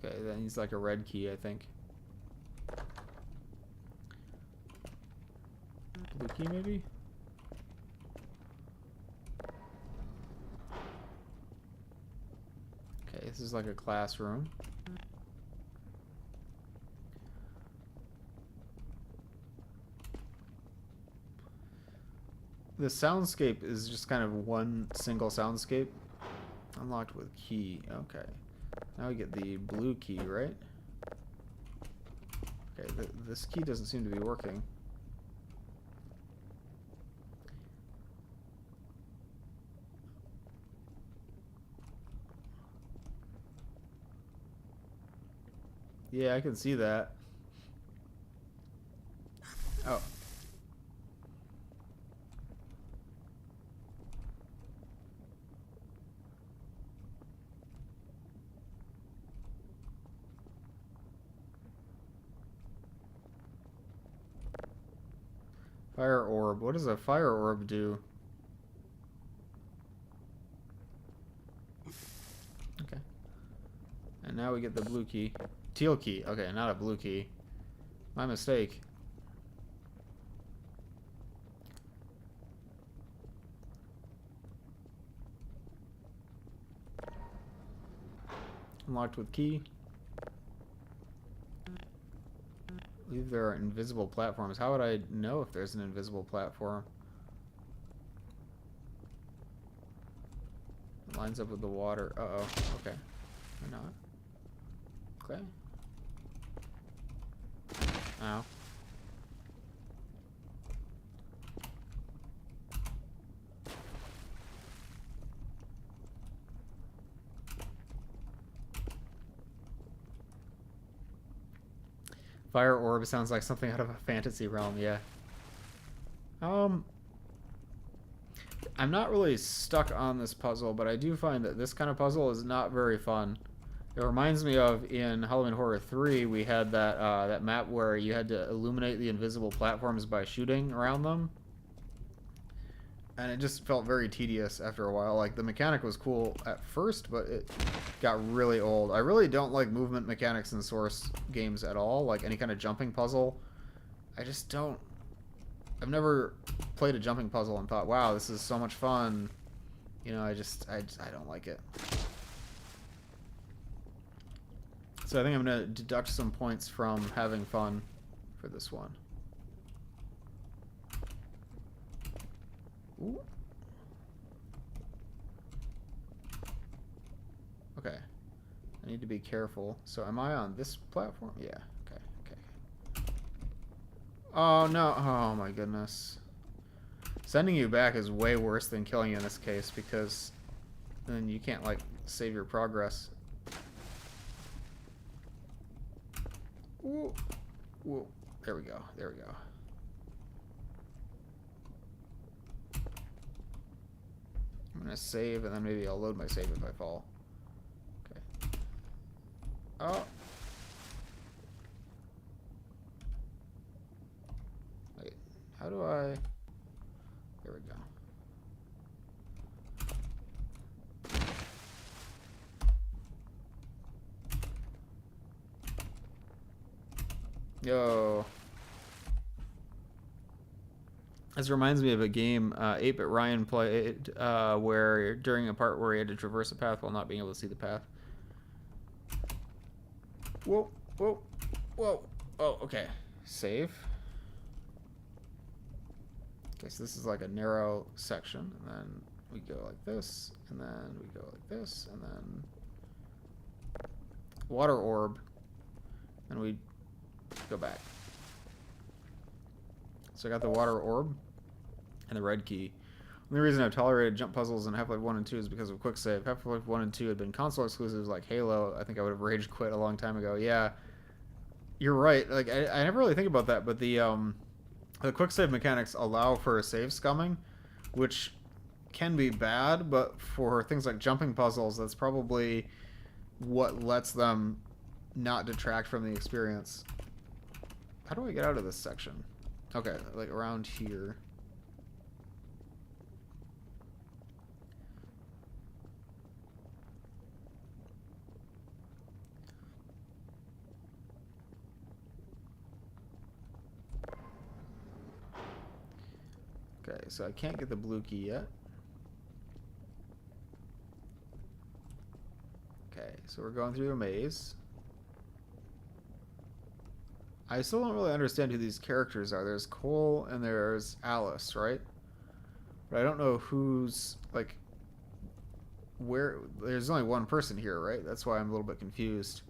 Okay, that needs like a red key, I think. Blue key, maybe? Okay, this is like a classroom. The soundscape is just kind of one single soundscape. Unlocked with key. Okay. Now we get the blue key, right? Okay, this key doesn't seem to be working. Yeah, I can see that. Oh. Fire orb. What does a fire orb do? Okay. And now we get the blue key. Teal key. Okay, not a blue key. My mistake. Unlocked with key. I believe there are invisible platforms. How would I know if there's an invisible platform? It lines up with the water. Uh-oh. Okay. Or not. Okay. Ow. Fire orb sounds like something out of a fantasy realm, yeah. I'm not really stuck on this puzzle, but I do find that this kind of puzzle is not very fun. It reminds me of in Halloween Horror 3, we had that that map where you had to illuminate the invisible platforms by shooting around them. And it just felt very tedious after a while. Like, the mechanic was cool at first, but it got really old. I really don't like movement mechanics in Source games at all. Like, any kind of jumping puzzle. I just don't... I've never played a jumping puzzle and thought, wow, this is so much fun. You know, I don't like it. So I think I'm going to deduct some points from having fun for this one. Ooh. Okay. I need to be careful. So am I on this platform? Yeah. Okay. Okay. Oh, no. Oh, my goodness. Sending you back is way worse than killing you in this case, because then you can't, like, save your progress. Ooh. Ooh. There we go. There we go. I'm gonna save, and then maybe I'll load my save if I fall. Okay. Oh. Wait. How do I... There we go. Yo. This reminds me of a game 8-Bit Ryan played where during a part where he had to traverse a path while not being able to see the path. Whoa, whoa, whoa. Oh, okay. Save. Okay, so this is like a narrow section, and then we go like this, and then we go like this, and then water orb, and we go back. So I got the water orb and the red key. The only reason I've tolerated jump puzzles in Half-Life 1 and 2 is because of quick save. Half-Life 1 and 2 had been console exclusives like Halo. I think I would have rage quit a long time ago. Yeah, you're right. Like I never really think about that, but the quick save mechanics allow for a save scumming, which can be bad, but for things like jumping puzzles, that's probably what lets them not detract from the experience. How do I get out of this section? Okay, like around here. Okay, so I can't get the blue key yet. Okay, so we're going through a maze. I still don't really understand who these characters are. There's Cole and there's Alice, right? But I don't know who's, like, where... There's only one person here, right? That's why I'm a little bit confused.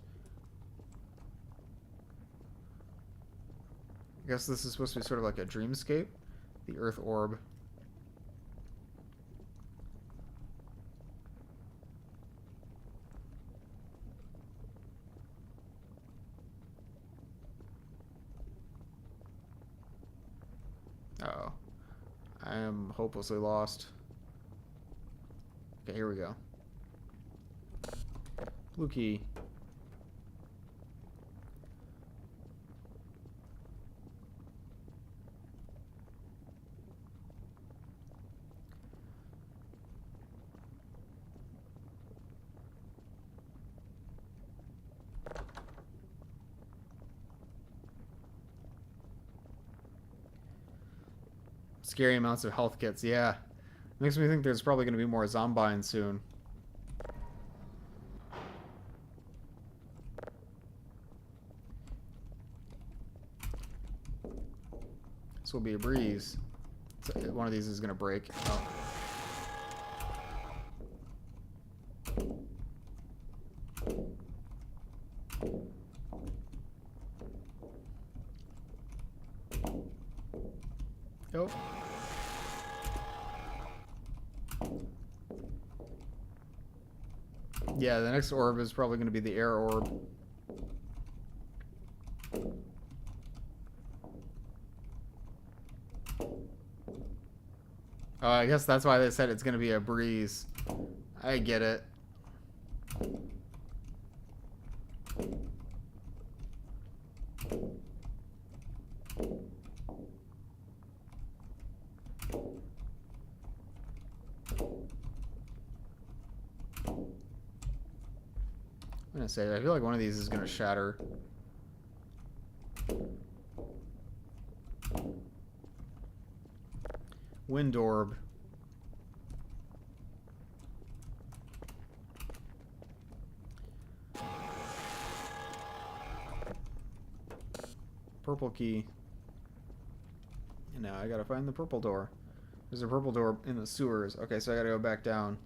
I guess this is supposed to be sort of like a dreamscape. The Earth Orb. Uh-oh. I am hopelessly lost. Okay, here we go. Blue key. Scary amounts of health kits, yeah. Makes me think there's probably going to be more Zombine soon. This will be a breeze. So one of these is going to break. Oh. Nope. Yeah, the next orb is probably going to be the air orb. Oh, I guess that's why they said it's going to be a breeze. I get it. I'm gonna say, I feel like one of these is gonna shatter. Wind orb. Purple key. And now I gotta find the purple door. There's a purple door in the sewers. Okay, so I gotta go back down.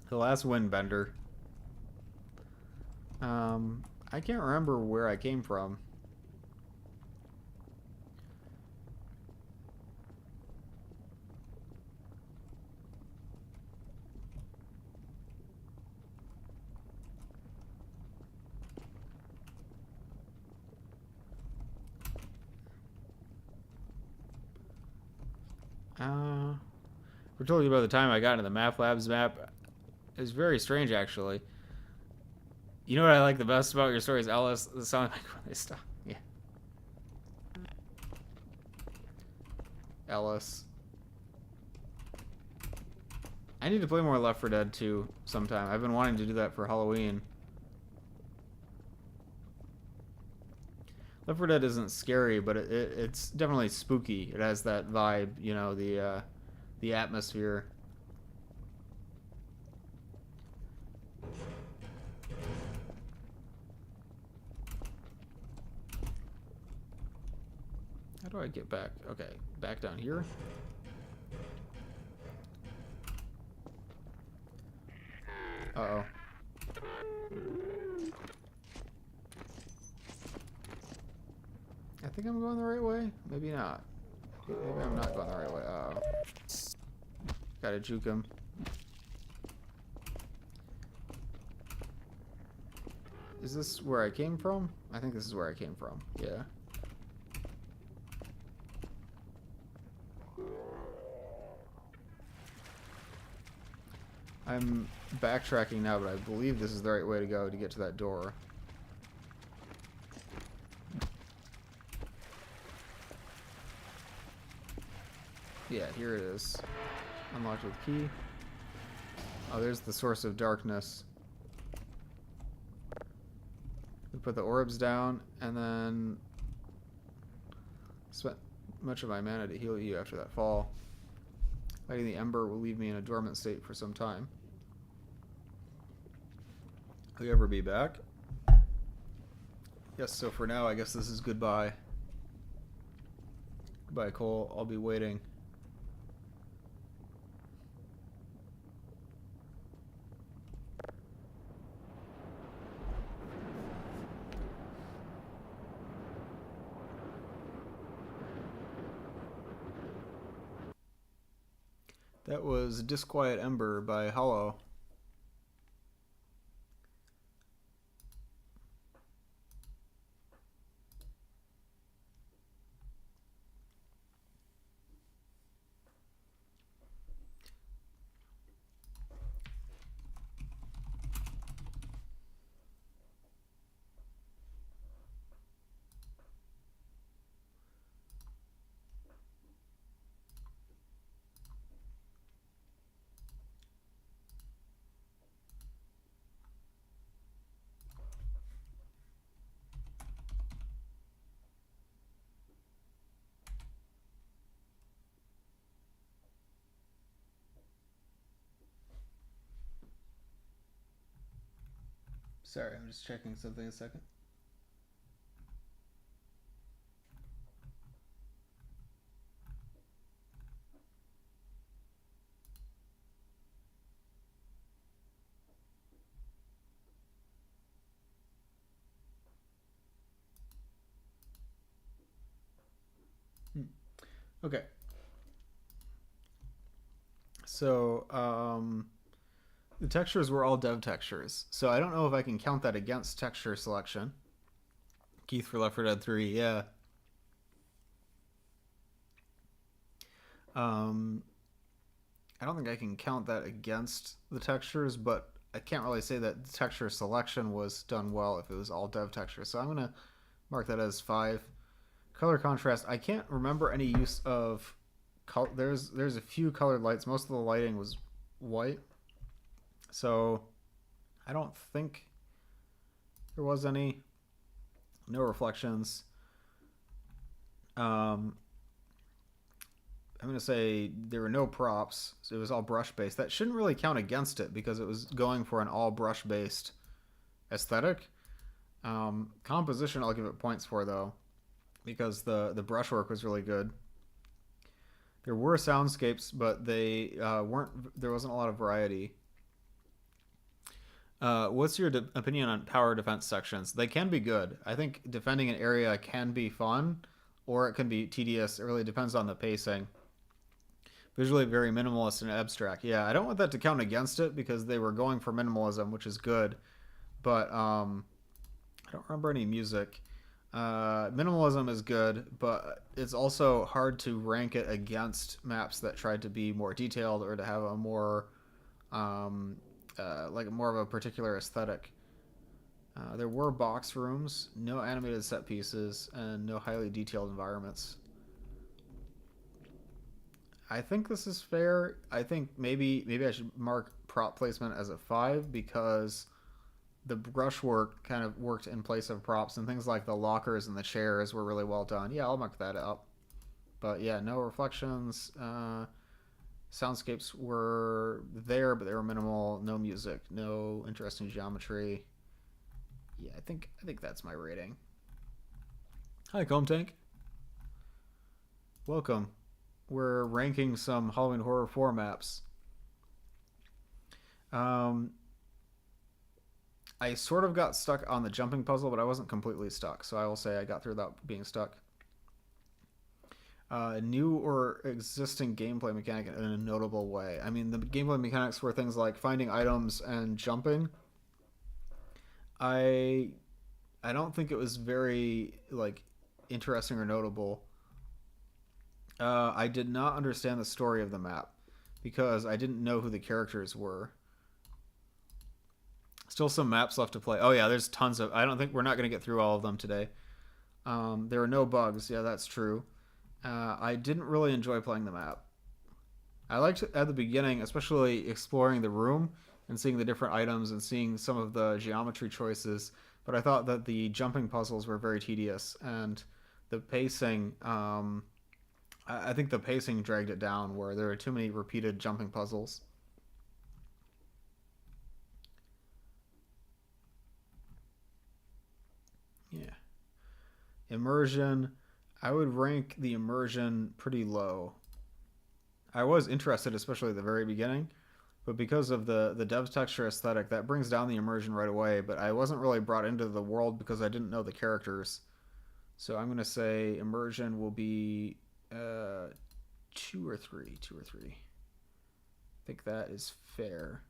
The last windbender. I can't remember where I came from. We told you about the time I got into the Math Labs map. It's very strange, actually. You know what I like the best about your stories, Alice? The sound like when they stop. Yeah. Alice. I need to play more Left 4 Dead 2 sometime. I've been wanting to do that for Halloween. Left 4 Dead isn't scary, but it's definitely spooky. It has that vibe, you know, the atmosphere. How do I get back? Okay, back down here. Uh-oh. think I'm going the right way. Maybe not. Maybe I'm not going the right way. Uh-oh. Gotta juke him. Is this where I came from? I think this is where I came from. Yeah. I'm backtracking now, but I believe this is the right way to go to get to that door. Yeah, here it is. Unlocked with key. Oh, there's the source of darkness. We put the orbs down, and then spent much of my mana to heal you after that fall. Fighting the Ember will leave me in a dormant state for some time. Will you ever be back? Yes, so for now, I guess this is goodbye. Goodbye, Cole. I'll be waiting. That was Disquiet Ember by Hollow. Sorry, I'm just checking something a second. Okay. So, the textures were all dev textures, so I don't know if I can count that against texture selection. Keith for Left 4 Dead 3, yeah. I don't think I can count that against the textures, but I can't really say that the texture selection was done well if it was all dev texture. So I'm going to mark that as 5. Color contrast, I can't remember any use of... There's a few colored lights. Most of the lighting was white. So I don't think there was any. No reflections. I'm going to say there were no props. So it was all brush based. That shouldn't really count against it because it was going for an all brush based aesthetic. Composition I'll give it points for though, because the brushwork was really good. There were soundscapes, but they weren't. There wasn't a lot of variety. What's your opinion on power defense sections? They can be good. I think defending an area can be fun, or it can be tedious. It really depends on the pacing. Visually very minimalist and abstract. Yeah, I don't want that to count against it because they were going for minimalism, which is good. But I don't remember any music. Minimalism is good, but it's also hard to rank it against maps that tried to be more detailed or to have a more like more of a particular aesthetic. There were box rooms, no animated set pieces, and no highly detailed environments. I think this is fair. I think maybe I should mark prop placement as a 5 because the brushwork kind of worked in place of props, and things like the lockers and the chairs were really well done. Yeah, I'll mark that up. But yeah, no reflections. Soundscapes were there, but they were minimal. No music, no interesting geometry. Yeah, I think that's my rating. Hi, Comb Tank. Welcome. We're ranking some Halloween Horror 4 maps. I sort of got stuck on the jumping puzzle, but I wasn't completely stuck, so I will say I got through without being stuck. New or existing gameplay mechanic in a notable way. I mean, the gameplay mechanics were things like finding items and jumping. I don't think it was very like interesting or notable. I did not understand the story of the map because I didn't know who the characters were. Still some maps left to play. Oh yeah, there's tons of. I don't think we're not going to get through all of them today. There are no bugs. Yeah, that's true. I didn't really enjoy playing the map. I liked at the beginning, especially exploring the room and seeing the different items and seeing some of the geometry choices. But I thought that the jumping puzzles were very tedious and the pacing. I think the pacing dragged it down, where there were too many repeated jumping puzzles. Yeah. Immersion. I would rank the immersion pretty low. I was interested, especially at the very beginning, but because of the dev texture aesthetic, that brings down the immersion right away. But I wasn't really brought into the world because I didn't know the characters. So I'm going to say immersion will be 2 or 3. 2 or 3. I think that is fair.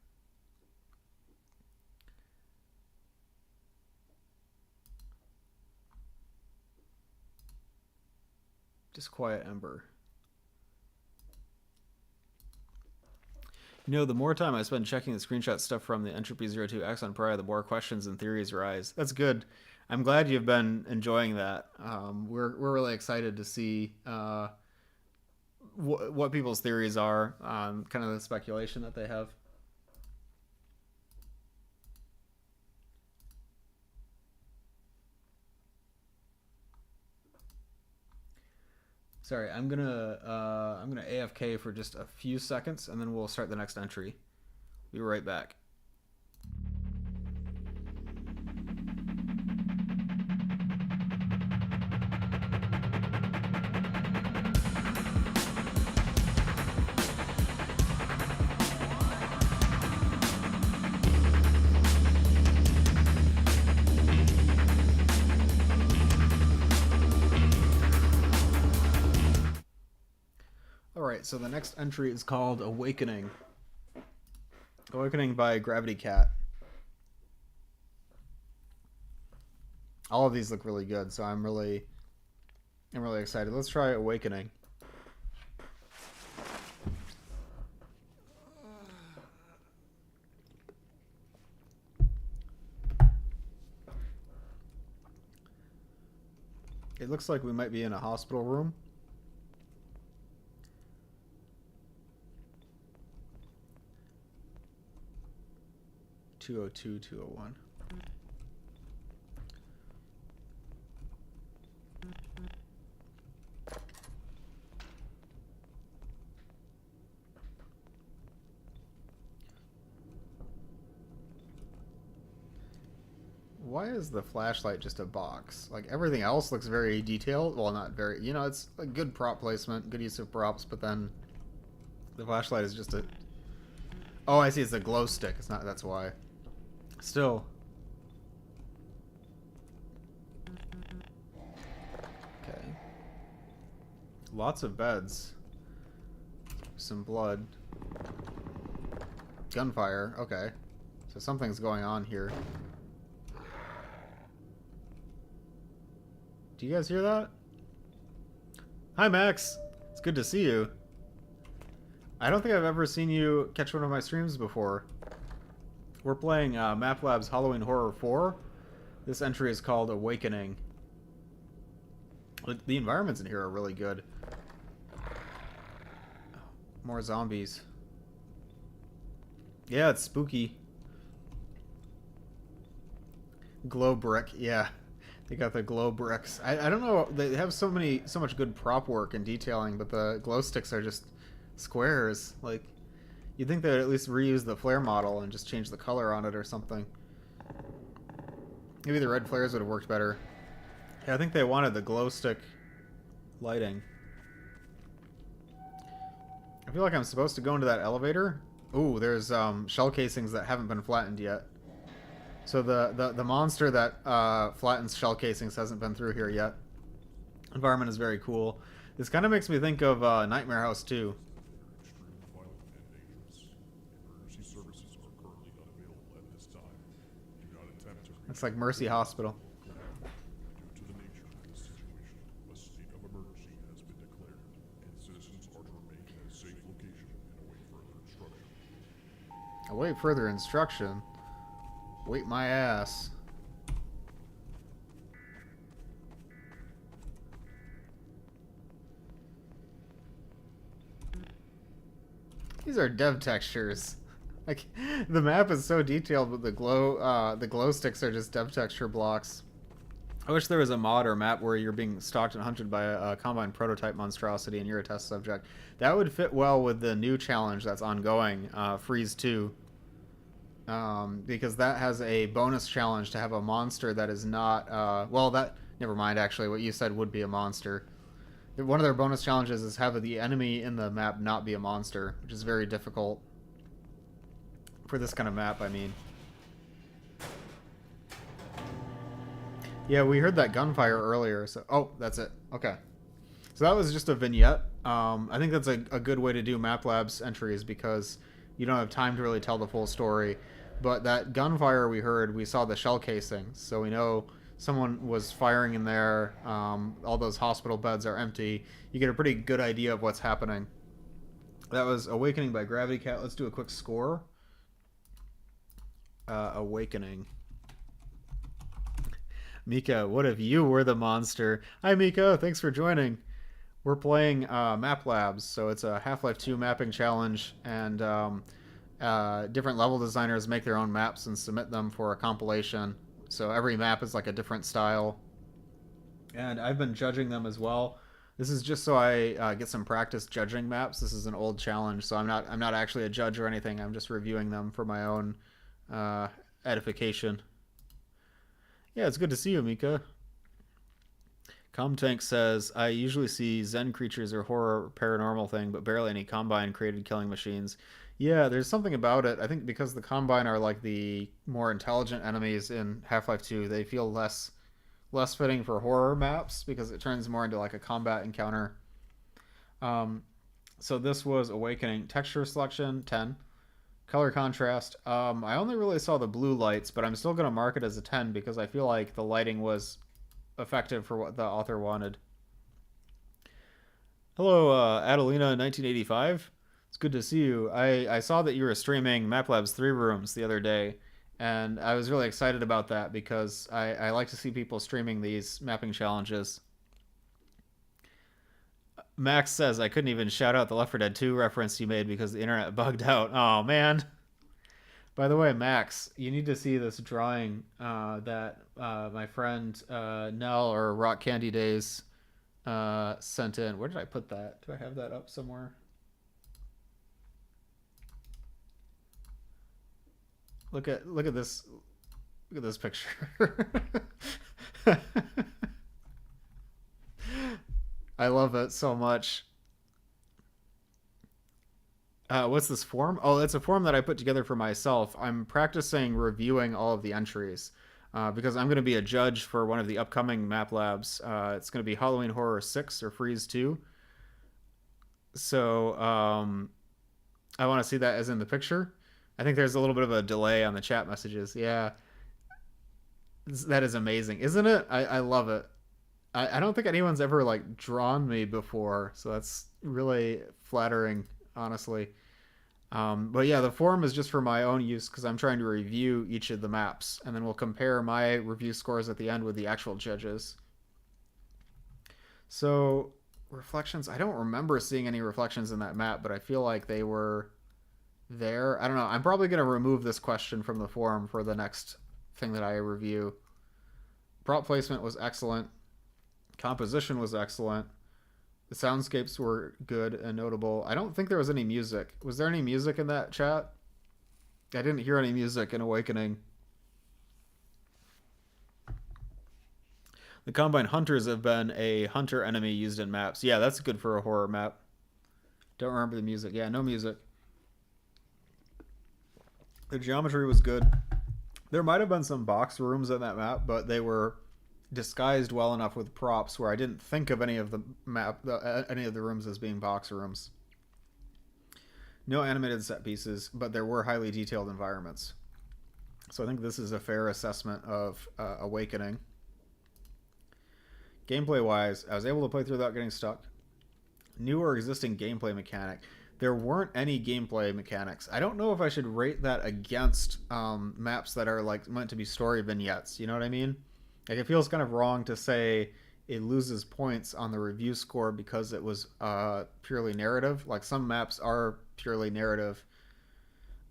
Disquiet Ember. You know, the more time I spend checking the screenshot stuff from the Entropy 02X on Pariah, the more questions and theories rise. That's good. I'm glad you've been enjoying that. We're really excited to see what people's theories are on kind of the speculation that they have. Sorry, I'm gonna AFK for just a few seconds, and then we'll start the next entry. Be right back. Alright, so the next entry is called Awakening. Awakening by Gravity Cat. All of these look really good, so I'm really excited. Let's try Awakening. It looks like we might be in a hospital room. (202, 201). Why is the flashlight just a box? Like, everything else looks very detailed. Well, not very, you know, it's a good prop placement, good use of props, but then the flashlight is just a... Oh, I see, it's a glow stick. It's not, that's why. Still. Okay. Lots of beds. Some blood. Gunfire. Okay. So something's going on here. Do you guys hear that? Hi, Max. It's good to see you. I don't think I've ever seen you catch one of my streams before. We're playing MapLab's Halloween Horror 4. This entry is called Awakening. The environments in here are really good. More zombies. Yeah, it's spooky. Glow brick, yeah. They got the glow bricks. I don't know, they have so much good prop work and detailing, but the glow sticks are just squares. Like, you'd think they'd at least reuse the flare model and just change the color on it or something. Maybe the red flares would have worked better. Yeah, I think they wanted the glow stick lighting. I feel like I'm supposed to go into that elevator. Ooh, there's shell casings that haven't been flattened yet. So the monster that flattens shell casings hasn't been through here yet. Environment is very cool. This kind of makes me think of Nightmare House 2. Extremely violent and dangerous. Emergency services are currently unavailable at this time. Do not attempt to reach It's like Mercy Hospital. due to the nature of the situation. A state of emergency has been declared, and citizens are to remain in a safe location and await further instruction. Await further instruction. Wait my ass. These are dev textures. Like, the map is so detailed, but the glow sticks are just dev texture blocks. I wish there was a mod or map where you're being stalked and hunted by a Combine prototype monstrosity and you're a test subject. That would fit well with the new challenge that's ongoing, Freeze 2. Because that has a bonus challenge to have a monster that is not, well, that, never mind, actually, what you said would be a monster. One of their bonus challenges is have the enemy in the map not be a monster, which is very difficult for this kind of map, I mean. Yeah, we heard that gunfire earlier, so... Oh, that's it. Okay. So that was just a vignette. I think that's a good way to do Map Labs entries because you don't have time to really tell the full story. But that gunfire we heard, we saw the shell casings, so we know someone was firing in there. All those hospital beds are empty. You get a pretty good idea of what's happening. That was Awakening by Gravity Cat. Let's do a quick score. Awakening. Mika, what if you were the monster? Hi, Mika. Thanks for joining. We're playing Map Labs, so it's a Half-Life 2 mapping challenge, and different level designers make their own maps and submit them for a compilation. So every map is like a different style, and I've been judging them as well. This is just so I get some practice judging maps. This is an old challenge, so I'm not actually a judge or anything. I'm just reviewing them for my own edification. Yeah, it's good to see you, Mika. Comtank says, I usually see Zen creatures or horror paranormal thing, but barely any Combine created killing machines. Yeah, there's something about it. I think because the Combine are like the more intelligent enemies in Half-Life 2, they feel less fitting for horror maps because it turns more into like a combat encounter. So this was Awakening. Texture selection, 10. Color contrast, I only really saw the blue lights, but I'm still going to mark it as a 10 because I feel like the lighting was effective for what the author wanted. Hello, Adelina1985. It's good to see you. I saw that you were streaming MapLab's 3 Rooms the other day, and I was really excited about that because I like to see people streaming these mapping challenges. Max says, I couldn't even shout out the Left 4 Dead 2 reference you made because the internet bugged out. Oh, man. By the way, Max, you need to see this drawing that my friend Nell or Rock Candy Days sent in. Where did I put that? Do I have that up somewhere? Look at this. Look at this picture. I love it so much. What's this form? Oh, it's a form that I put together for myself. I'm practicing reviewing all of the entries because I'm going to be a judge for one of the upcoming Map Labs. It's going to be Halloween Horror 6 or Freeze 2. So I want to see that as in the picture. I think there's a little bit of a delay on the chat messages. Yeah. That is amazing, isn't it? I love it. I don't think anyone's ever like drawn me before, so that's really flattering, honestly. But yeah, the forum is just for my own use because I'm trying to review each of the maps, and then we'll compare my review scores at the end with the actual judges. So, reflections. I don't remember seeing any reflections in that map, but I feel like they were there. I don't know. I'm probably going to remove this question from the forum for the next thing that I review. Prop placement was excellent. Composition was excellent. The soundscapes were good and notable. I don't think there was any music. Was there any music in that chat? I didn't hear any music in Awakening. The Combine Hunters have been a hunter enemy used in maps. Yeah, that's good for a horror map. Don't remember the music. Yeah, no music. The geometry was good. There might have been some box rooms in that map, but they were disguised well enough with props where I didn't think of any of the any of the rooms as being box rooms. No animated set pieces, but there were highly detailed environments. So I think this is a fair assessment of Awakening. Gameplay-wise, I was able to play through without getting stuck. New or existing gameplay mechanic. There weren't any gameplay mechanics. I don't know if I should rate that against maps that are like meant to be story vignettes. You know what I mean? Like, it feels kind of wrong to say it loses points on the review score because it was purely narrative. Like, some maps are purely narrative.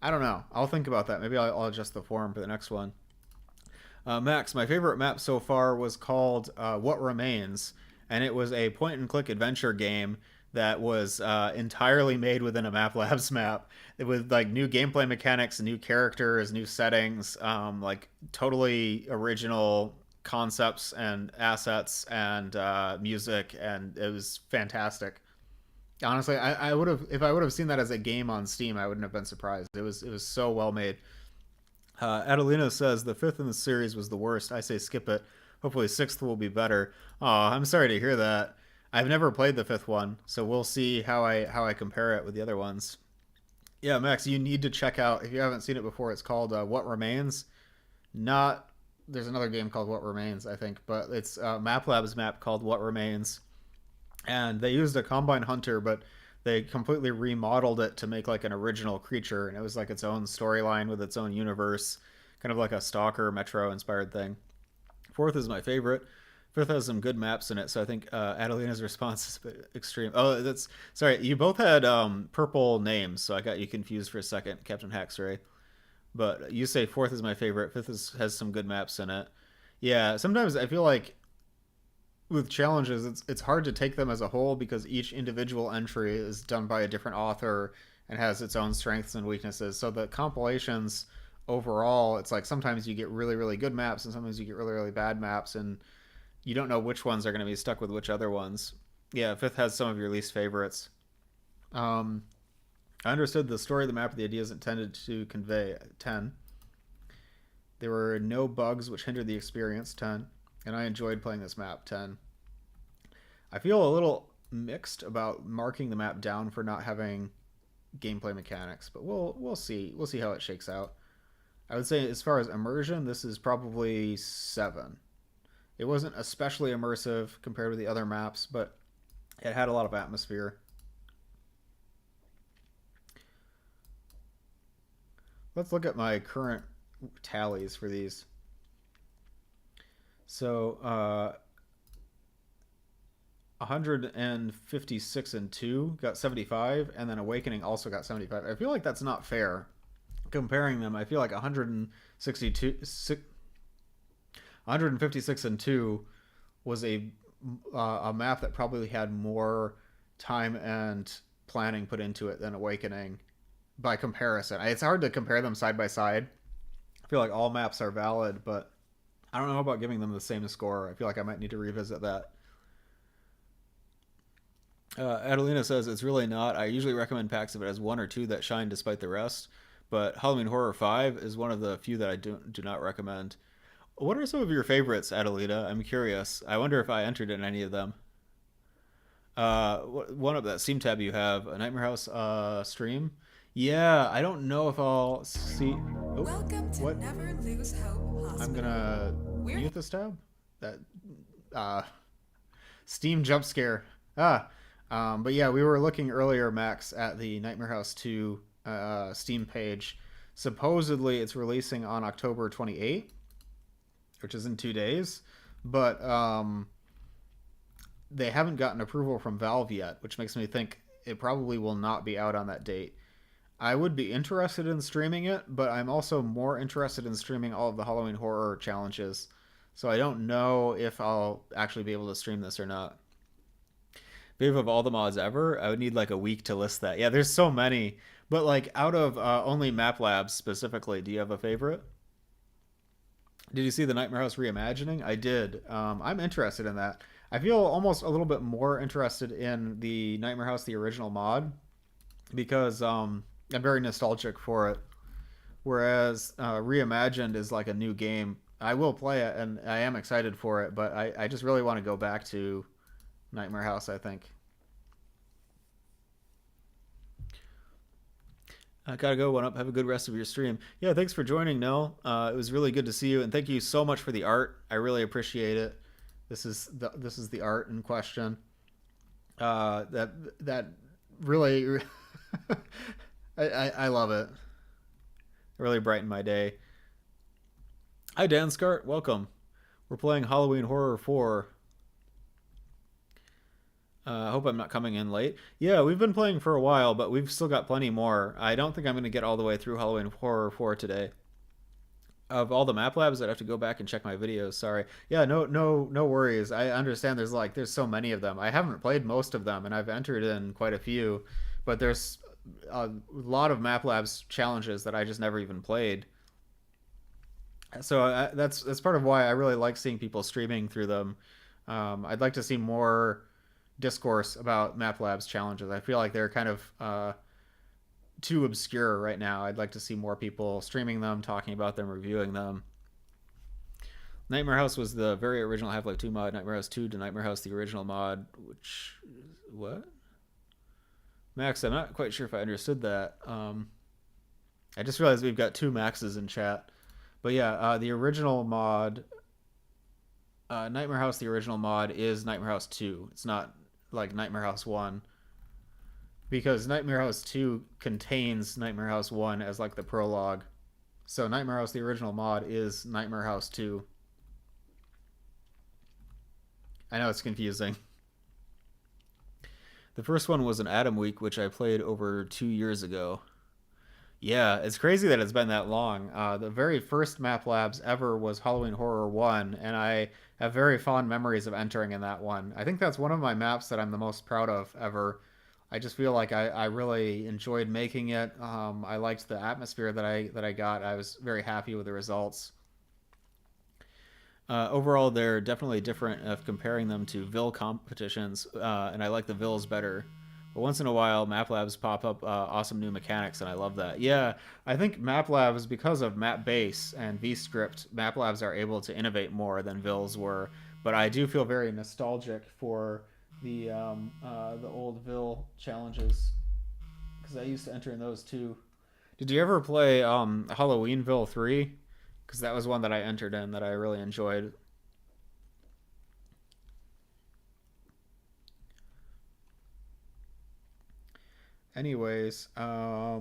I don't know. I'll think about that. Maybe I'll adjust the form for the next one. Max, my favorite map so far was called What Remains, and it was a point-and-click adventure game that was entirely made within a Map Labs map. It was like new gameplay mechanics, new characters, new settings, like totally original concepts and assets and music, and it was fantastic. Honestly, I would have, if I would have seen that as a game on Steam, I wouldn't have been surprised. It was so well made. Adelina says the 5th in the series was the worst. I say skip it. Hopefully 6th will be better. Oh, I'm sorry to hear that. I've never played the 5th one, so we'll see how I compare it with the other ones. Yeah, Max, you need to check out, if you haven't seen it before, it's called What Remains. There's another game called What Remains, I think, but it's Map Lab's map called What Remains. And they used a Combine Hunter, but they completely remodeled it to make like an original creature, and it was like its own storyline with its own universe, kind of like a Stalker Metro inspired thing. 4th is my favorite. 5th has some good maps in it, so I think Adelina's response is a bit extreme. Oh, that's sorry. You both had purple names, so I got you confused for a second, Captain Haxray. But you say 4th is my favorite. 5th has some good maps in it. Yeah, sometimes I feel like with challenges, it's hard to take them as a whole because each individual entry is done by a different author and has its own strengths and weaknesses. So the compilations overall, it's like sometimes you get really, really good maps and sometimes you get really, really bad maps, and you don't know which ones are going to be stuck with which other ones. Yeah, 5th has some of your least favorites. I understood the story of the map, the ideas intended to convey. 10. There were no bugs which hindered the experience. 10. And I enjoyed playing this map. 10. I feel a little mixed about marking the map down for not having gameplay mechanics, but we'll see. We'll see how it shakes out. I would say as far as immersion, this is probably 7. It wasn't especially immersive compared with the other maps, but it had a lot of atmosphere. Let's look at my current tallies for these. So 156 and 2 got 75, and then Awakening also got 75. I feel like that's not fair comparing them. I feel like 156 and 2 was a map that probably had more time and planning put into it than Awakening by comparison. It's hard to compare them side by side. I feel like all maps are valid, but I don't know about giving them the same score. I feel like I might need to revisit that. Adelina says it's really not. I usually recommend packs if it has 1 or 2 that shine despite the rest, but Halloween Horror 5 is one of the few that I do not recommend. What are some of your favorites, Adelina? I'm curious. I wonder if I entered in any of them. One of that Steam tab you have, a Nightmare House stream. Yeah, I don't know if I'll see. Oh, Welcome to what? Never Lose Hope Hospital. I'm gonna mute this tab. That Steam jump scare. But yeah, we were looking earlier, Max, at the Nightmare House 2 Steam page. Supposedly, it's releasing on October 28th, which is in 2 days. But they haven't gotten approval from Valve yet, which makes me think it probably will not be out on that date. I would be interested in streaming it, but I'm also more interested in streaming all of the Halloween Horror challenges. So I don't know if I'll actually be able to stream this or not. Fave of all the mods ever? I would need like a week to list that. Yeah, there's so many. But like out of only Map Labs specifically, do you have a favorite? Did you see the Nightmare House reimagining? I did. I'm interested in that. I feel almost a little bit more interested in the Nightmare House, the original mod, because I'm very nostalgic for it. Whereas Reimagined is like a new game. I will play it, and I am excited for it, but I just really want to go back to Nightmare House, I think. I gotta go. One up. Have a good rest of your stream. Yeah, thanks for joining, Nell. It was really good to see you, and thank you so much for the art. I really appreciate it. This is the art in question. That really, I love it. It really brightened my day. Hi, Dan Scart. Welcome. We're playing Halloween Horror 4. I hope I'm not coming in late. Yeah, we've been playing for a while, but we've still got plenty more. I don't think I'm going to get all the way through Halloween Horror 4 today. Of all the map labs, I'd have to go back and check my videos. Sorry. Yeah, no worries. I understand there's so many of them. I haven't played most of them, and I've entered in quite a few, but there's a lot of map labs challenges that I just never even played. So that's part of why I really like seeing people streaming through them. I'd like to see more discourse about map labs challenges. I feel like they're kind of too obscure right now. I'd like to see more people streaming them, talking about them, reviewing them. Nightmare House was the very original Half-Life 2 mod. Nightmare House 2 to Nightmare House, the original mod, which... What? Max, I'm not quite sure if I understood that. I just realized we've got 2 Maxes in chat. But yeah, the original mod... Nightmare House, the original mod, is Nightmare House 2. It's not like Nightmare House 1. Because Nightmare House 2 contains Nightmare House 1 as like the prologue. So Nightmare House, the original mod, is Nightmare House 2. I know it's confusing. The first one was an Atom Week, which I played over 2 years ago. Yeah, it's crazy that it's been that long. The very first map labs ever was Halloween Horror 1, and I have very fond memories of entering in that one. I think that's one of my maps that I'm the most proud of ever. I just feel like I really enjoyed making it. I liked the atmosphere that I got. I was very happy with the results. Overall, they're definitely different if comparing them to Vil competitions, and I like the Vils better. But once in a while, map labs pop up awesome new mechanics, and I love that. Yeah, I think map labs, because of map base and vscript, map labs are able to innovate more than Vils were. But I do feel very nostalgic for the old Vil challenges, because I used to enter in those too. Did you ever play Halloweenville 3? Because that was one that I entered in that I really enjoyed. Anyways, I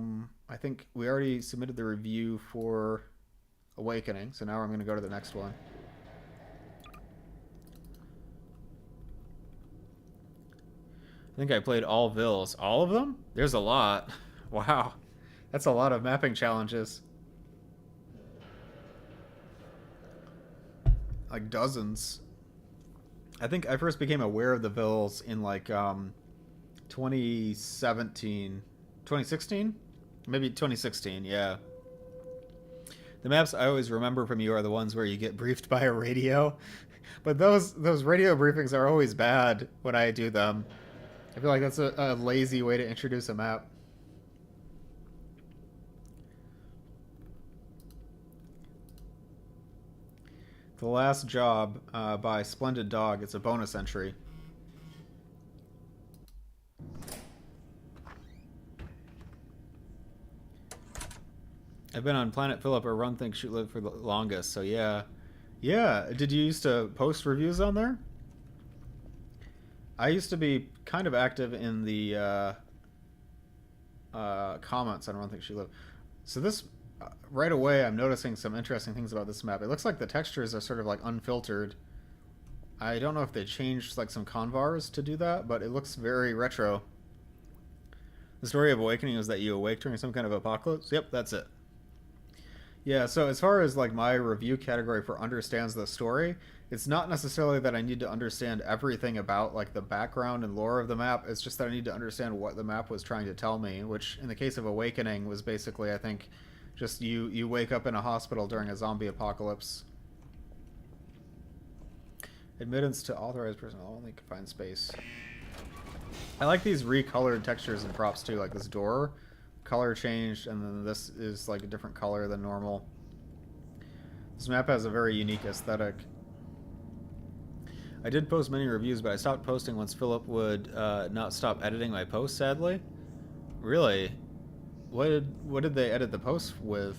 think we already submitted the review for Awakening, so now I'm going to go to the next one. I think I played all Vils. All of them? There's a lot. Wow. That's a lot of mapping challenges. Like dozens. I think I first became aware of the Vils in like 2017. 2016? Maybe 2016, yeah. The maps I always remember from you are the ones where you get briefed by a radio. But those radio briefings are always bad when I do them. I feel like that's a lazy way to introduce a map. The Last Job by Splendid Dog. It's a bonus entry. I've been on Planet Phillip or Run, Think, Shoot, Live for the longest, so yeah. Yeah, did you used to post reviews on there? I used to be kind of active in the comments on Run, Think, Shoot, Live. So this, right away, I'm noticing some interesting things about this map. It looks like the textures are sort of like unfiltered. I don't know if they changed like some convars to do that, but it looks very retro. The story of Awakening is that you awake during some kind of apocalypse? Yep, that's it. Yeah, so as far as like my review category for understands the story, it's not necessarily that I need to understand everything about like the background and lore of the map. It's just that I need to understand what the map was trying to tell me, which in the case of Awakening was basically, I think, just you wake up in a hospital during a zombie apocalypse. Admittance to authorized personnel only confined space. I like these recolored textures and props too, like this door. Color changed, and then this is like a different color than normal. This map has a very unique aesthetic. I did post many reviews, but I stopped posting once Philip would not stop editing my posts, sadly. Really? What did they edit the posts with?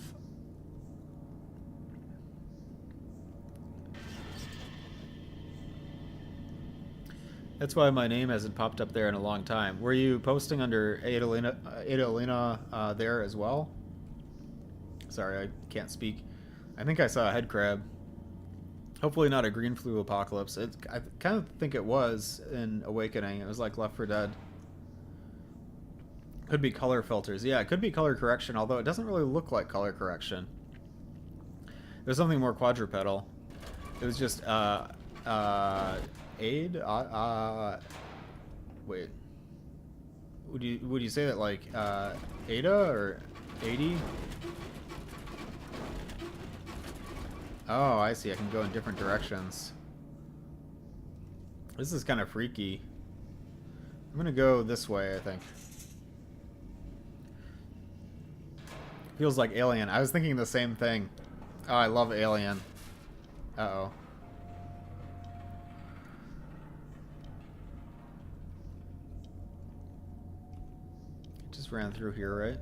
That's why my name hasn't popped up there in a long time. Were you posting under Adalina there as well? Sorry, I can't speak. I think I saw a head crab. Hopefully not a green flu apocalypse. I kind of think it was in Awakening. It was like Left 4 Dead. Could be color filters. Yeah, it could be color correction, although it doesn't really look like color correction. There's something more quadrupedal. It was just, aid? Wait. Would you say that like, Ada or 80? Oh, I see. I can go in different directions. This is kind of freaky. I'm gonna go this way, I think. Feels like Alien. I was thinking the same thing. Oh, I love Alien. Uh-oh. Just ran through here, right?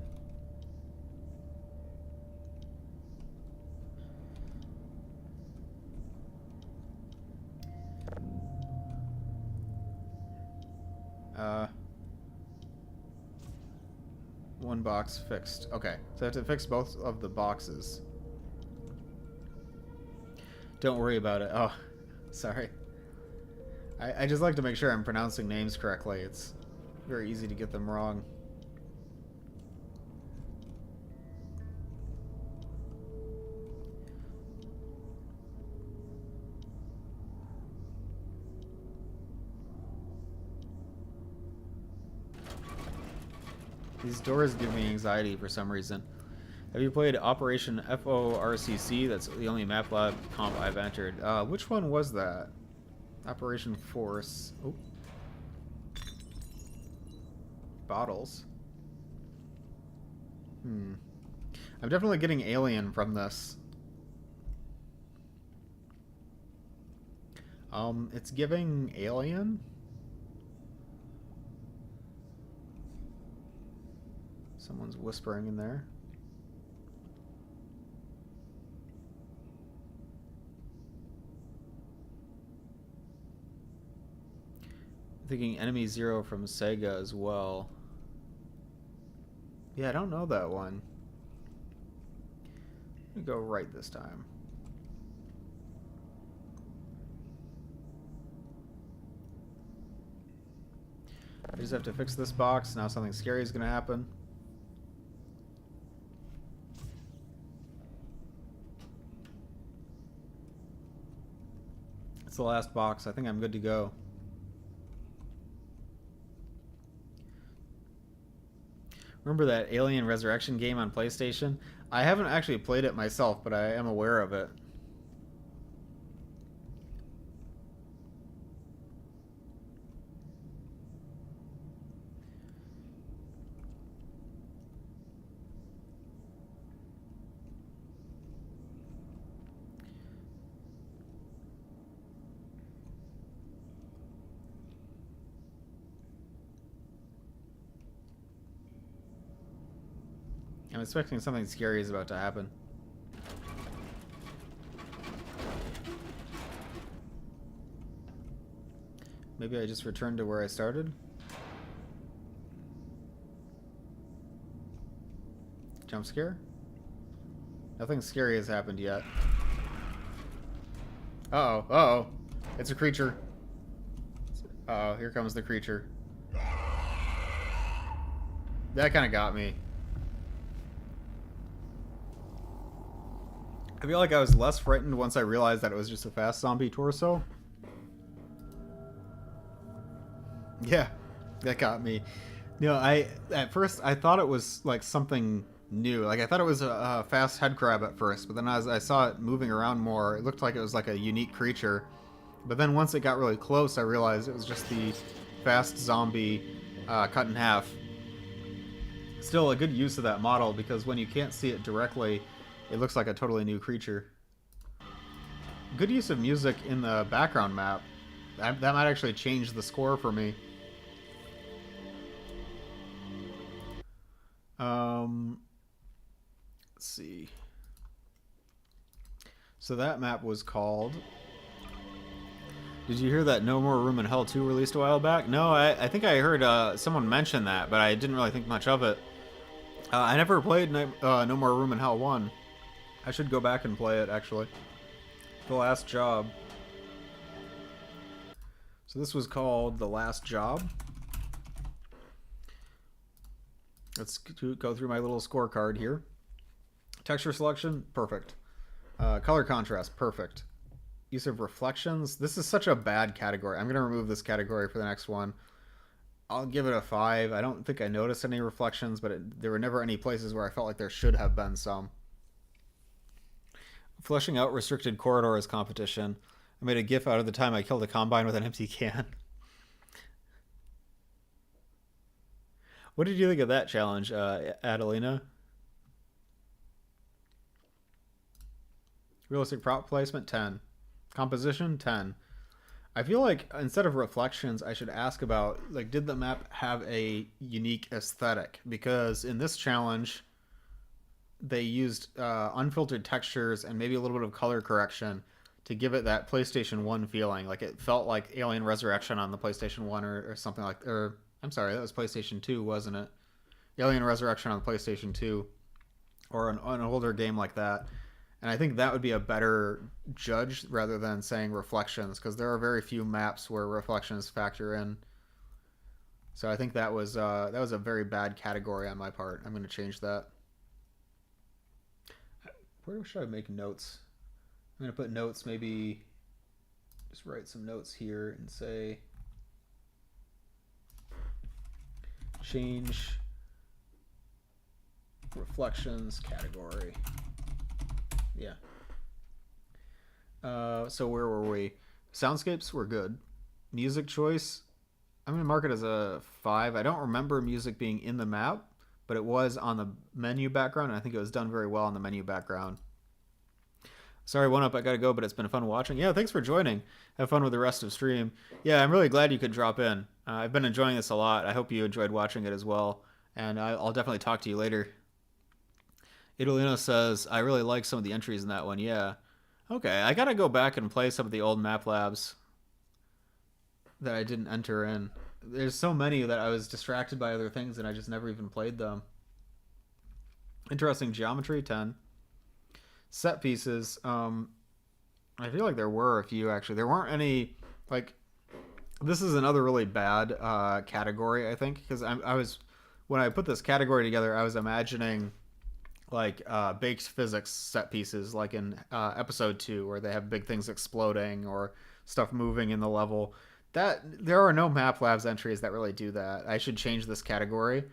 One box fixed. Okay, so I have to fix both of the boxes. Don't worry about it. Oh, sorry. I just like to make sure I'm pronouncing names correctly. It's very easy to get them wrong. These doors give me anxiety for some reason. Have you played Operation FORCC? That's the only map lab comp I've entered. Which one was that? Operation Force. Oh. Bottles. I'm definitely getting Alien from this. It's giving Alien? Someone's whispering in there. I'm thinking Enemy Zero from Sega as well. Yeah, I don't know that one. Let me go right this time. I just have to fix this box. Now something scary is going to happen. It's the last box. I think I'm good to go. Remember that Alien Resurrection game on PlayStation? I haven't actually played it myself, but I am aware of it. I'm expecting something scary is about to happen. Maybe I just returned to where I started? Jump scare? Nothing scary has happened yet. Uh-oh, uh-oh. It's a creature. Uh-oh, here comes the creature. That kind of got me. I feel like I was less frightened once I realized that it was just a fast zombie torso. Yeah, that got me. You know, at first I thought it was like something new. Like I thought it was a fast head crab at first, but then as I saw it moving around more, it looked like it was like a unique creature. But then once it got really close, I realized it was just the fast zombie cut in half. Still a good use of that model, because when you can't see it directly, it looks like a totally new creature. Good use of music in the background map. That might actually change the score for me. Let's see. So that map was called... Did you hear that No More Room in Hell 2 released a while back? No, I think I heard someone mention that, but I didn't really think much of it. I never played No More Room in Hell 1. I should go back and play it, actually. The Last Job. So this was called The Last Job. Let's go through my little scorecard here. Texture selection, perfect. Color contrast, perfect. Use of reflections. This is such a bad category. I'm going to remove this category for the next one. I'll give it a 5. I don't think I noticed any reflections, but there were never any places where I felt like there should have been some. Fleshing out restricted corridors competition. I made a gif out of the time I killed a combine with an empty can. What did you think of that challenge, Adelina? Realistic prop placement, 10. Composition, 10. I feel like instead of reflections, I should ask about, like, did the map have a unique aesthetic? Because in this challenge, they used unfiltered textures and maybe a little bit of color correction to give it that PlayStation 1 feeling. Like, it felt like Alien Resurrection on the PlayStation 1 or something like... Or, I'm sorry, that was PlayStation 2, wasn't it? Alien Resurrection on the PlayStation 2. Or an older game like that. And I think that would be a better judge rather than saying reflections, because there are very few maps where reflections factor in. So I think that was a very bad category on my part. I'm going to change that. Where should I make notes? I'm going to put notes, maybe just write some notes here and say change reflections category. Yeah. So where were we? Soundscapes were good. Music choice, I'm going to mark it as a 5. I don't remember music being in the map, but it was on the menu background, and I think it was done very well on the menu background. Sorry, One Up, I gotta go, but it's been fun watching. Yeah, thanks for joining. Have fun with the rest of stream. Yeah, I'm really glad you could drop in. I've been enjoying this a lot. I hope you enjoyed watching it as well, and I'll definitely talk to you later. Idolino says, I really like some of the entries in that one. Yeah. Okay, I gotta go back and play some of the old map labs that I didn't enter in. There's so many that I was distracted by other things and I just never even played them. Interesting geometry, 10. Set pieces, I feel like there were a few, actually. There weren't any, like, this is another really bad category, I think, because when I put this category together, I was imagining like baked physics set pieces, like in episode 2, where they have big things exploding or stuff moving in the level. That there are no map labs entries that really do that. I should change this category.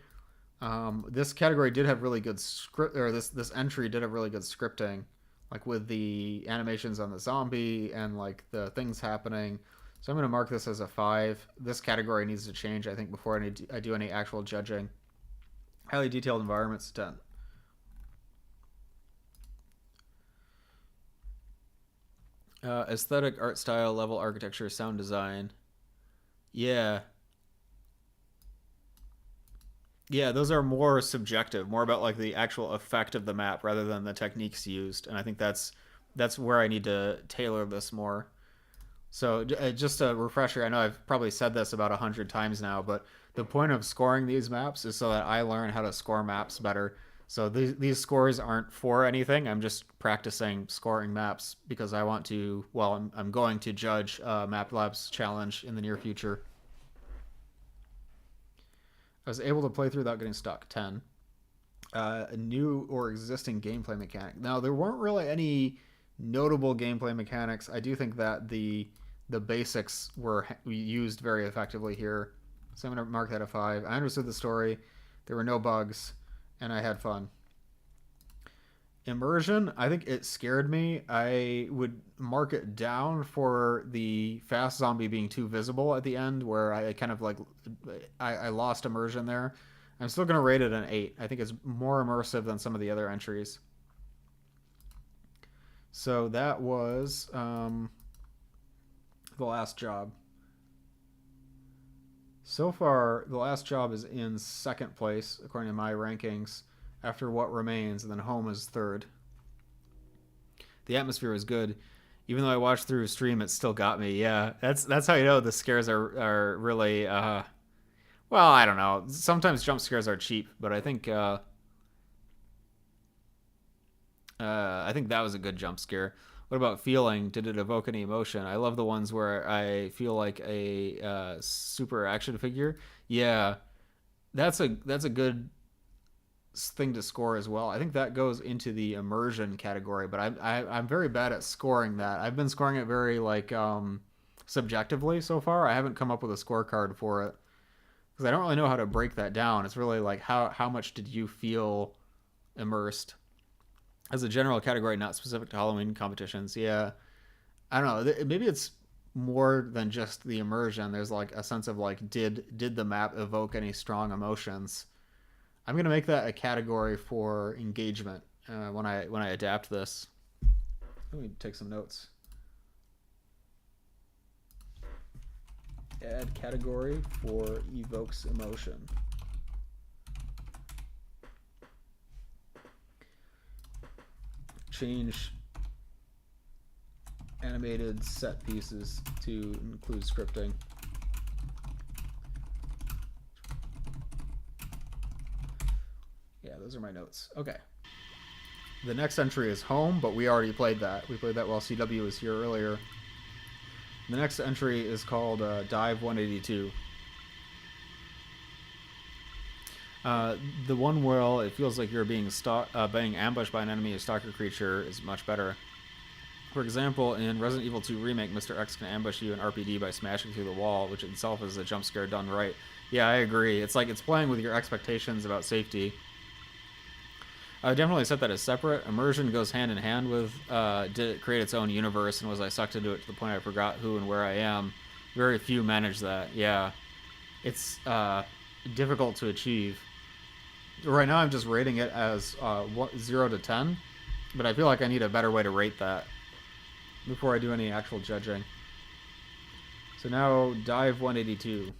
This category did have really good script, or this entry did have really good scripting, like with the animations on the zombie and like the things happening. So I'm going to mark this as a 5. This category needs to change, I think, before I do any actual judging. Highly detailed environments, 10. Aesthetic, art style, level architecture, sound design. Yeah. Yeah, those are more subjective, more about like the actual effect of the map rather than the techniques used. And I think that's where I need to tailor this more. So just a refresher, I know I've probably said this about 100 times now, but the point of scoring these maps is so that I learn how to score maps better. So these scores aren't for anything. I'm just practicing scoring maps because I want to, well, I'm going to judge Map Labs Challenge in the near future. I was able to play through without getting stuck, 10. A new or existing gameplay mechanic. Now, there weren't really any notable gameplay mechanics. I do think that the basics were used very effectively here. So I'm going to mark that a 5. I understood the story. There were no bugs. And I had fun. Immersion, I think it scared me. I would mark it down for the fast zombie being too visible at the end, where I kind of like, I lost immersion there. I'm still going to rate it an 8. I think it's more immersive than some of the other entries. So that was the last job. So far, the last job is in second place, according to my rankings, after What Remains, and then Home is third. The atmosphere was good. Even though I watched through a stream, it still got me. Yeah, that's how you know the scares are really, well, I don't know. Sometimes jump scares are cheap, but I think that was a good jump scare. What about feeling? Did it evoke any emotion? I love the ones where I feel like a super action figure. Yeah, that's a good thing to score as well. I think that goes into the immersion category, but I'm very bad at scoring that. I've been scoring it very like subjectively so far. I haven't come up with a scorecard for it because I don't really know how to break that down. It's really like how much did you feel immersed? As a general category, not specific to Halloween competitions. Yeah, I don't know. Maybe it's more than just the immersion. There's like a sense of like, did the map evoke any strong emotions? I'm gonna make that a category for engagement when I adapt this. Let me take some notes. Add category for evokes emotion. Change animated set pieces to include scripting. Yeah, those are my notes. Okay. The next entry is Home, but we already played that. We played that while CW was here earlier. The next entry is called Dive 182. The one where it feels like you're being ambushed by an enemy, a stalker creature, is much better. For example, in Resident Evil 2 Remake, Mr. X can ambush you in RPD by smashing through the wall, which itself is a jump scare done right. Yeah, I agree. It's like it's playing with your expectations about safety. I would definitely set that as separate. Immersion goes hand in hand with did it create its own universe, and was I sucked into it to the point I forgot who and where I am. Very few manage that. Yeah, it's difficult to achieve. Right now I'm just rating it as 0 to 10, but I feel like I need a better way to rate that before I do any actual judging. So now Dive 182.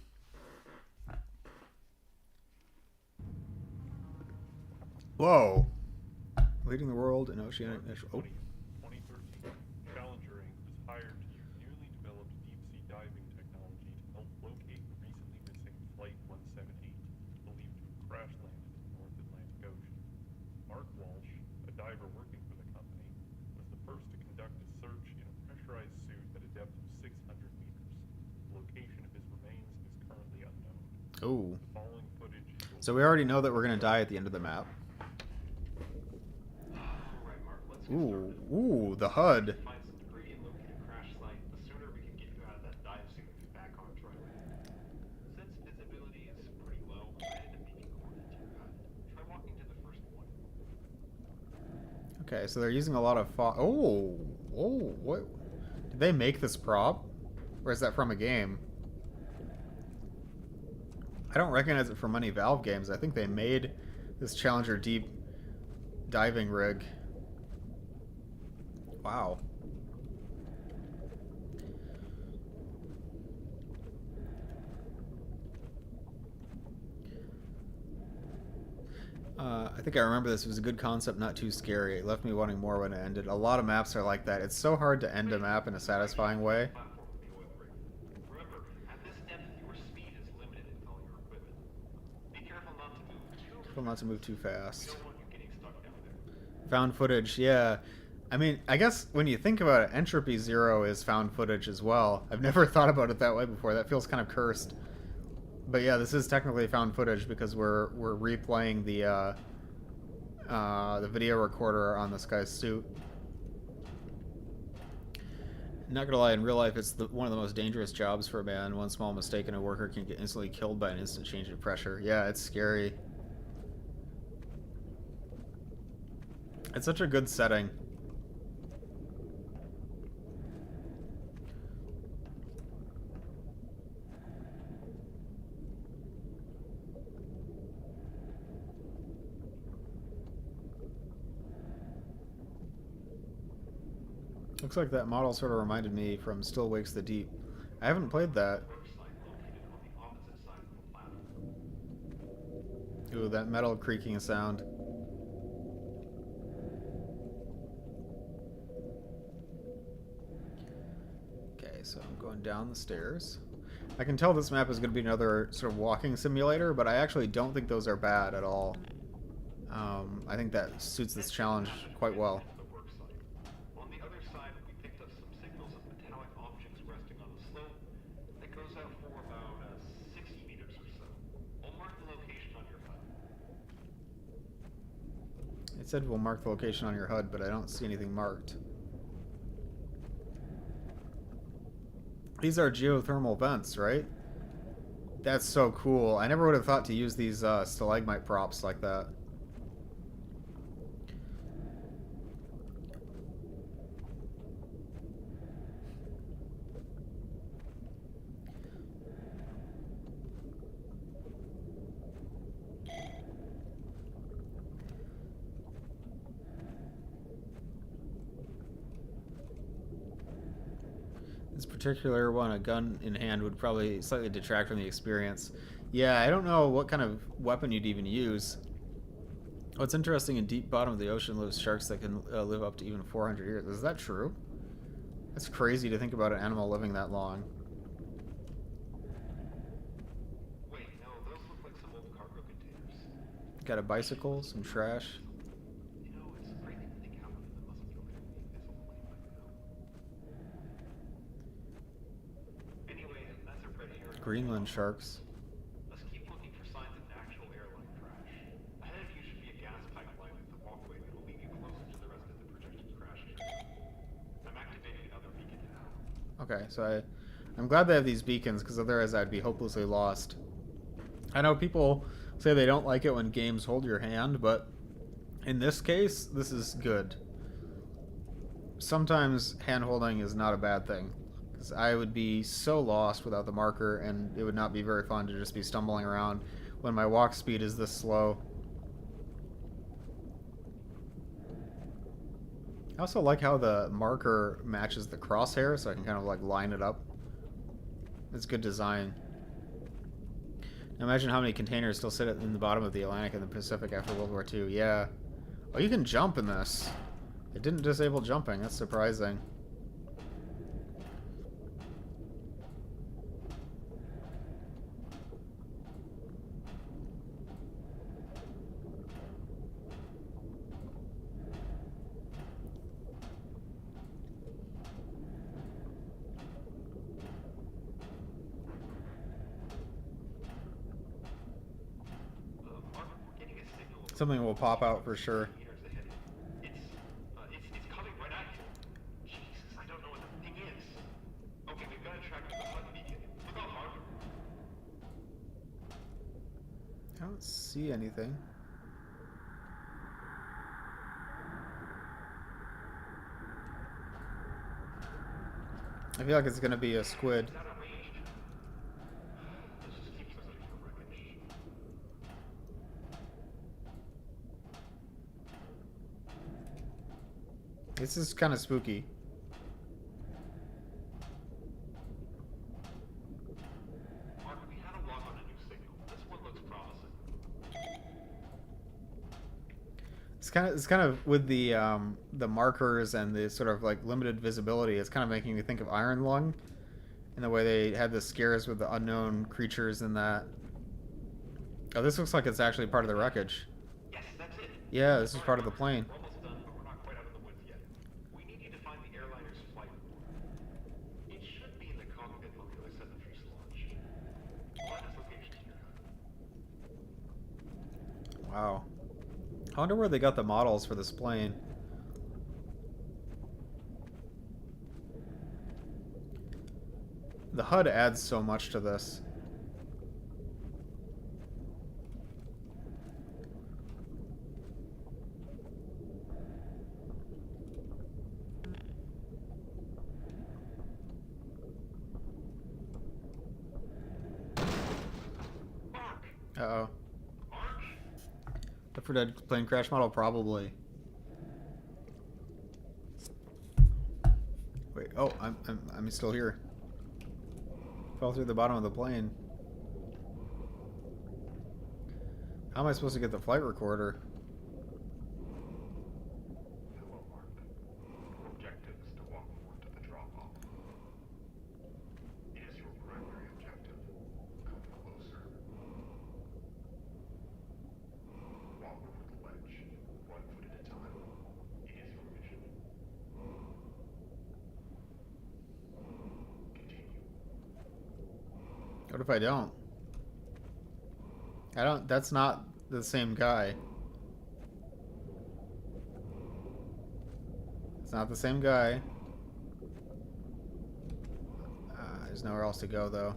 Whoa. Leading the world in oceanic... Oh. 2013, Challenger Inc. was hired to use newly developed deep-sea diving technology to help locate recently missing Flight 178, believed to have crash landed in the North Atlantic Ocean. Mark Walsh, a diver working for the company, was the first to conduct a search in a pressurized suit at a depth of 600 meters. The location of his remains is currently unknown. Oh. The following footage is... So we already know that we're going to die at the end of the map. Ooh, the HUD. Find some debris and locate a crash site. The sooner we can get you out of that dive suit and back on Troy. Since visibility is pretty low, I ended up being coordinates too bad. Try walking to the first one. Okay, so they're using a lot of what? Did they make this prop? Or is that from a game? I don't recognize it from any Valve games. I think they made this Challenger deep diving rig. Wow. I think I remember this. It was a good concept, not too scary. It left me wanting more when it ended. A lot of maps are like that. It's so hard to end a map in a satisfying way. Remember, at this depth, your speed is limited with all your equipment. Be careful not to move too fast. Fast. We don't want you getting stuck down there. Found footage, yeah. I mean, I guess when you think about it, Entropy Zero is found footage as well. I've never thought about it that way before. That feels kind of cursed. But yeah, this is technically found footage because we're replaying the video recorder on this guy's suit. Not gonna lie, in real life, it's one of the most dangerous jobs for a man. One small mistake and a worker can get instantly killed by an instant change in pressure. Yeah, it's scary. It's such a good setting. Looks like that model sort of reminded me from Still Wakes the Deep. I haven't played that. Work site located on the opposite side of the planet. Ooh, that metal creaking sound. Okay, so I'm going down the stairs. I can tell this map is going to be another sort of walking simulator, but I actually don't think those are bad at all. I think that suits this challenge quite well. The work site. On the other side, we picked up some signals of metallic objects resting on a slope that goes out for about 60 meters or so. I'll mark the location on your HUD. It said we'll mark the location on your HUD, but I don't see anything marked. These are geothermal vents, right? That's so cool. I never would have thought to use these stalagmite props like that. This particular one, a gun in hand, would probably slightly detract from the experience. Yeah, I don't know what kind of weapon you'd even use. What's interesting, in deep bottom of the ocean live sharks that can live up to even 400 years. Is that true? That's crazy to think about an animal living that long. Wait, no, those look like some old cargo containers. Got a bicycle, some trash. You know, it's crazy to think how many of them must be over there being visible lane by now. Anyway, that's a red herring. Greenland sharks. Let's keep looking for signs of an actual airline crash. Ahead of you should be a gas pipeline with a walkway that will lead you closer to the rest of the projected crash area. I'm activating another beacon now. Okay, so I'm glad they have these beacons, because otherwise I'd be hopelessly lost. I know people say they don't like it when games hold your hand, but in this case, this is good. Sometimes hand-holding is not a bad thing, because I would be so lost without the marker, and it would not be very fun to just be stumbling around when my walk speed is this slow. I also like how the marker matches the crosshair, so I can kind of like line it up. It's good design. Now imagine how many containers still sit in the bottom of the Atlantic and the Pacific after World War II. Yeah. Oh, you can jump in this. It didn't disable jumping. That's surprising. Mark, we're getting a signal of Something will pop out for sure. meters ahead. It's coming right at you. Jesus, I don't know what the thing is. Okay, we've got to track with the HUD beacon. Look out, Mark. I don't see anything. I feel like it's gonna be a squid. It's out of range. Let's just keep searching for wreckage. This is kind of spooky. Mark, we had a lock on a new signal. This one looks promising. It's kind of with the markers and the sort of like limited visibility. It's kind of making me think of Iron Lung, in the way they had the scares with the unknown creatures in that. Oh, this looks like it's actually part of the wreckage. Yes, that's it. Yeah, this is part of the plane. We're almost done, but we're not quite out of the woods yet. We need you to find the airliner's flight report. It should be in the cockpit on the other side of the fuselage. Find its location in your HUD. Wow. I wonder where they got the models for this plane. The HUD adds so much to this. Mark! Uh-oh. Mark! Left 4 Dead plane crash model? Probably. Oh, I'm still here. Fell through the bottom of the plane. How am I supposed to get the flight recorder? Hello, Mark. Objective is to walk forward to the drop-off. It is your primary objective. Come closer. Walk over the ledge, 1 foot at a time. It is your mission. Continue. What if I don't? That's not the same guy. It's not the same guy. There's nowhere else to go, though.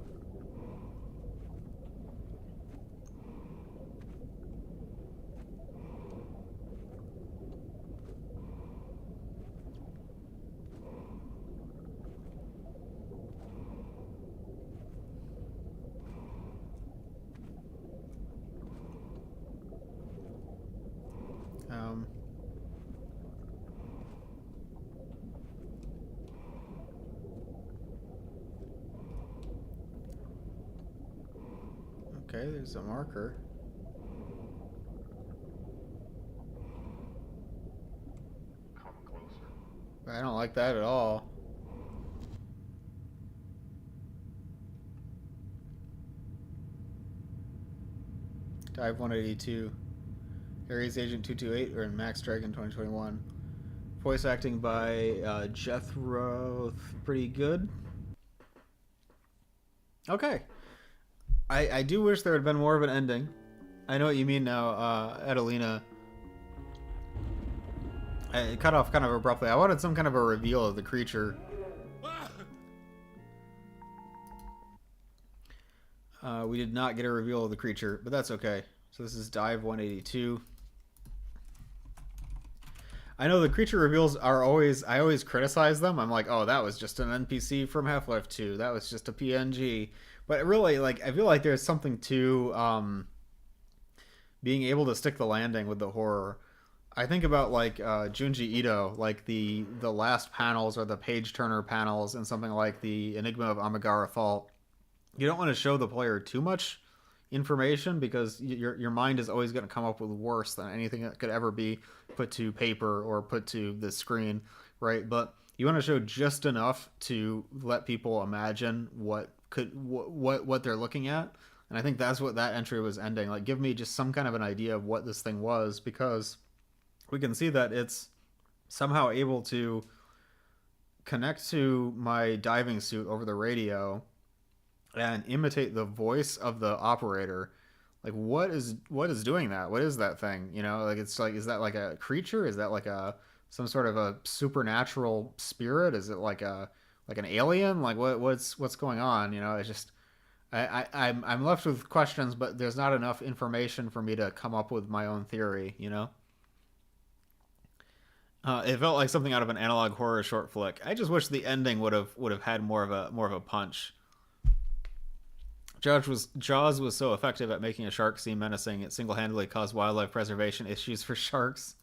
Okay, there's a marker. Come closer. I don't like that at all. Dive 182. Ares Agent 228 or in Max Dragon 2021. Voice acting by Jethro. Pretty good. Okay. I do wish there had been more of an ending. I know what you mean now, Adelina. It cut off kind of abruptly. I wanted some kind of a reveal of the creature. We did not get a reveal of the creature, but that's okay. So this is Dive 182. I know the creature reveals are always... I always criticize them. I'm like, oh, that was just an NPC from Half-Life 2. That was just a PNG. But really, like, I feel like there's something to being able to stick the landing with the horror. I think about, like, Junji Ito, like the last panels or the page-turner panels and something like the Enigma of Amigara Fault. You don't want to show the player too much information because your mind is always going to come up with worse than anything that could ever be put to paper or put to the screen, right? But you want to show just enough to let people imagine what they're looking at. And I think that's what that entry was ending. Like, give me just some kind of an idea of what this thing was, because we can see that it's somehow able to connect to my diving suit over the radio and imitate the voice of the operator. Like, what is doing that? What is that thing? You know, like, it's like, is that like a creature? Is that like some sort of a supernatural spirit? Is it like an alien? Like, what's going on? You know, it's just, I'm left with questions, but there's not enough information for me to come up with my own theory, you know? It felt like something out of an analog horror short flick. I just wish the ending would have had more of a punch. Jaws was so effective at making a shark seem menacing, it single-handedly caused wildlife preservation issues for sharks.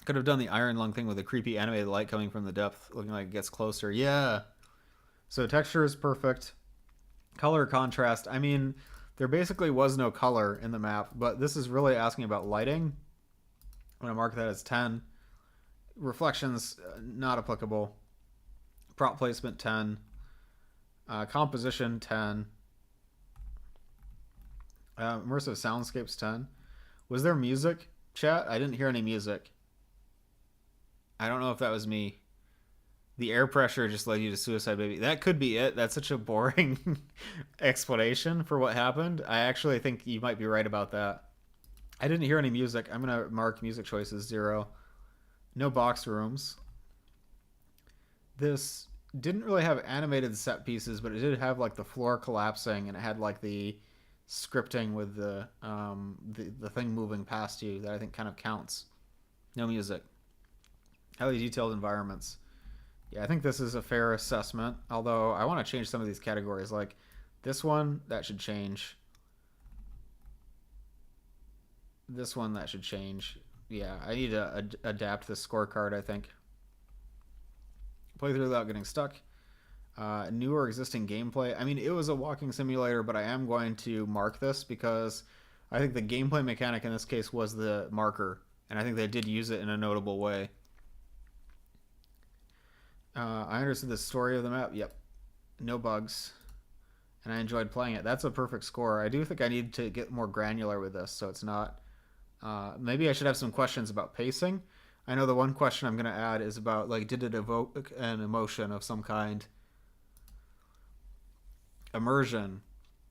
Could have done the Iron Lung thing with a creepy animated light coming from the depth, looking like it gets closer. Yeah. So texture is perfect. Color contrast. I mean, there basically was no color in the map, but this is really asking about lighting. I'm going to mark that as 10. Reflections, not applicable. Prop placement, 10. Composition, 10. Immersive soundscapes, 10. Was there music, chat? I didn't hear any music. I don't know if that was me. The air pressure just led you to Suicide Baby. That could be it. That's such a boring explanation for what happened. I actually think you might be right about that. I didn't hear any music. I'm going to mark music choices 0. No box rooms. This didn't really have animated set pieces, but it did have like the floor collapsing, and it had like the scripting with the thing moving past you that I think kind of counts. No music. Highly detailed environments. Yeah, I think this is a fair assessment, although I want to change some of these categories. Like this one, that should change. This one, that should change. Yeah, I need to adapt the scorecard, I think. Play through without getting stuck. New or existing gameplay. I mean, it was a walking simulator, but I am going to mark this because I think the gameplay mechanic in this case was the marker, and I think they did use it in a notable way. I understood the story of the map. Yep. No bugs. And I enjoyed playing it. That's a perfect score. I do think I need to get more granular with this, so it's not... maybe I should have some questions about pacing. I know the one question I'm going to add is about, like, did it evoke an emotion of some kind? Immersion.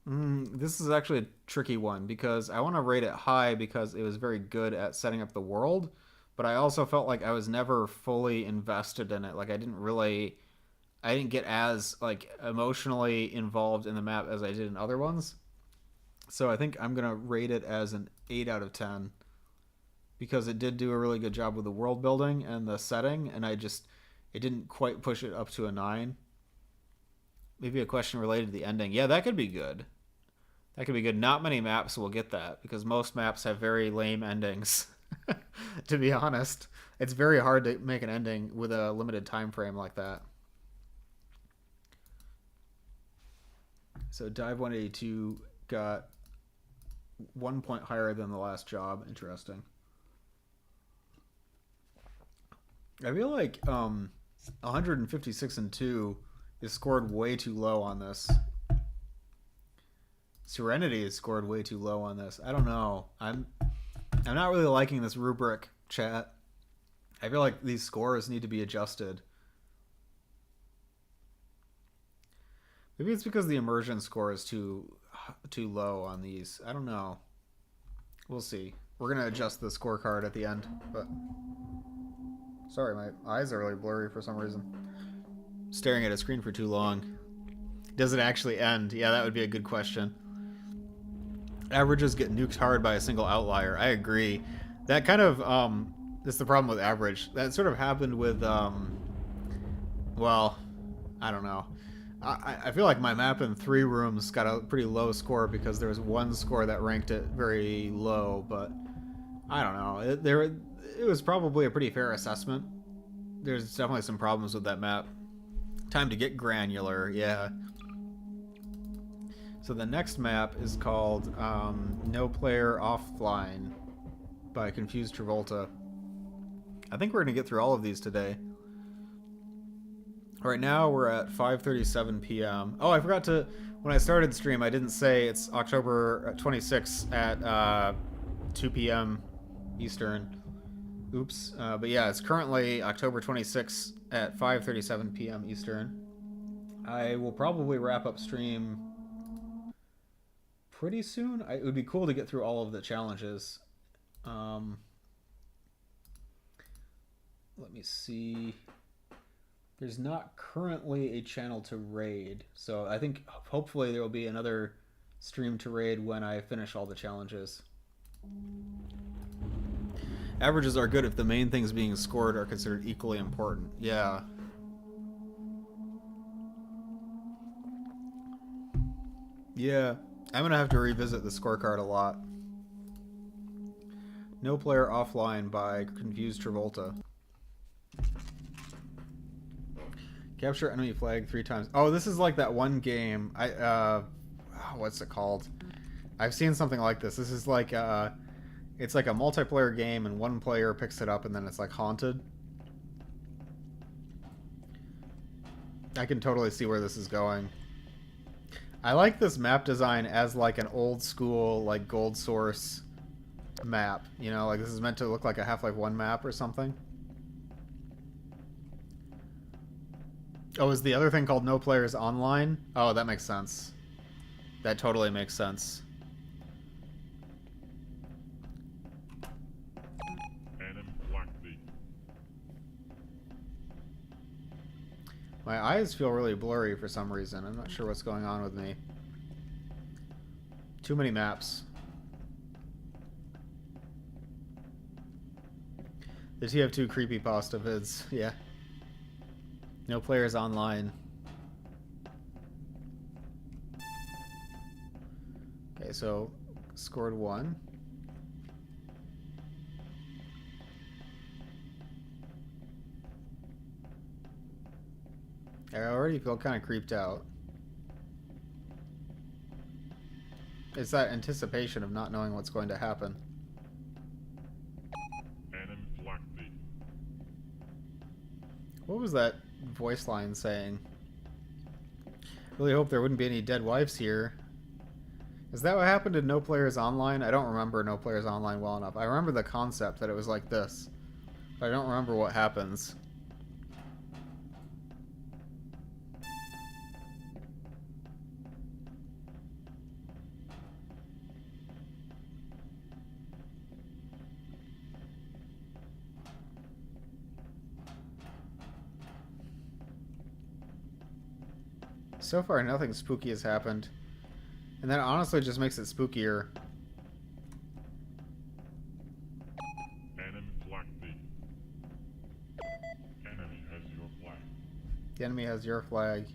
This is actually a tricky one because I want to rate it high because it was very good at setting up the world, but I also felt like I was never fully invested in it. Like I didn't get as like emotionally involved in the map as I did in other ones. So I think I'm going to rate it as an 8 out of 10 because it did do a really good job with the world building and the setting, and it didn't quite push it up to a 9. Maybe a question related to the ending. Yeah, that could be good. That could be good. Not many maps will get that because most maps have very lame endings. To be honest, it's very hard to make an ending with a limited time frame like that. So Dive 182 got 1 point higher than the last job. Interesting. I feel like 156 and 2 is scored way too low on this. Serenity is scored way too low on this. I don't know. I'm not really liking this rubric, chat. I feel like these scores need to be adjusted. Maybe it's because the immersion score is too low on these. I don't know. We'll see. We're going to adjust the scorecard at the end. But sorry, my eyes are really blurry for some reason. Staring at a screen for too long. Does it actually end? Yeah, that would be a good question. Averages get nuked hard by a single outlier. I agree. That kind of is the problem with average. That sort of happened with well, I don't know. I feel like my map in 3 rooms got a pretty low score because there was one score that ranked it very low, but I don't know. It was probably a pretty fair assessment. There's definitely some problems with that map. Time to get granular, yeah. So the next map is called No Player Offline by Confused Travolta. I think we're going to get through all of these today. Right now we're at 5:37 p.m. Oh, I forgot to... When I started the stream, I didn't say it's October 26th at 2 p.m. Eastern. Oops. But yeah, it's currently October 26th at 5:37 p.m. Eastern. I will probably wrap up stream pretty soon. It would be cool to get through all of the challenges. Let me see. There's not currently a channel to raid, so I think hopefully there will be another stream to raid when I finish all the challenges. Averages are good if the main things being scored are considered equally important. Yeah. Yeah. I'm going to have to revisit the scorecard a lot. No Player Offline by Confused Travolta. Capture enemy flag 3 times. Oh, this is like that one game. What's it called? I've seen something like this. This is like it's like a multiplayer game and one player picks it up and then it's like haunted. I can totally see where this is going. I like this map design as like an old school like Gold Source map. You know, like this is meant to look like a Half-Life 1 map or something. Oh, is the other thing called No Players Online? Oh, that makes sense. That totally makes sense. Adam Blackby. My eyes feel really blurry for some reason. I'm not sure what's going on with me. Too many maps. The TF2 creepypasta vids, yeah. No Players Online. Okay, so scored 1. I already feel kind of creeped out. It's that anticipation of not knowing what's going to happen. Anaphylaxis. What was that voice line saying? Really hope there wouldn't be any dead wives here. Is that what happened in No Players Online? I don't remember No Players Online well enough. I remember the concept that it was like this, but I don't remember what happens. So far, nothing spooky has happened. And that honestly just makes it spookier. Anaphylaxis. Enemy has your flag. The enemy has your flag.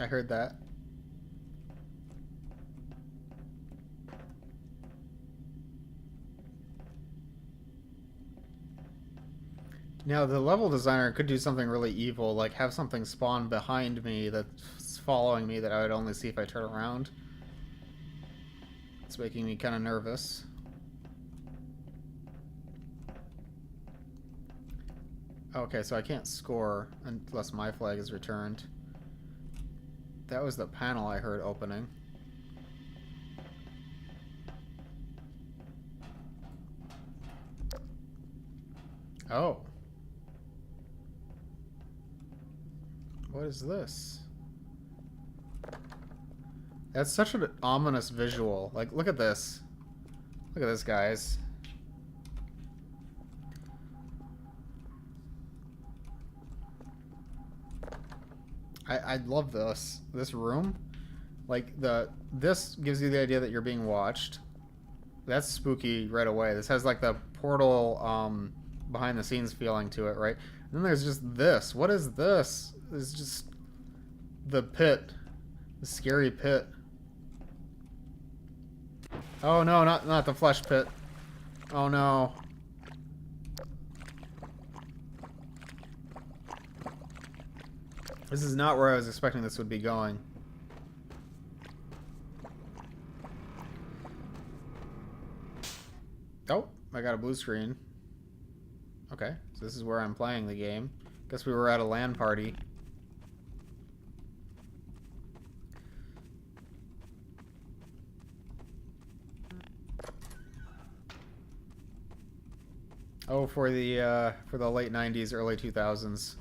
I heard that. Now, the level designer could do something really evil, like have something spawn behind me that's following me that I would only see if I turn around. It's making me kind of nervous. Okay, so I can't score unless my flag is returned. That was the panel I heard opening. Oh. What is this? That's such an ominous visual. Like, look at this. Look at this, guys. I love this room. Like, this gives you the idea that you're being watched. That's spooky right away. This has like the portal behind the scenes feeling to it, right? And then there's just this. What is this? It's just the pit. The scary pit. Oh no, not the flesh pit. Oh no. This is not where I was expecting this would be going. Oh, I got a blue screen. Okay, so this is where I'm playing the game. Guess we were at a LAN party. Oh, for the late 90s, early 2000s.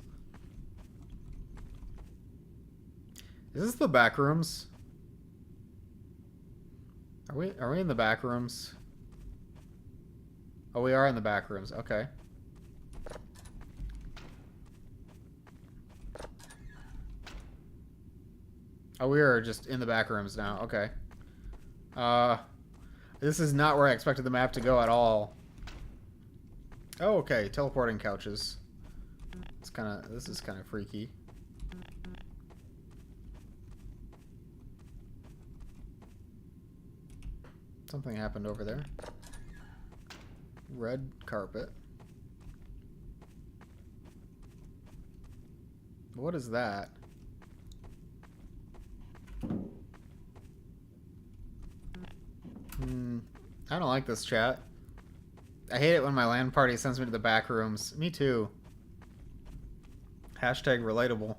Is this the back rooms? Are we in the back rooms? Oh, we are in the back rooms. Okay. Oh, we are just in the back rooms now. Okay. This is not where I expected the map to go at all. Oh, okay. Teleporting couches. This is kind of freaky. Something happened over there. Red carpet. What is that? I don't like this chat. I hate it when my LAN party sends me to the back rooms. Me too. Hashtag relatable.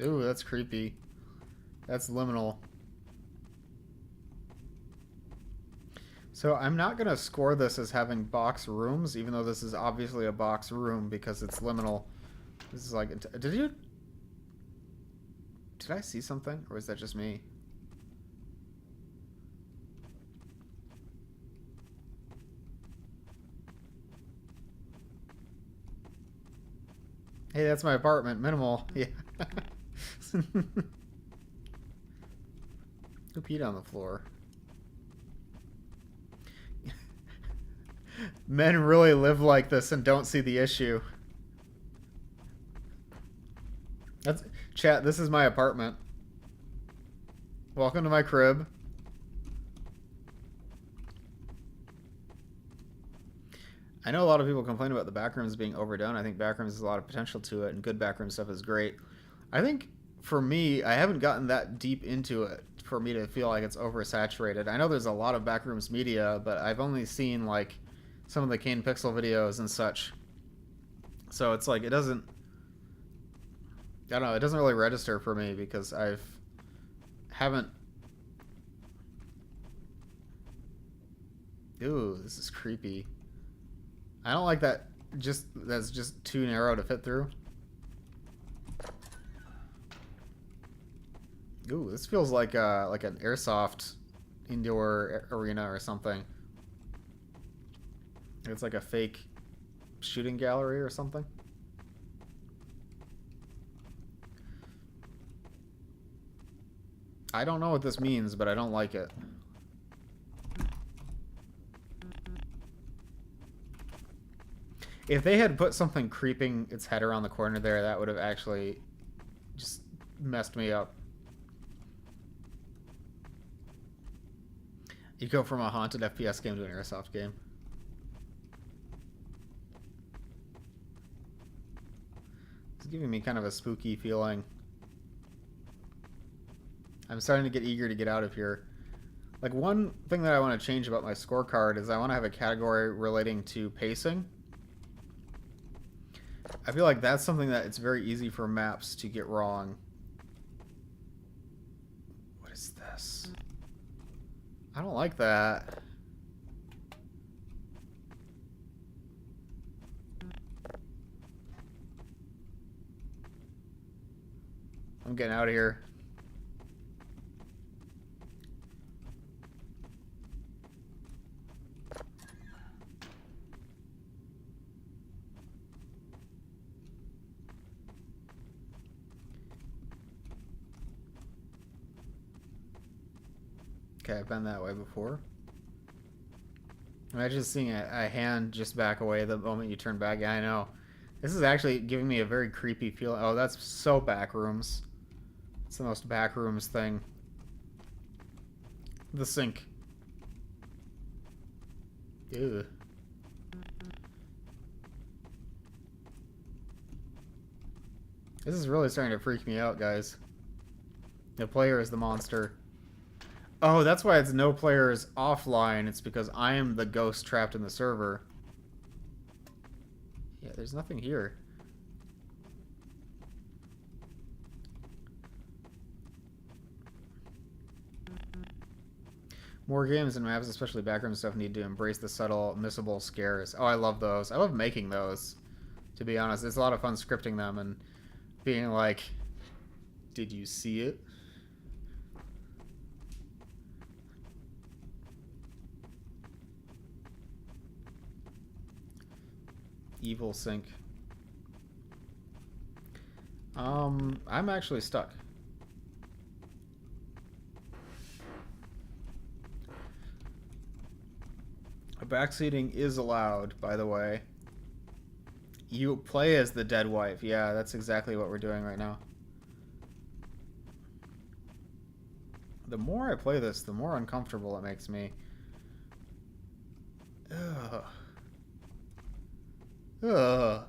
Ooh, that's creepy. That's liminal. So I'm not going to score this as having box rooms, even though this is obviously a box room because it's liminal. This is like... Did I see something? Or was that just me? Hey, that's my apartment. Minimal. Yeah. Who peed on the floor? Men really live like this and don't see the issue. That's chat, this is my apartment. Welcome to my crib. I know a lot of people complain about the backrooms being overdone. I think backrooms has a lot of potential to it, and good backroom stuff is great. I think, for me, I haven't gotten that deep into it for me to feel like it's oversaturated. I know there's a lot of backrooms media, but I've only seen, like, some of the Kane Pixel videos and such. So it's like, it doesn't... I don't know, it doesn't really register for me because haven't... Ooh, this is creepy. I don't like that. That's just too narrow to fit through. Ooh, this feels like an airsoft indoor arena or something. It's like a fake shooting gallery or something. I don't know what this means, but I don't like it. If they had put something creeping its head around the corner there, that would have actually just messed me up. You go from a haunted FPS game to an airsoft game. It's giving me kind of a spooky feeling. I'm starting to get eager to get out of here. Like, one thing that I want to change about my scorecard is I want to have a category relating to pacing. I feel like that's something that it's very easy for maps to get wrong. What is this? I don't like that. I'm getting out of here. Okay, I've been that way before. Imagine seeing a hand just back away the moment you turn back. Yeah, I know. This is actually giving me a very creepy feeling. Oh, that's so backrooms. It's the most backrooms thing. The sink. Ew. This is really starting to freak me out, guys. The player is the monster. Oh, that's why it's no players offline. It's because I am the ghost trapped in the server. Yeah, there's nothing here. More games and maps, especially backroom stuff, need to embrace the subtle, missable scares. Oh, I love those. I love making those, to be honest. It's a lot of fun scripting them and being like, did you see it? Evil sink. I'm actually stuck. Backseating is allowed, by the way. You play as the dead wife. Yeah, that's exactly what we're doing right now. The more I play this, the more uncomfortable it makes me. Ugh. Ugh.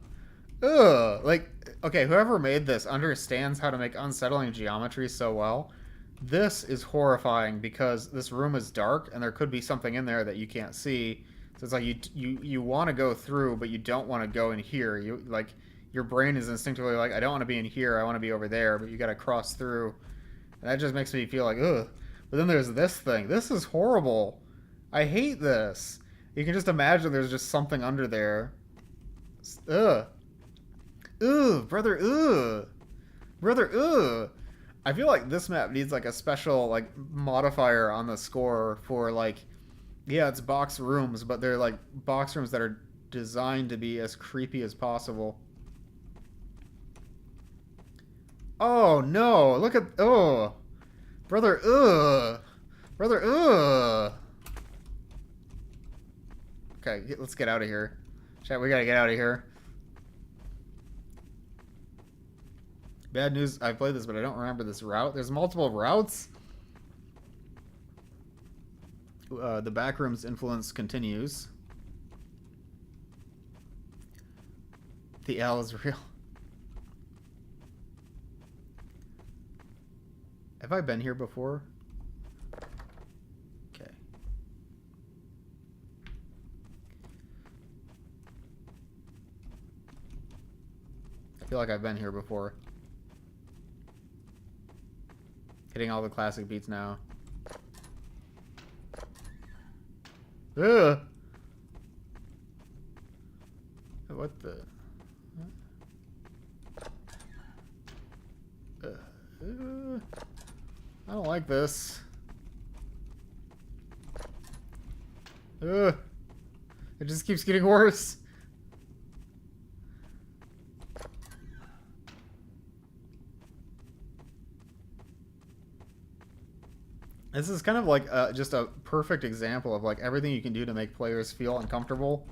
Ugh. Like, okay, whoever made this understands how to make unsettling geometry so well. This is horrifying because this room is dark and there could be something in there that you can't see. So it's like you want to go through, but you don't want to go in here. You like your brain is instinctively like, I don't want to be in here. I want to be over there, but you got to cross through. And that just makes me feel like, ugh. But then there's this thing. This is horrible. I hate this. You can just imagine there's just something under there. Ugh. Ugh, brother, ugh. Brother, ugh. I feel like this map needs like a special like modifier on the score for like, yeah, it's box rooms, but they're like box rooms that are designed to be as creepy as possible. Oh no, look at, oh. Brother, ugh. Brother, ugh. Okay, let's get out of here. Chat, we gotta get out of here. Bad news, I played this, but I don't remember this route. There's multiple routes? The backroom's influence continues. The L is real. Have I been here before? Okay. I feel like I've been here before. Hitting all the classic beats now. Ugh! What the... I don't like this. Ugh. It just keeps getting worse. This is kind of like just a perfect example of like everything you can do to make players feel uncomfortable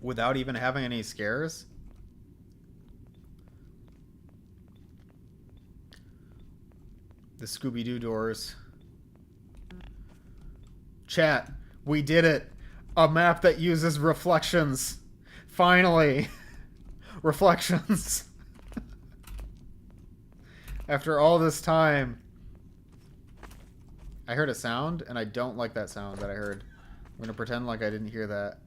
without even having any scares. The Scooby-Doo doors. Chat, we did it. A map that uses reflections. Finally. Reflections. After all this time. I heard a sound, and I don't like that sound that I heard. I'm going to pretend like I didn't hear that.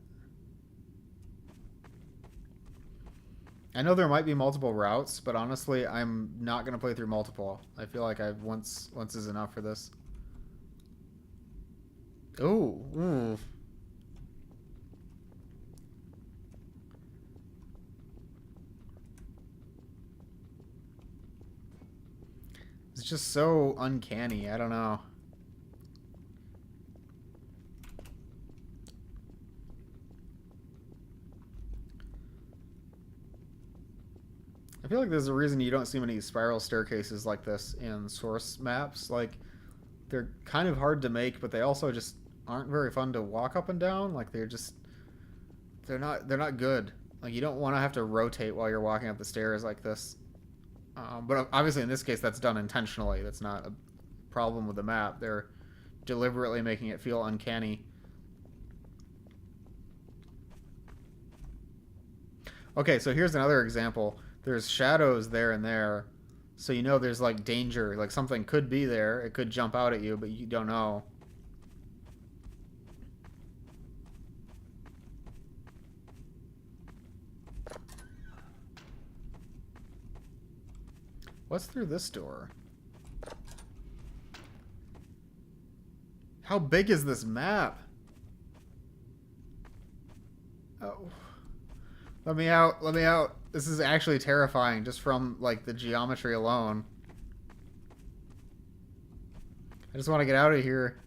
I know there might be multiple routes, but honestly, I'm not going to play through multiple. I feel like once is enough for this. Ooh, ooh. It's just so uncanny. I don't know. I feel like there's a reason you don't see many spiral staircases like this in source maps. Like, they're kind of hard to make, but they also just aren't very fun to walk up and down. Like, they're not good. Like, you don't want to have to rotate while you're walking up the stairs like this. But obviously in this case that's done intentionally. That's not a problem with the map. They're deliberately making it feel uncanny. Okay, so here's another example. There's shadows there and there, so you know there's like danger, like something could be there, it could jump out at you, but you don't know. What's through this door? How big is this map? Oh. Let me out, let me out. This is actually terrifying just from, like, the geometry alone. I just want to get out of here.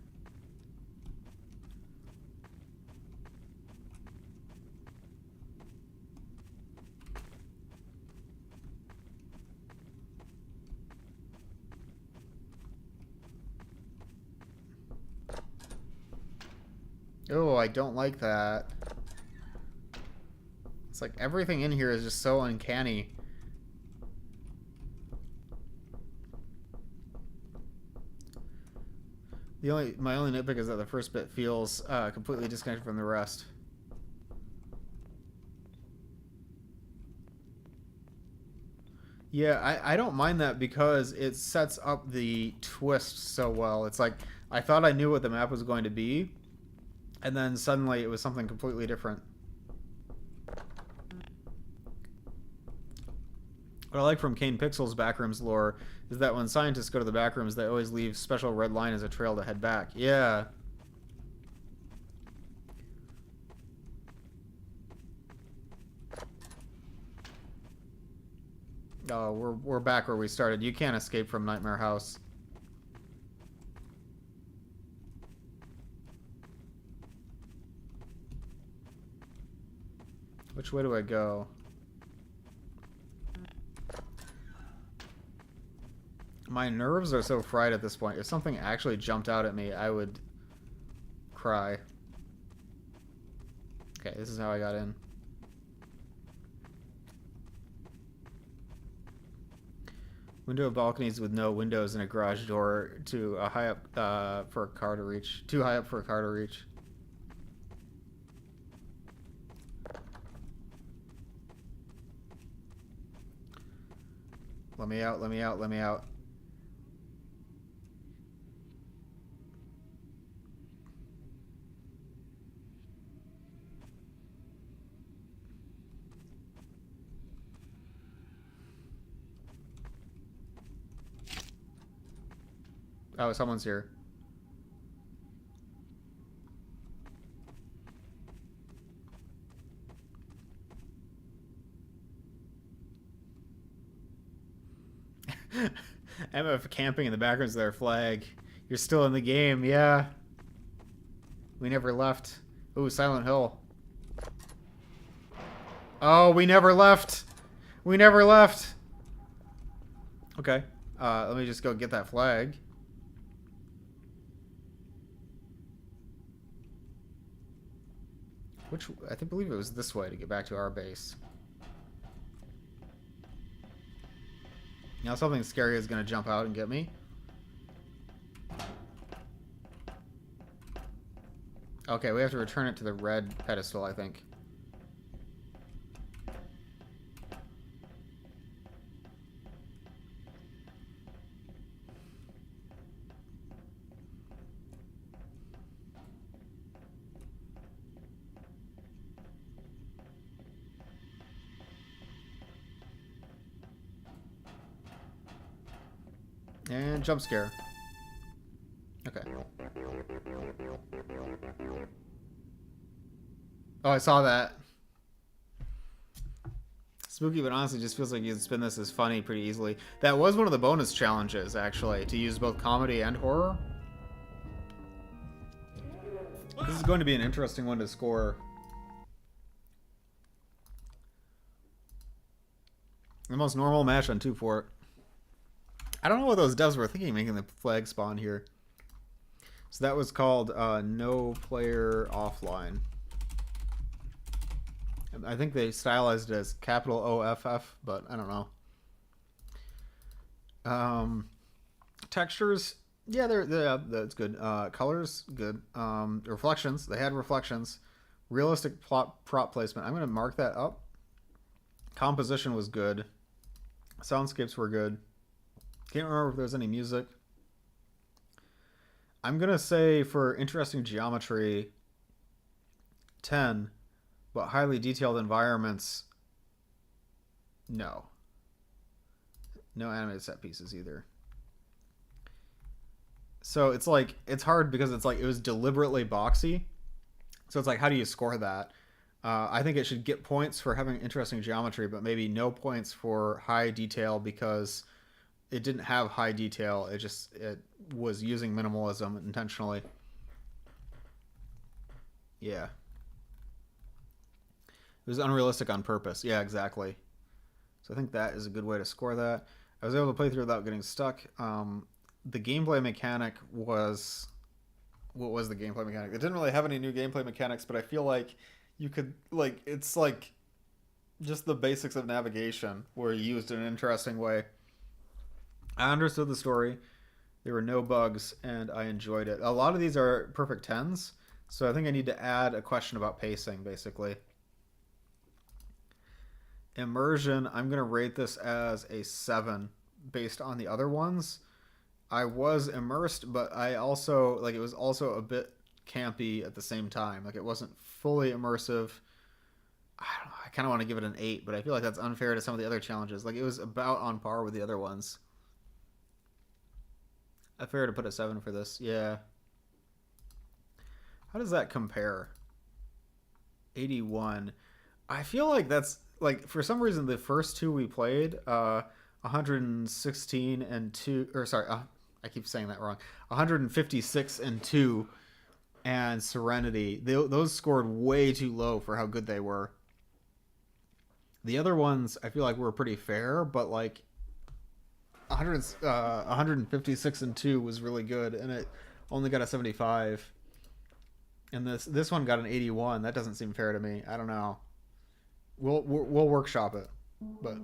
Oh, I don't like that. It's like everything in here is just so uncanny. My only nitpick is that the first bit feels completely disconnected from the rest. Yeah, I don't mind that because it sets up the twist so well. It's like I thought I knew what the map was going to be, and then suddenly it was something completely different. What I like from Kane Pixel's Backrooms lore is that when scientists go to the backrooms, they always leave special red line as a trail to head back. Yeah. Oh, we're back where we started. You can't escape from Nightmare House. Which way do I go? My nerves are so fried at this point. If something actually jumped out at me, I would cry. Okay, this is how I got in. Window balconies with no windows and a garage door to a high up for a car to reach. Too high up for a car to reach. Let me out, let me out, let me out. Oh, someone's here. MF camping in the background's their flag. You're still in the game, yeah. We never left. Ooh, Silent Hill. Oh, we never left. We never left. Okay. Let me just go get that flag. Which, I believe it was this way to get back to our base. Now something scary is going to jump out and get me. Okay, we have to return it to the red pedestal, I think. And jump scare. Okay. Oh, I saw that. Spooky, but honestly just feels like you can spin this as funny pretty easily. That was one of the bonus challenges, actually, to use both comedy and horror. This is going to be an interesting one to score. The most normal match on 2-Fort. I don't know what those devs were thinking making the flag spawn here. So that was called No Player Offline. I think they stylized it as capital OFF, but I don't know. Textures, yeah, that's good. Colors, good. Reflections, they had reflections. Realistic prop placement, I'm going to mark that up. Composition was good. Soundscapes were good. Can't remember if there's any music. I'm going to say for interesting geometry, 10, but highly detailed environments, no. No animated set pieces either. So it's like, it's hard because it's like, it was deliberately boxy. So it's like, how do you score that? I think it should get points for having interesting geometry, but maybe no points for high detail because it didn't have high detail. It was using minimalism intentionally. Yeah. It was unrealistic on purpose. Yeah, exactly. So I think that is a good way to score that. I was able to play through without getting stuck. The gameplay mechanic was... What was the gameplay mechanic? It didn't really have any new gameplay mechanics, but I feel like you could... like it's like just the basics of navigation were used in an interesting way. I understood the story. There were no bugs, and I enjoyed it. A lot of these are perfect 10s, so I think I need to add a question about pacing, basically. Immersion, I'm going to rate this as a 7 based on the other ones. I was immersed, but I also, like, it was also a bit campy at the same time. Like, it wasn't fully immersive. I don't know, I kind of want to give it an 8, but I feel like that's unfair to some of the other challenges. Like, it was about on par with the other ones. Fair to put a 7 for this, yeah. How does that compare? 81. I feel like that's, like, for some reason, the first two we played, 116 and 2, or sorry, I keep saying that wrong. 156 and 2 and Serenity, those scored way too low for how good they were. The other ones, I feel like were pretty fair, but, like, 156 and 2 was really good, and it only got a 75. And this one got an 81. That doesn't seem fair to me. I don't know. We'll workshop it. But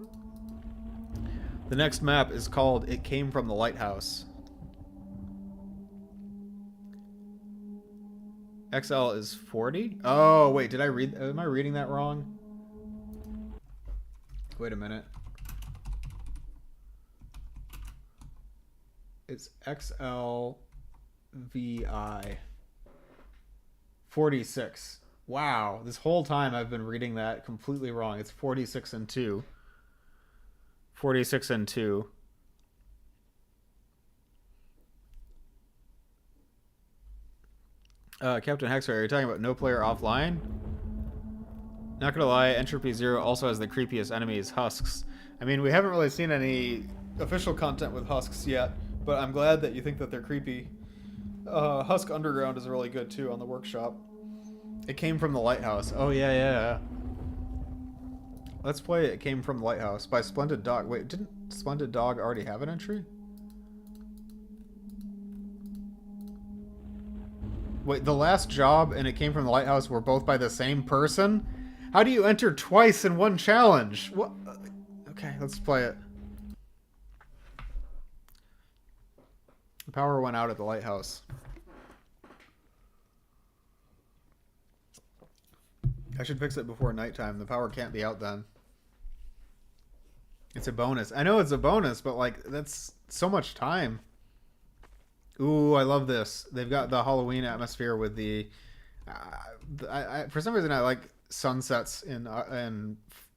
the next map is called It Came from the Lighthouse. XL is 40? Oh, wait, am I reading that wrong? Wait a minute. It's XLVI 46. Wow, this whole time I've been reading that completely wrong. It's 46 and 2. 46 and 2. Captain Hexer, are you talking about no player offline? Not gonna lie, Entropy Zero also has the creepiest enemies, Husks. I mean, we haven't really seen any official content with Husks yet, but I'm glad that you think that they're creepy. Husk Underground is really good too on the workshop. It Came from the Lighthouse. Oh yeah. Let's play It Came from the Lighthouse by Splendid Dog. Wait, didn't Splendid Dog already have an entry? Wait, the last job and It Came from the Lighthouse were both by the same person? How do you enter twice in one challenge? What? Okay, let's play it. The power went out at the lighthouse. I should fix it before nighttime. The power can't be out then. It's a bonus. I know it's a bonus, but like that's so much time. Ooh, I love this. They've got the Halloween atmosphere with the. For some reason, I like sunsets in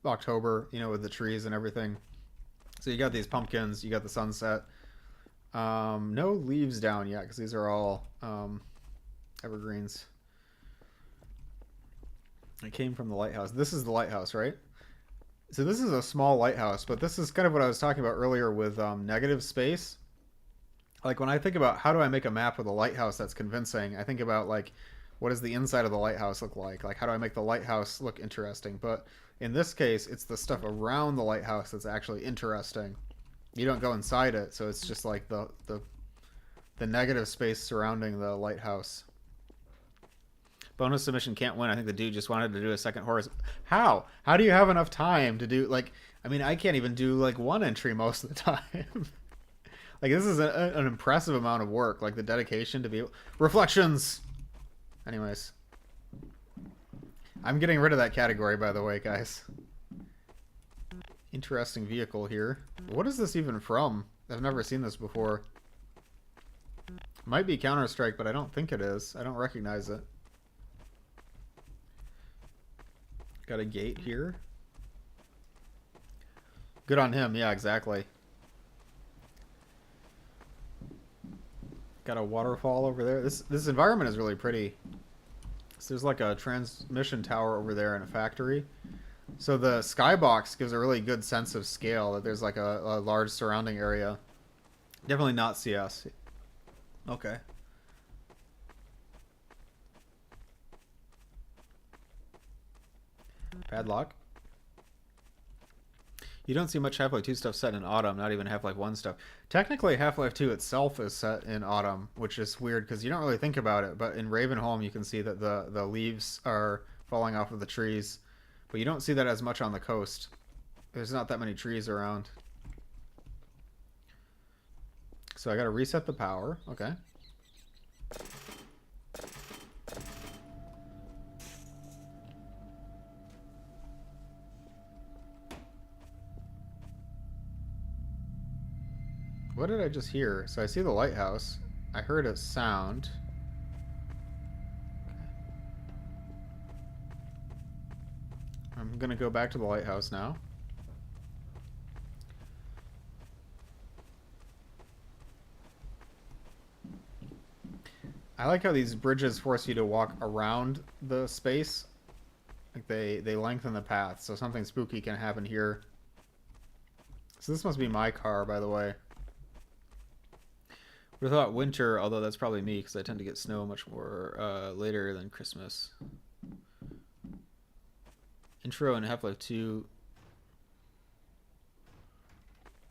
October. You know, with the trees and everything. So you got these pumpkins. You got the sunset. No leaves down yet because these are all evergreens. It Came from the lighthouse. This is the lighthouse, right? So this is a small lighthouse, but this is kind of what I was talking about earlier with negative space. Like when I think about how do I make a map with a lighthouse that's convincing, I think about like what does the inside of the lighthouse look like? Like how do I make the lighthouse look interesting? But in this case, it's the stuff around the lighthouse that's actually interesting. You don't go inside it, so it's just like the negative space surrounding the lighthouse. Bonus submission can't win. I think the dude just wanted to do a second horse. How? How do you have enough time to do like? I mean, I can't even do like one entry most of the time. Like this is an impressive amount of work. Like the dedication to be reflections. Anyways, I'm getting rid of that category, by the way, guys. Interesting vehicle here. What is this even from? I've never seen this before. Might be Counter-Strike, but I don't think it is. I don't recognize it. Got a gate here. Good on him. Yeah, exactly. Got a waterfall over there. This environment is really pretty. So there's like a transmission tower over there in a factory. So the skybox gives a really good sense of scale, that there's like a large surrounding area. Definitely not CS. Okay. Padlock. You don't see much Half-Life 2 stuff set in autumn, not even Half-Life 1 stuff. Technically, Half-Life 2 itself is set in autumn, which is weird because you don't really think about it, but in Ravenholm you can see that the leaves are falling off of the trees. But you don't see that as much on the coast. There's not that many trees around. So I gotta reset the power. Okay. What did I just hear? So I see the lighthouse. I heard a sound. I'm gonna go back to the lighthouse now. I like how these bridges force you to walk around the space. Like they lengthen the path, so something spooky can happen here. So this must be my car, by the way. Would have thought winter, although that's probably me because I tend to get snow much more later than Christmas. Intro in Half-Life 2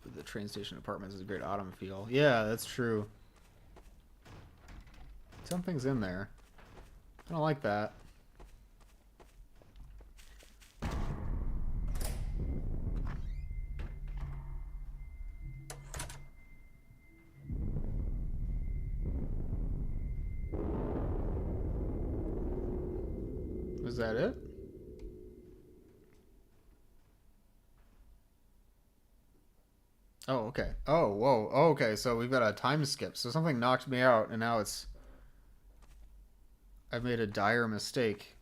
with the train station apartments is a great autumn feel. Yeah, that's true. Something's in there. I don't like that. Was that it? Oh, okay. Oh, whoa. Oh, okay, so we've got a time skip. So something knocked me out, and now it's... I've made a dire mistake.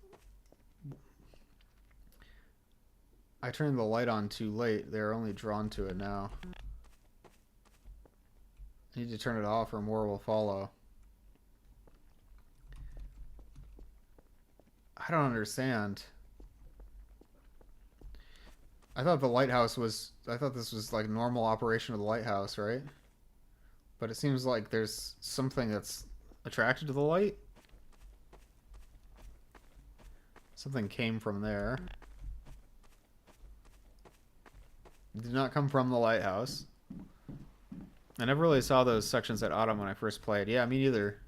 I turned the light on too late. They're only drawn to it now. I need to turn it off or more will follow. I don't understand. I thought the lighthouse was... I thought this was like normal operation of the lighthouse, right? But it seems like there's something that's attracted to the light. Something came from there. It did not come from the lighthouse. I never really saw those sections at Autumn when I first played. Yeah, me neither.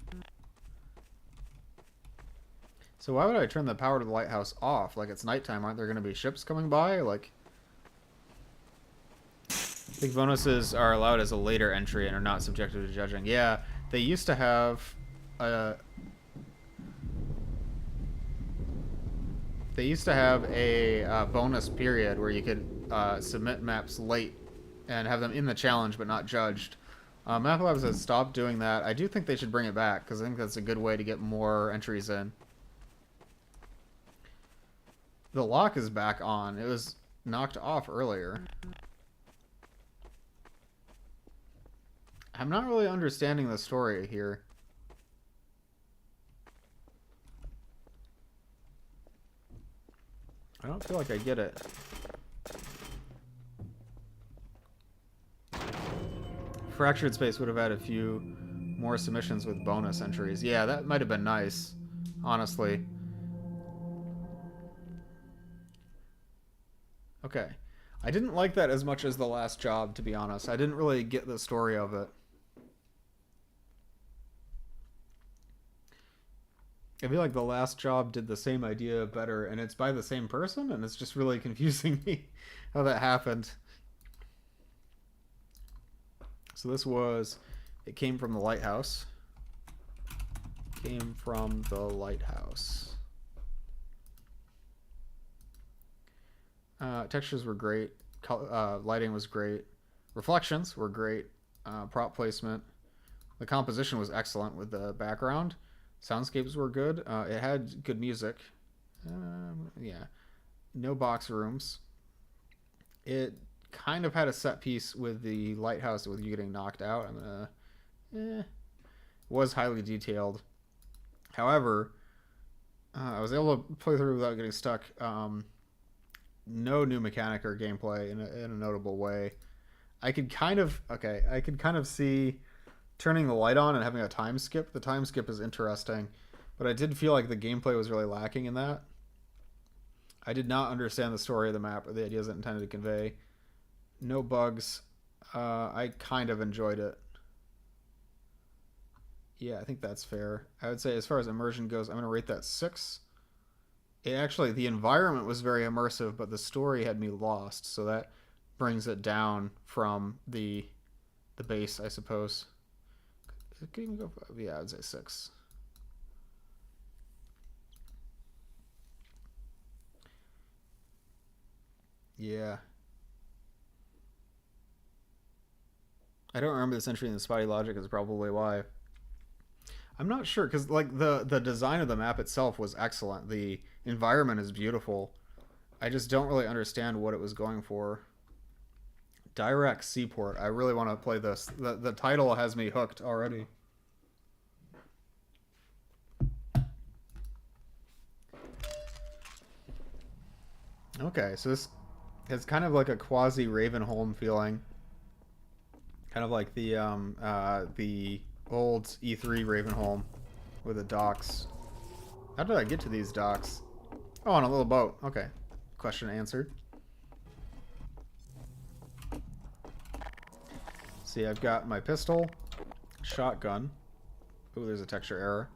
So why would I turn the power to the lighthouse off? Like, it's nighttime. Aren't there going to be ships coming by? Like... I think bonuses are allowed as a later entry and are not subjected to judging. Yeah, they used to have a... They used to have a bonus period where you could submit maps late and have them in the challenge but not judged. Map Labs has stopped doing that. I do think they should bring it back because I think that's a good way to get more entries in. The lock is back on. It was knocked off earlier. I'm not really understanding the story here. I don't feel like I get it. Fractured Space would have had a few more submissions with bonus entries. Yeah, that might have been nice, honestly. Okay. I didn't like that as much as The Last Job, to be honest. I didn't really get the story of it. I feel like The Last Job did the same idea better, and it's by the same person, and it's just really confusing me how that happened. So this was... It came from the lighthouse. Came from the lighthouse. Textures were great. Lighting was great. Reflections were great. Prop placement. The composition was excellent with the background. Soundscapes were good. It had good music. Yeah. No box rooms. It kind of had a set piece with the lighthouse with you getting knocked out. It was highly detailed. However, I was able to play through without getting stuck. No new mechanic or gameplay in a notable way. I could kind of see turning the light on and having a time skip. The time skip is interesting, but I did feel like the gameplay was really lacking in that. I did not understand the story of the map or the ideas it intended to convey. No bugs. I kind of enjoyed it. Yeah, I think that's fair. I would say as far as immersion goes, I'm going to rate that 6. Actually, the environment was very immersive, but the story had me lost, so that brings it down from the base, I suppose. It could even go, yeah, I'd say 6. Yeah. I don't remember this entry in the spotty logic is probably why. I'm not sure, because like the design of the map itself was excellent. The environment is beautiful. I just don't really understand what it was going for. Dirac Seaport. I really want to play this. The title has me hooked already. Okay, so this has kind of like a quasi Ravenholm feeling. Kind of like the old E3 Ravenholm with the docks. How did I get to these docks? Oh, on a little boat. Okay. Question answered. See, I've got my pistol, shotgun. Ooh, there's a texture error.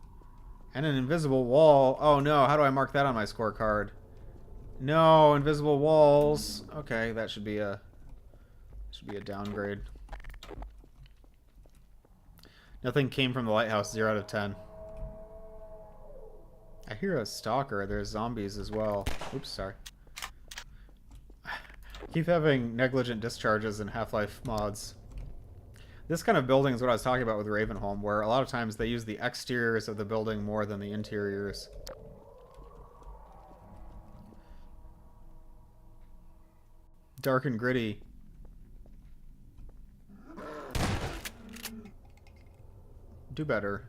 And an invisible wall. Oh no, how do I mark that on my scorecard? No, invisible walls. Okay, that should be a downgrade. Nothing came from the lighthouse, 0 out of 10. I hear a stalker. There's zombies as well. Oops, sorry. Keep having negligent discharges in Half-Life mods. This kind of building is what I was talking about with Ravenholm, where a lot of times they use the exteriors of the building more than the interiors. Dark and gritty. Do better.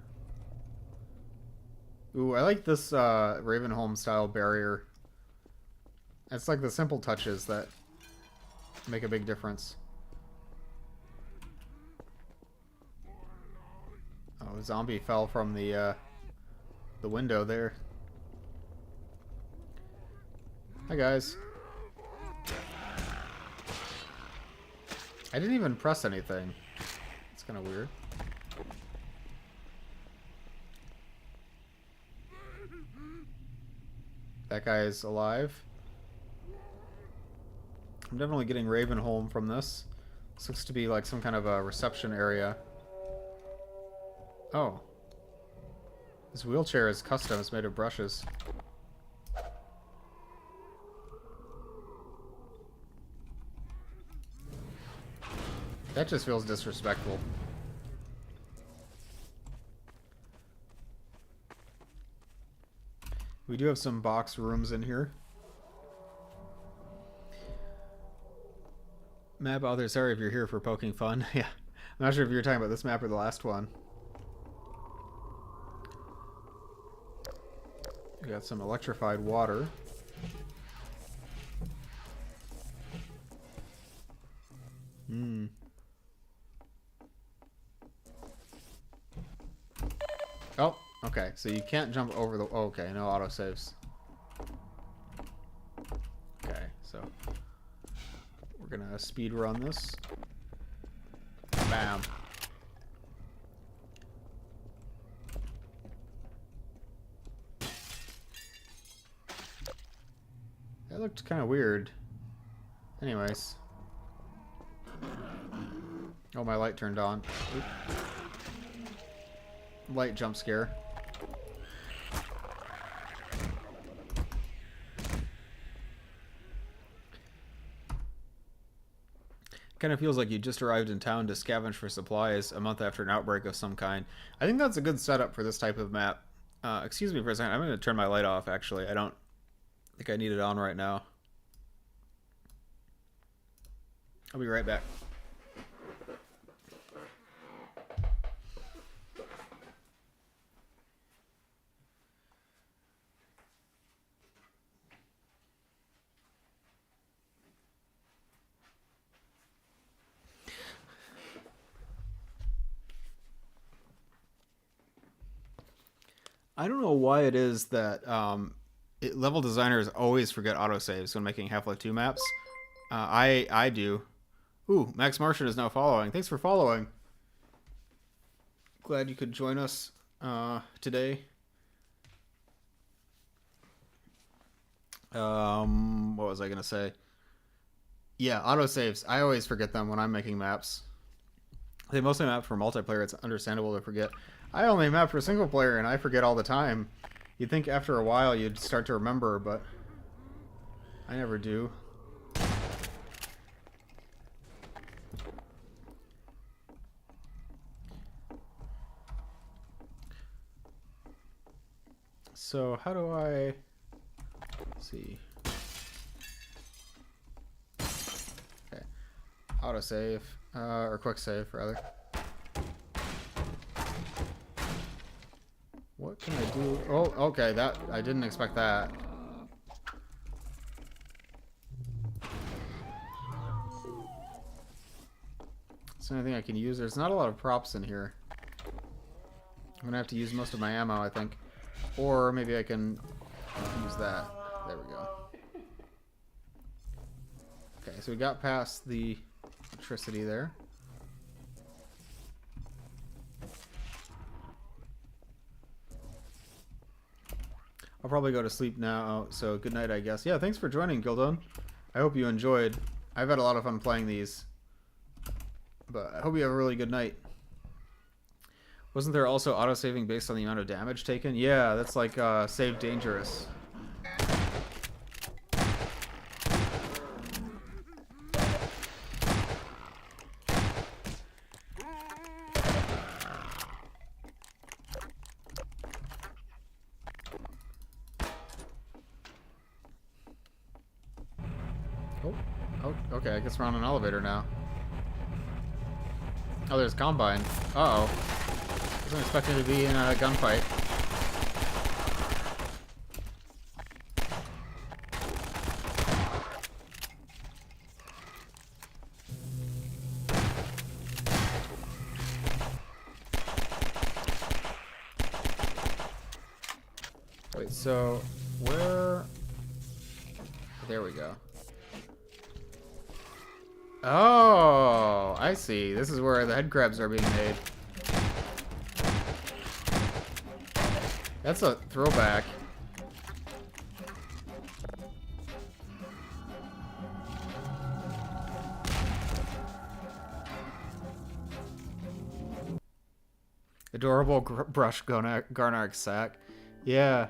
Ooh, I like this Ravenholm style barrier. It's like the simple touches that make a big difference. Oh, zombie fell from the window there. Hi guys. I didn't even press anything. It's kind of weird. That guy is alive. I'm definitely getting Ravenholm from this. This looks to be like some kind of a reception area. Oh. This wheelchair is custom. It's made of brushes. That just feels disrespectful. We do have some box rooms in here. Map author, sorry if you're here for poking fun. Yeah. I'm not sure if you're talking about this map or the last one. We got some electrified water. Oh, okay. So you can't jump over the... Oh, okay, no autosaves. Okay, so... We're gonna speed run this. Bam. That looked kind of weird. Anyways. Oh, my light turned on. Oop. Light jump scare. Kind of feels like you just arrived in town to scavenge for supplies a month after an outbreak of some kind. I think that's a good setup for this type of map. Excuse me for a second. I'm going to turn my light off, actually. I don't think I need it on right now. I'll be right back. I don't know why it is that level designers always forget autosaves when making Half-Life 2 maps. I do. Ooh, Max Martian is now following. Thanks for following. Glad you could join us today. What was I going to say? Yeah, autosaves. I always forget them when I'm making maps. They mostly map for multiplayer. It's understandable to forget. I only map for single player and I forget all the time. You'd think after a while you'd start to remember, but I never do. So how do I... Let's see. Okay. Autosave. Or quick save, rather. What can I do? Oh, okay, that... I didn't expect that. Is there anything I can use? There's not a lot of props in here. I'm gonna have to use most of my ammo, I think. Or maybe I can use that. There we go. Okay, so we got past the electricity there. I'll probably go to sleep now, so good night, I guess. Yeah, thanks for joining, Gildon. I hope you enjoyed. I've had a lot of fun playing these. But I hope you have a really good night. Wasn't there also auto-saving based on the amount of damage taken? Yeah, that's like Save Dangerous. Oh, okay, I guess we're on an elevator now. Oh, there's Combine. Uh-oh. Wasn't expecting to be in a gunfight. Wait, so where... There we go. Oh, I see. This is where the head crabs are being made. That's a throwback. Adorable brush Garnark sack. Yeah.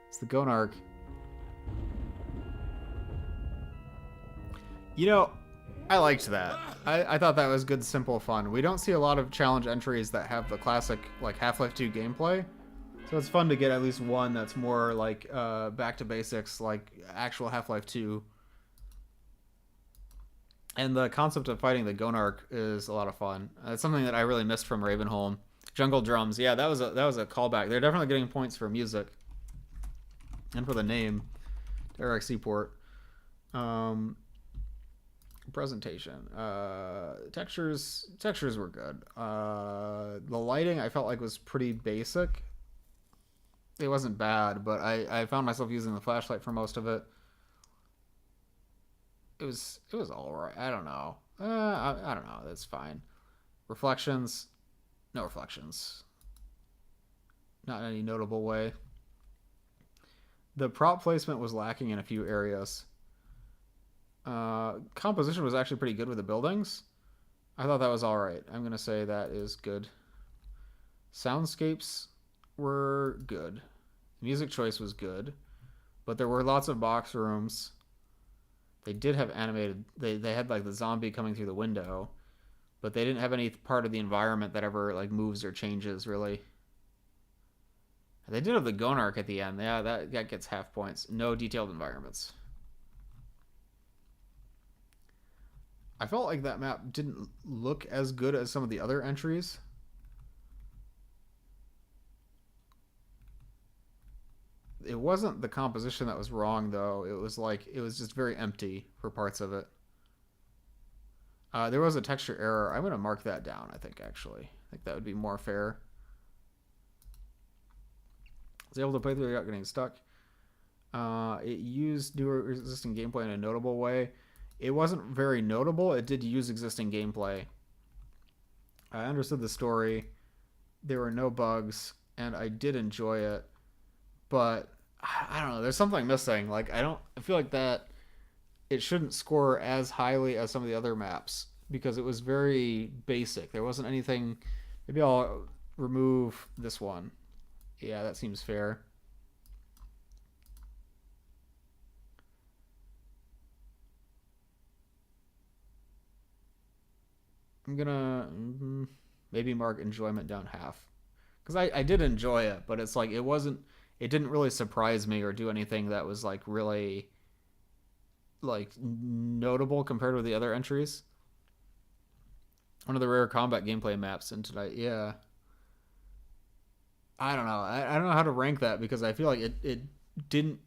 It's the Gonark. You know, I liked that. I thought that was good, simple fun. We don't see a lot of challenge entries that have the classic, like, Half-Life 2 gameplay. So it's fun to get at least one that's more, like, back to basics, like actual Half-Life 2. And the concept of fighting the Gonark is a lot of fun. It's something that I really missed from Ravenholm. Jungle Drums, yeah, that was a callback. They're definitely getting points for music. And for the name. Derek Seaport. Presentation. Textures were good. The lighting I felt like was pretty basic. It wasn't bad, but I found myself using the flashlight for most of it. It was all right. I don't know. I don't know. That's fine. Reflections, no reflections. Not in any notable way. The prop placement was lacking in a few areas. Composition was actually pretty good with the buildings. I thought that was all right. I'm gonna say that is good. Soundscapes were good. Music choice was good, but there were lots of box rooms. They did have animated. They had like the zombie coming through the window, but they didn't have any part of the environment that ever like moves or changes really. They did have the Gonark at the end. Yeah, that gets half points. No detailed environments. I felt like that map didn't look as good as some of the other entries. It wasn't the composition that was wrong, though. It was just very empty for parts of it. There was a texture error. I'm going to mark that down, I think, actually. I think that would be more fair. I was able to play through without getting stuck. It used newer existing gameplay in a notable way. It wasn't very notable. It did use existing gameplay. I understood the story. There were no bugs, and I did enjoy it. But I don't know. There's something missing. Like I feel like that it shouldn't score as highly as some of the other maps because it was very basic. There wasn't anything. Maybe I'll remove this one. Yeah, that seems fair. I'm gonna maybe mark enjoyment down half because I did enjoy it, but it's like it didn't really surprise me or do anything that was like really like notable compared with the other entries. One of the rare combat gameplay maps in tonight. Yeah, I don't know. I don't know how to rank that because I feel like it didn't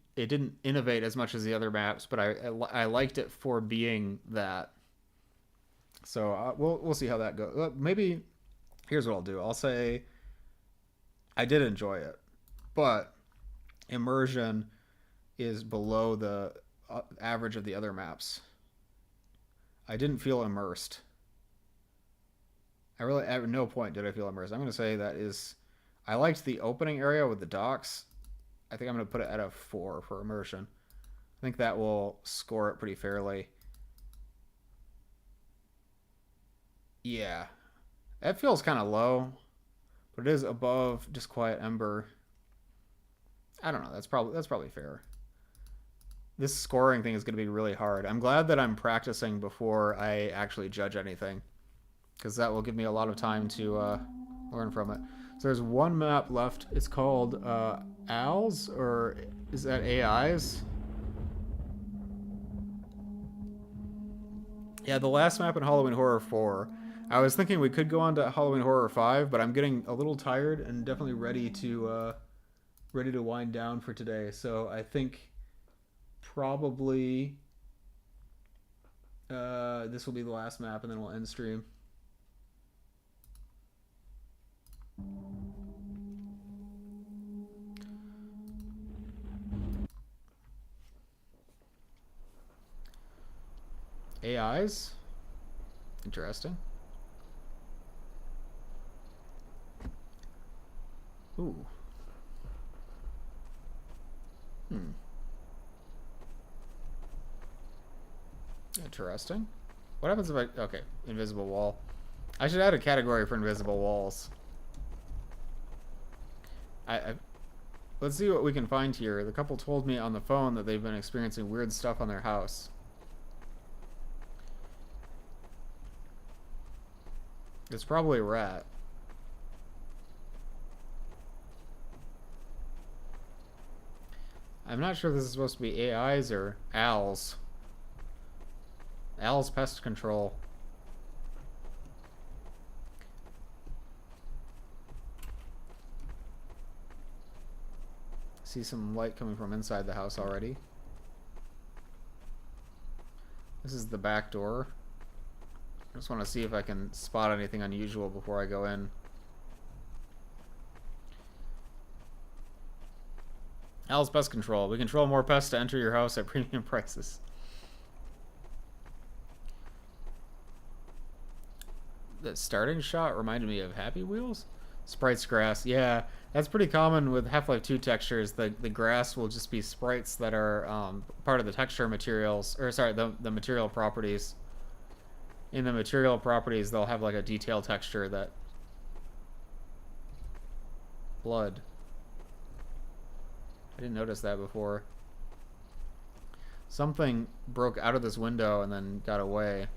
innovate as much as the other maps, but I liked it for being that. So we'll see how that goes. Maybe here's what I'll do. I'll say I did enjoy it, but immersion is below the average of the other maps. I didn't feel immersed. At no point did I feel immersed. I'm going to say that is... I liked the opening area with the docks. I think I'm going to put it at a 4 for immersion. I think that will score it pretty fairly. Yeah. That feels kind of low, but it is above Disquiet Ember. I don't know. That's probably fair. This scoring thing is going to be really hard. I'm glad that I'm practicing before I actually judge anything, because that will give me a lot of time to learn from it. So there's one map left. It's called ALs, or is that AIs? Yeah, the last map in Halloween Horror 4. I was thinking we could go on to Halloween Horror 5, but I'm getting a little tired and definitely ready to wind down for today. So I think probably this will be the last map, and then we'll end stream. AIs? Interesting. Ooh. Interesting. What happens if I... Okay, invisible wall. I should add a category for invisible walls. Let's see what we can find here. The couple told me on the phone that they've been experiencing weird stuff on their house. It's probably a rat. I'm not sure if this is supposed to be AIs or ALs. ALs Pest Control. See some light coming from inside the house already. This is the back door. I just want to see if I can spot anything unusual before I go in. ALs Pest Control. We control more pests to enter your house at premium prices. The starting shot reminded me of Happy Wheels. Sprites grass. Yeah, that's pretty common with Half-Life 2 textures. The grass will just be sprites that are part of the texture materials. Or sorry, the material properties. In the material properties, they'll have like a detail texture that... Blood. I didn't notice that before. Something broke out of this window and then got away.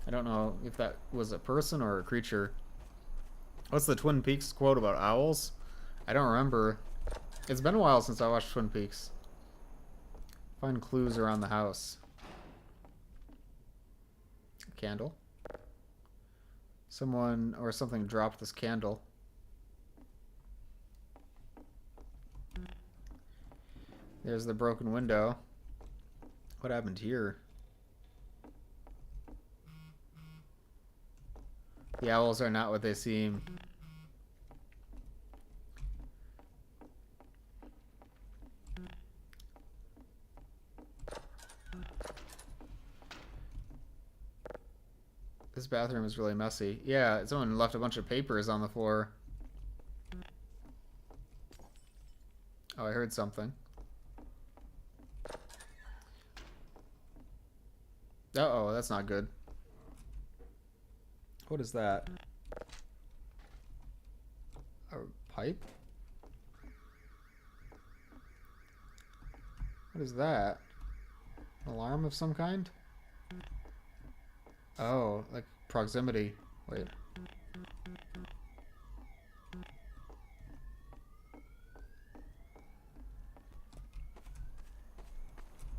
I don't know if that was a person or a creature. What's the Twin Peaks quote about owls? I don't remember. It's been a while since I watched Twin Peaks. Find clues around the house. Candle. Someone or something dropped this candle. There's the broken window. What happened here? The owls are not what they seem. This bathroom is really messy. Yeah, someone left a bunch of papers on the floor. Oh, I heard something. Uh-oh, that's not good. What is that? A pipe? What is that? An alarm of some kind? Oh, like proximity. Wait.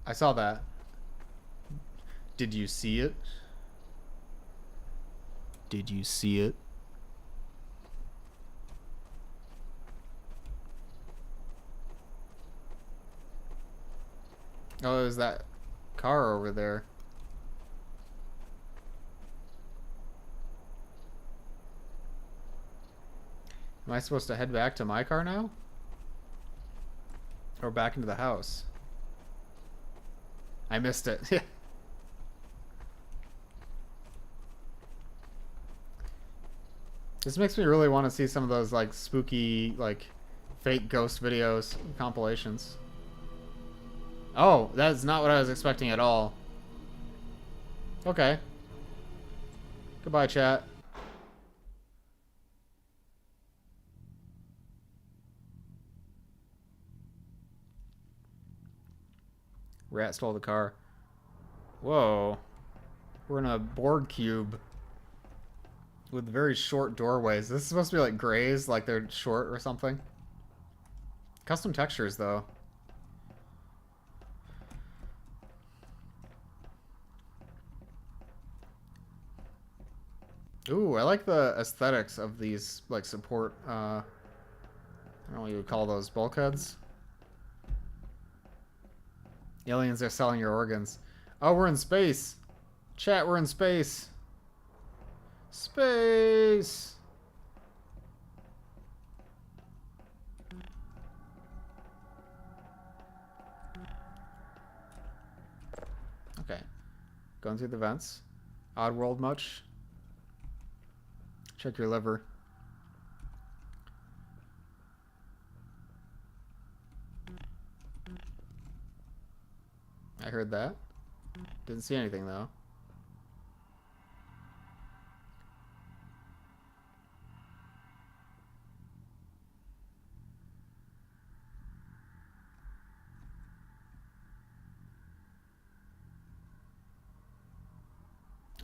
I saw that. Did you see it? Did you see it? Oh, there's that car over there. Am I supposed to head back to my car now? Or back into the house? I missed it. This makes me really want to see some of those like spooky like fake ghost videos, compilations. Oh, that's not what I was expecting at all. Okay. Goodbye, chat. Rat stole the car. Whoa. We're in a Borg cube with very short doorways. This is supposed to be like grays, like they're short or something. Custom textures, though. Ooh, I like the aesthetics of these, like, support, I don't know what you would call those, bulkheads? Aliens are selling your organs. Oh, we're in space! Chat, we're in space! Space! Okay. Going through the vents. Oddworld much? Check your liver. I heard that. Didn't see anything though.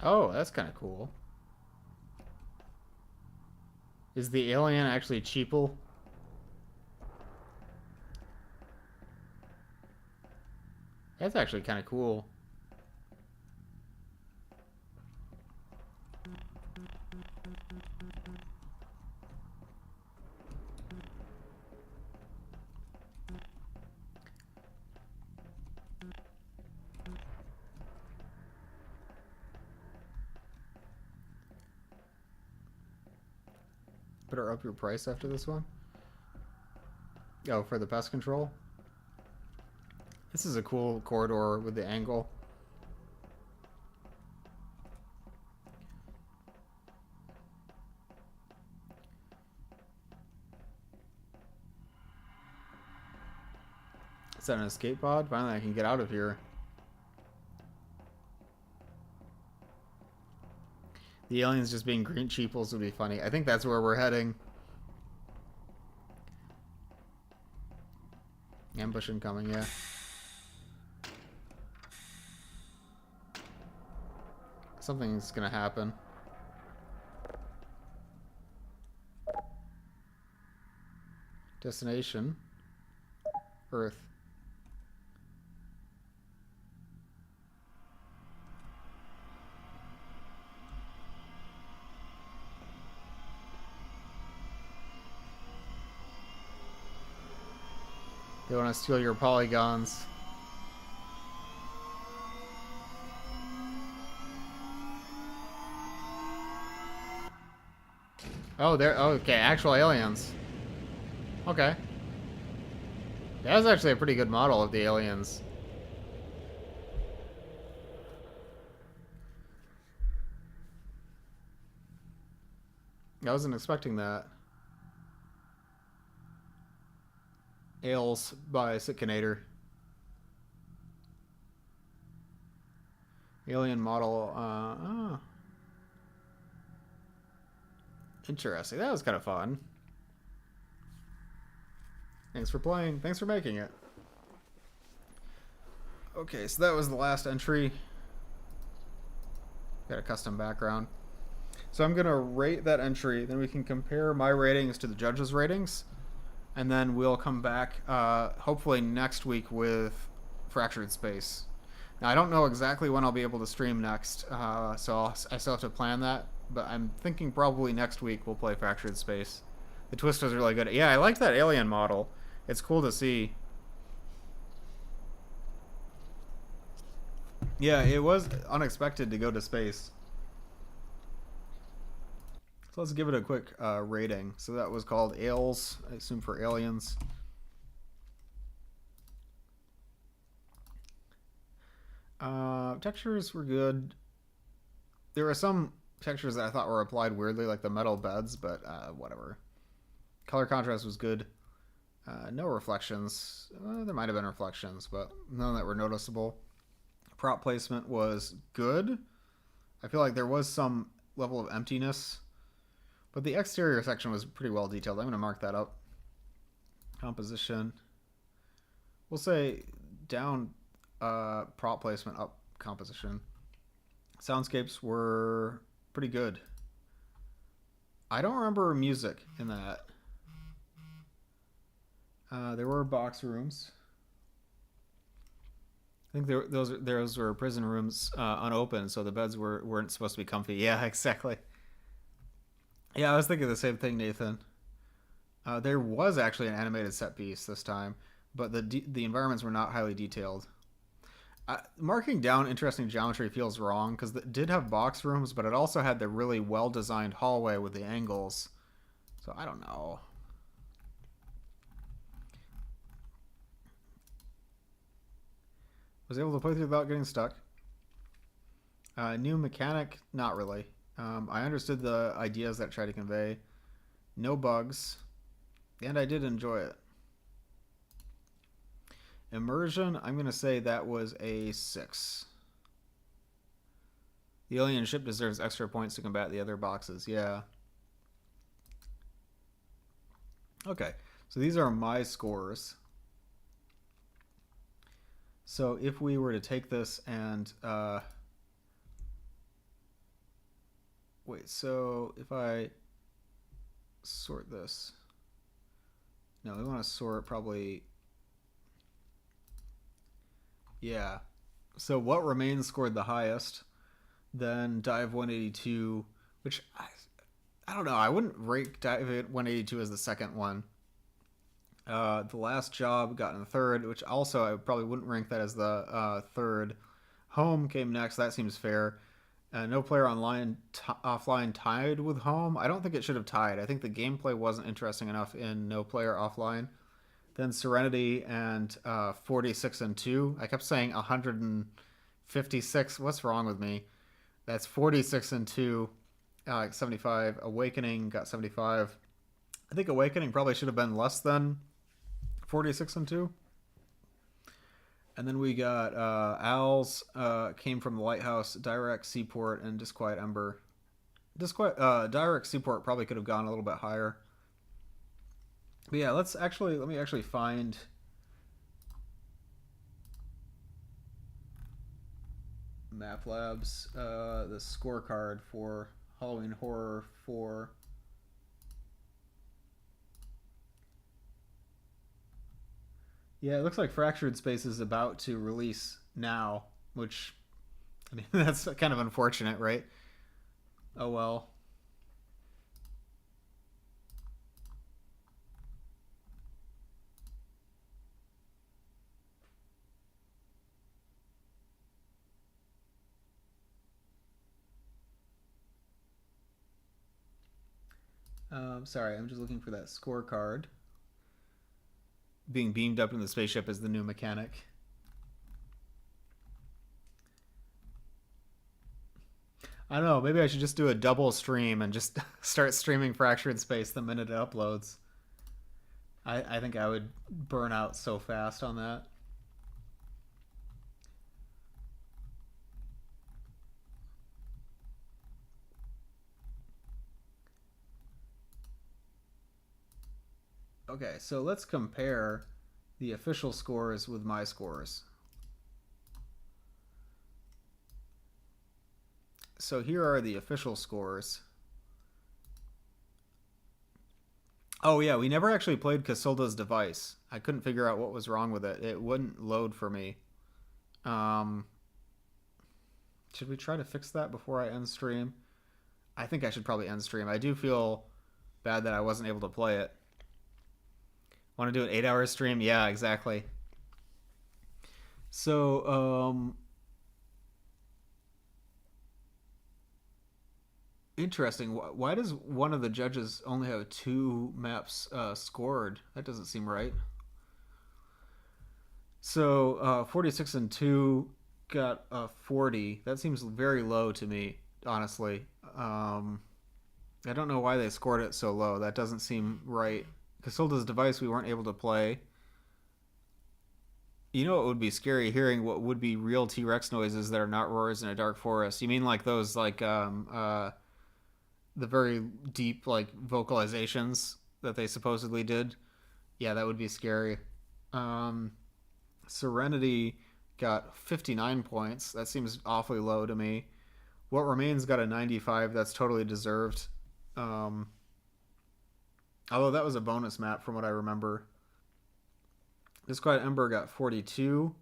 Oh, that's kind of cool. Is the alien actually cheaple? That's actually kind of cool. Better up your price after this one. Oh, for the pest control? This is a cool corridor with the angle. Is that an escape pod? Finally, I can get out of here. The aliens just being green cheaples would be funny. I think that's where we're heading. Ambush incoming, yeah. Something's gonna happen. Destination. Earth. They want to steal your polygons. Oh, they're okay. Actual aliens. Okay. That was actually a pretty good model of the aliens. I wasn't expecting that. Ales by Sitkinator. Alien model. Oh. Interesting. That was kind of fun. Thanks for playing. Thanks for making it. Okay, so that was the last entry. Got a custom background. So I'm going to rate that entry. Then we can compare my ratings to the judges' ratings. And then we'll come back hopefully next week with Fractured Space. Now, I don't know exactly when I'll be able to stream next, so I still have to plan that. But I'm thinking probably next week we'll play Fractured Space. The twist was really good. Yeah, I liked that alien model. It's cool to see. Yeah, it was unexpected to go to space. So let's give it a quick rating. So that was called Ales, I assume for aliens. Textures were good. There were some textures that I thought were applied weirdly, like the metal beds, but whatever. Color contrast was good. No reflections. There might have been reflections, but none that were noticeable. Prop placement was good. I feel like there was some level of emptiness, but the exterior section was pretty well detailed. I'm going to mark that up. Composition. We'll say down prop placement, up composition. Soundscapes were pretty good. I don't remember music in that. There were box rooms. I think those were prison rooms unopened, so the beds weren't supposed to be comfy. Yeah, exactly. Yeah, I was thinking the same thing, Nathan. There was actually an animated set piece this time, but the environments were not highly detailed. Marking down interesting geometry feels wrong because it did have box rooms, but it also had the really well-designed hallway with the angles. So I don't know. Was able to play through without getting stuck. New mechanic, not really. I understood the ideas that it tried to convey. No bugs, and I did enjoy it. Immersion, I'm going to say that was a 6. The alien ship deserves extra points to combat the other boxes. Yeah. Okay, so these are my scores. So if we were to take this and... wait, so if I sort this... No, we want to sort probably... Yeah. So what remains scored the highest. Then Dive 182, which I don't know. I wouldn't rank Dive 182 as the second one. The Last Job got in the third, which also I probably wouldn't rank that as the third. Home came next. That seems fair. No Player Online Offline tied with Home. I don't think it should have tied. I think the gameplay wasn't interesting enough in No Player Offline. Then Serenity and 46 and 2. I kept saying 156. What's wrong with me? That's 46 and 2. 75. Awakening got 75. I think Awakening probably should have been less than 46 and 2. And then we got Owls, Came from the Lighthouse, Direct Seaport, and Disquiet Ember. Direct Seaport probably could have gone a little bit higher. But yeah, let me actually find Map Labs, the scorecard for Halloween Horror 4. Yeah, it looks like Fractured Space is about to release now, which, I mean, that's kind of unfortunate, right? Oh well. Sorry, I'm just looking for that scorecard. Being beamed up in the spaceship is the new mechanic. I don't know, maybe I should just do a double stream and just start streaming Fractured Space the minute it uploads. I think I would burn out so fast on that. Okay, so let's compare the official scores with my scores. So here are the official scores. Oh yeah, we never actually played Casilda's device. I couldn't figure out what was wrong with it. It wouldn't load for me. Should we try to fix that before I end stream? I think I should probably end stream. I do feel bad that I wasn't able to play it. Want to do an 8-hour stream? Yeah, exactly. So, interesting. Why does one of the judges only have 2 maps scored? That doesn't seem right. So, 46 and 2 got 40. That seems very low to me, honestly. I don't know why they scored it so low. That doesn't seem right. Casilda's Device we weren't able to play. You know, it would be scary hearing what would be real T-Rex noises that are not roars in a dark forest. You mean like those, like, the very deep, like, vocalizations that they supposedly did? Yeah, that would be scary. Serenity got 59 points. That seems awfully low to me. What Remains got a 95. That's totally deserved. Although that was a bonus map from what I remember. Disquiet Ember got 42.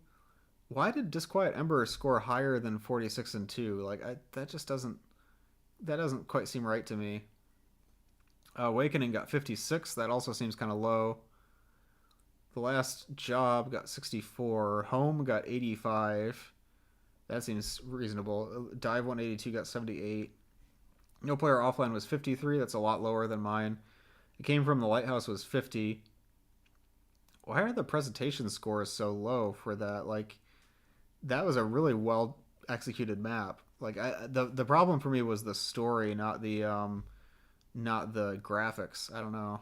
Why did Disquiet Ember score higher than 46 and 2? Like, that just doesn't quite seem right to me. Awakening got 56. That also seems kind of low. The Last Job got 64. Home got 85. That seems reasonable. Dive 182 got 78. No Player Offline was 53. That's a lot lower than mine. It Came From the Lighthouse was 50. Why are the presentation scores so low for that? Like, that was a really well executed map. Like, the problem for me was the story, not the graphics. I don't know.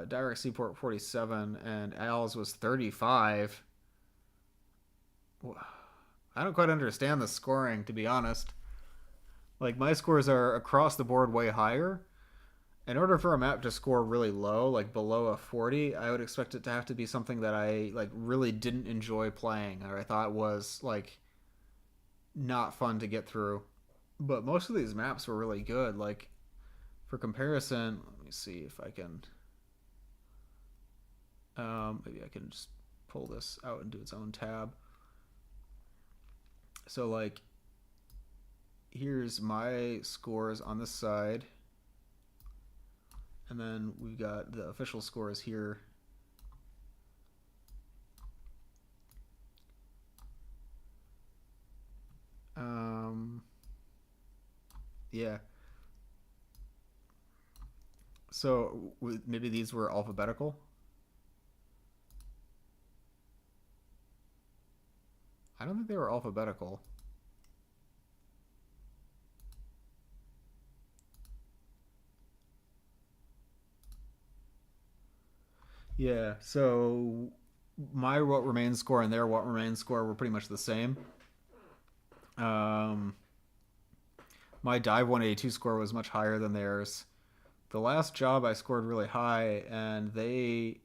Direct Seaport 47 and Al's was 35. I don't quite understand the scoring, to be honest. Like, my scores are across the board way higher. In order for a map to score really low, like below a 40, I would expect it to have to be something that I like really didn't enjoy playing, or I thought was like not fun to get through. But most of these maps were really good. Like, for comparison, let me see if I can maybe I can just pull this out and do its own tab. So like, here's my scores on this side. And then we've got the official scores here. Yeah. So maybe these were alphabetical. I don't think they were alphabetical. Yeah, so my What Remains score and their What Remains score were pretty much the same. My Dive 182 score was much higher than theirs. The Last Job I scored really high, and they...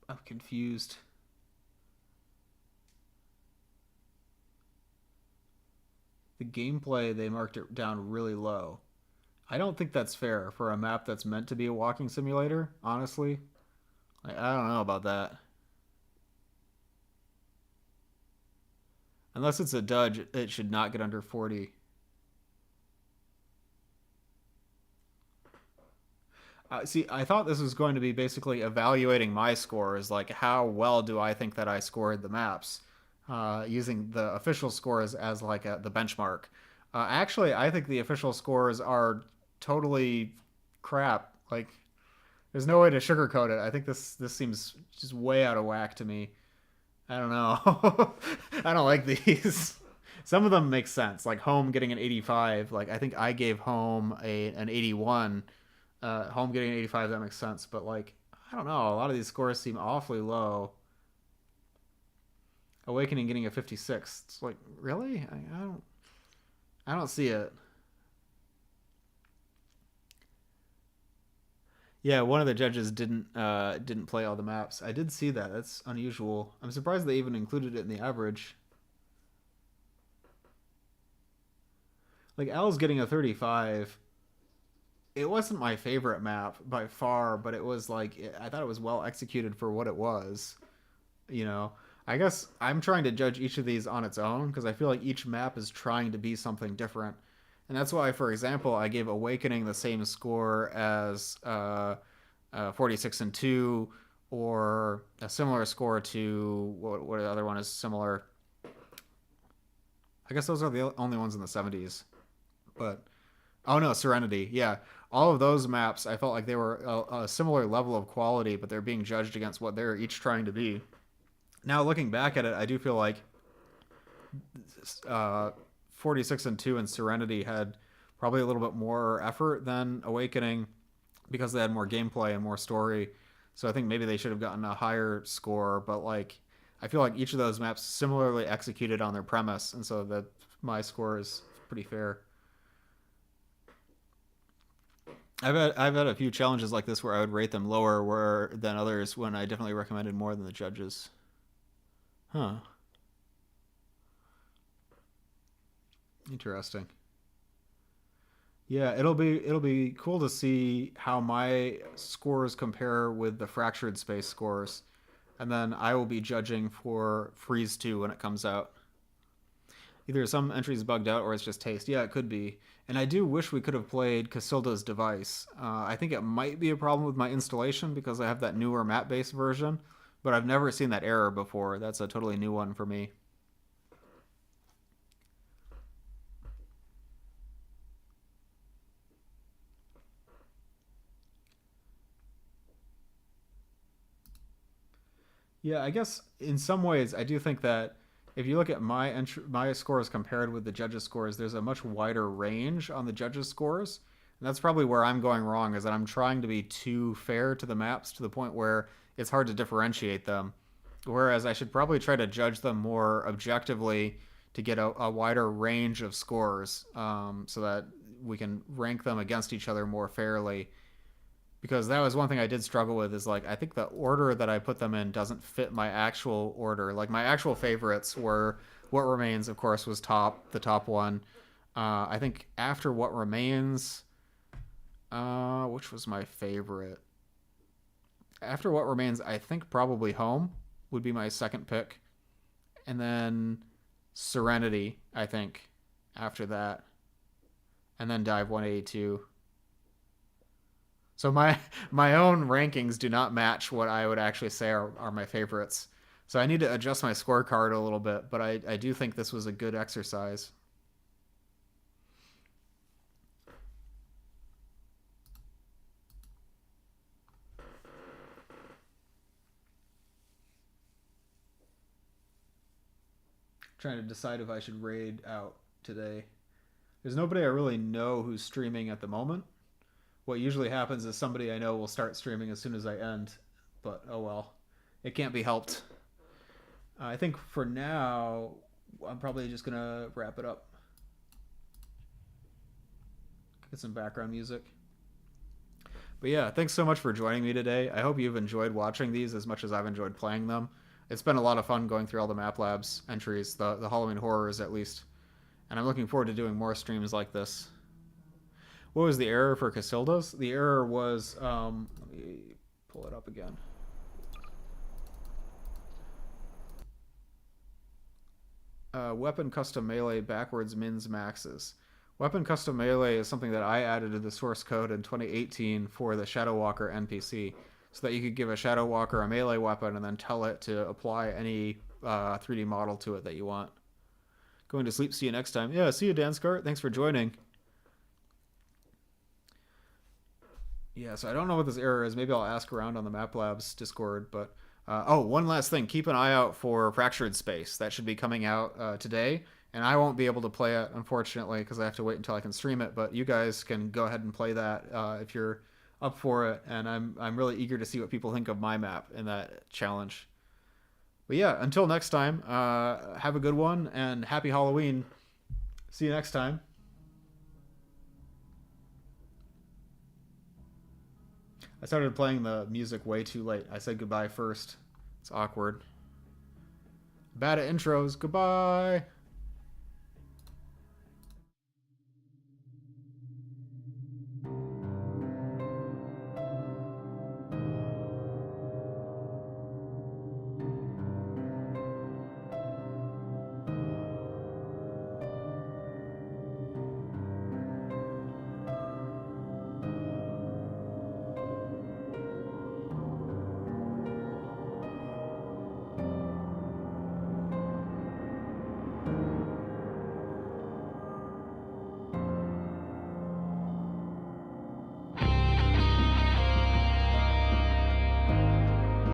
I'm confused. The gameplay, they marked it down really low. I don't think that's fair for a map that's meant to be a walking simulator, honestly. I don't know about that. Unless it's a dudge, it should not get under 40. See, I thought this was going to be basically evaluating my scores, like how well do I think that I scored the maps, using the official scores as like the benchmark. Actually, I think the official scores are totally crap. Like, there's no way to sugarcoat it. I think this seems just way out of whack to me. I don't know. I don't like these. Some of them make sense, like Home getting an 85. Like, I think I gave Home an 81. Home getting an 85, that makes sense. But like, I don't know. A lot of these scores seem awfully low. Awakening getting a 56. It's like, really? I don't see it. Yeah, one of the judges didn't play all the maps. I did see that. That's unusual. I'm surprised they even included it in the average. Like, Al's getting a 35. It wasn't my favorite map by far, but it was like, I thought it was well executed for what it was. You know, I guess I'm trying to judge each of these on its own because I feel like each map is trying to be something different. And that's why, for example, I gave Awakening the same score as 46 and 2, or a similar score to what the other one is similar. I guess those are the only ones in the 70s. But, oh no, Serenity, yeah. All of those maps, I felt like they were a similar level of quality, but they're being judged against what they're each trying to be. Now, looking back at it, I do feel like 46 and 2 and Serenity had probably a little bit more effort than Awakening because they had more gameplay and more story. So I think maybe they should have gotten a higher score, but like I feel like each of those maps similarly executed on their premise, and so that my score is pretty fair. I've had a few challenges like this where I would rate them lower than others when I definitely recommended more than the judges. Huh. Interesting. Yeah, it'll be cool to see how my scores compare with the Fractured Space scores, and then I will be judging for Freeze 2 when it comes out. Either some entries bugged out or it's just taste. Yeah, it could be. And I do wish we could have played Casilda's device. I think it might be a problem with my installation because I have that newer map-based version, but I've never seen that error before. That's a totally new one for me. Yeah, I guess in some ways I do think that if you look at my scores compared with the judges' scores, there's a much wider range on the judges' scores. And that's probably where I'm going wrong, is that I'm trying to be too fair to the maps to the point where it's hard to differentiate them. Whereas I should probably try to judge them more objectively to get a wider range of scores, so that we can rank them against each other more fairly. Because that was one thing I did struggle with, is like I think the order that I put them in doesn't fit my actual order. Like my actual favorites were What Remains, of course, was the top one. I think after What Remains, which was my favorite? After What Remains, I think probably Home would be my second pick. And then Serenity, I think, after that. And then Dive 182. So my own rankings do not match what I would actually say are my favorites. So I need to adjust my scorecard a little bit, but I do think this was a good exercise. Trying to decide if I should raid out today. There's nobody I really know who's streaming at the moment. What usually happens is somebody I know will start streaming as soon as I end, but oh well. It can't be helped. I think for now, I'm probably just going to wrap it up. Get some background music. But yeah, thanks so much for joining me today. I hope you've enjoyed watching these as much as I've enjoyed playing them. It's been a lot of fun going through all the Map Labs entries, the Halloween horrors at least. And I'm looking forward to doing more streams like this. What was the error for Casilda's? The error was, let me pull it up again. Weapon custom melee backwards mins maxes. Weapon custom melee is something that I added to the source code in 2018 for the Shadow Walker NPC, so that you could give a Shadow Walker a melee weapon and then tell it to apply any 3D model to it that you want. Going to sleep. See you next time. Yeah, see you, Danskart. Thanks for joining. Yeah, so I don't know what this error is. Maybe I'll ask around on the Map Labs Discord. But oh, one last thing. Keep an eye out for Fractured Space. That should be coming out today. And I won't be able to play it, unfortunately, because I have to wait until I can stream it. But you guys can go ahead and play that if you're up for it. And I'm really eager to see what people think of my map in that challenge. But yeah, until next time, have a good one and happy Halloween. See you next time. I started playing the music way too late. I said goodbye first. It's awkward. Bad at intros. Goodbye.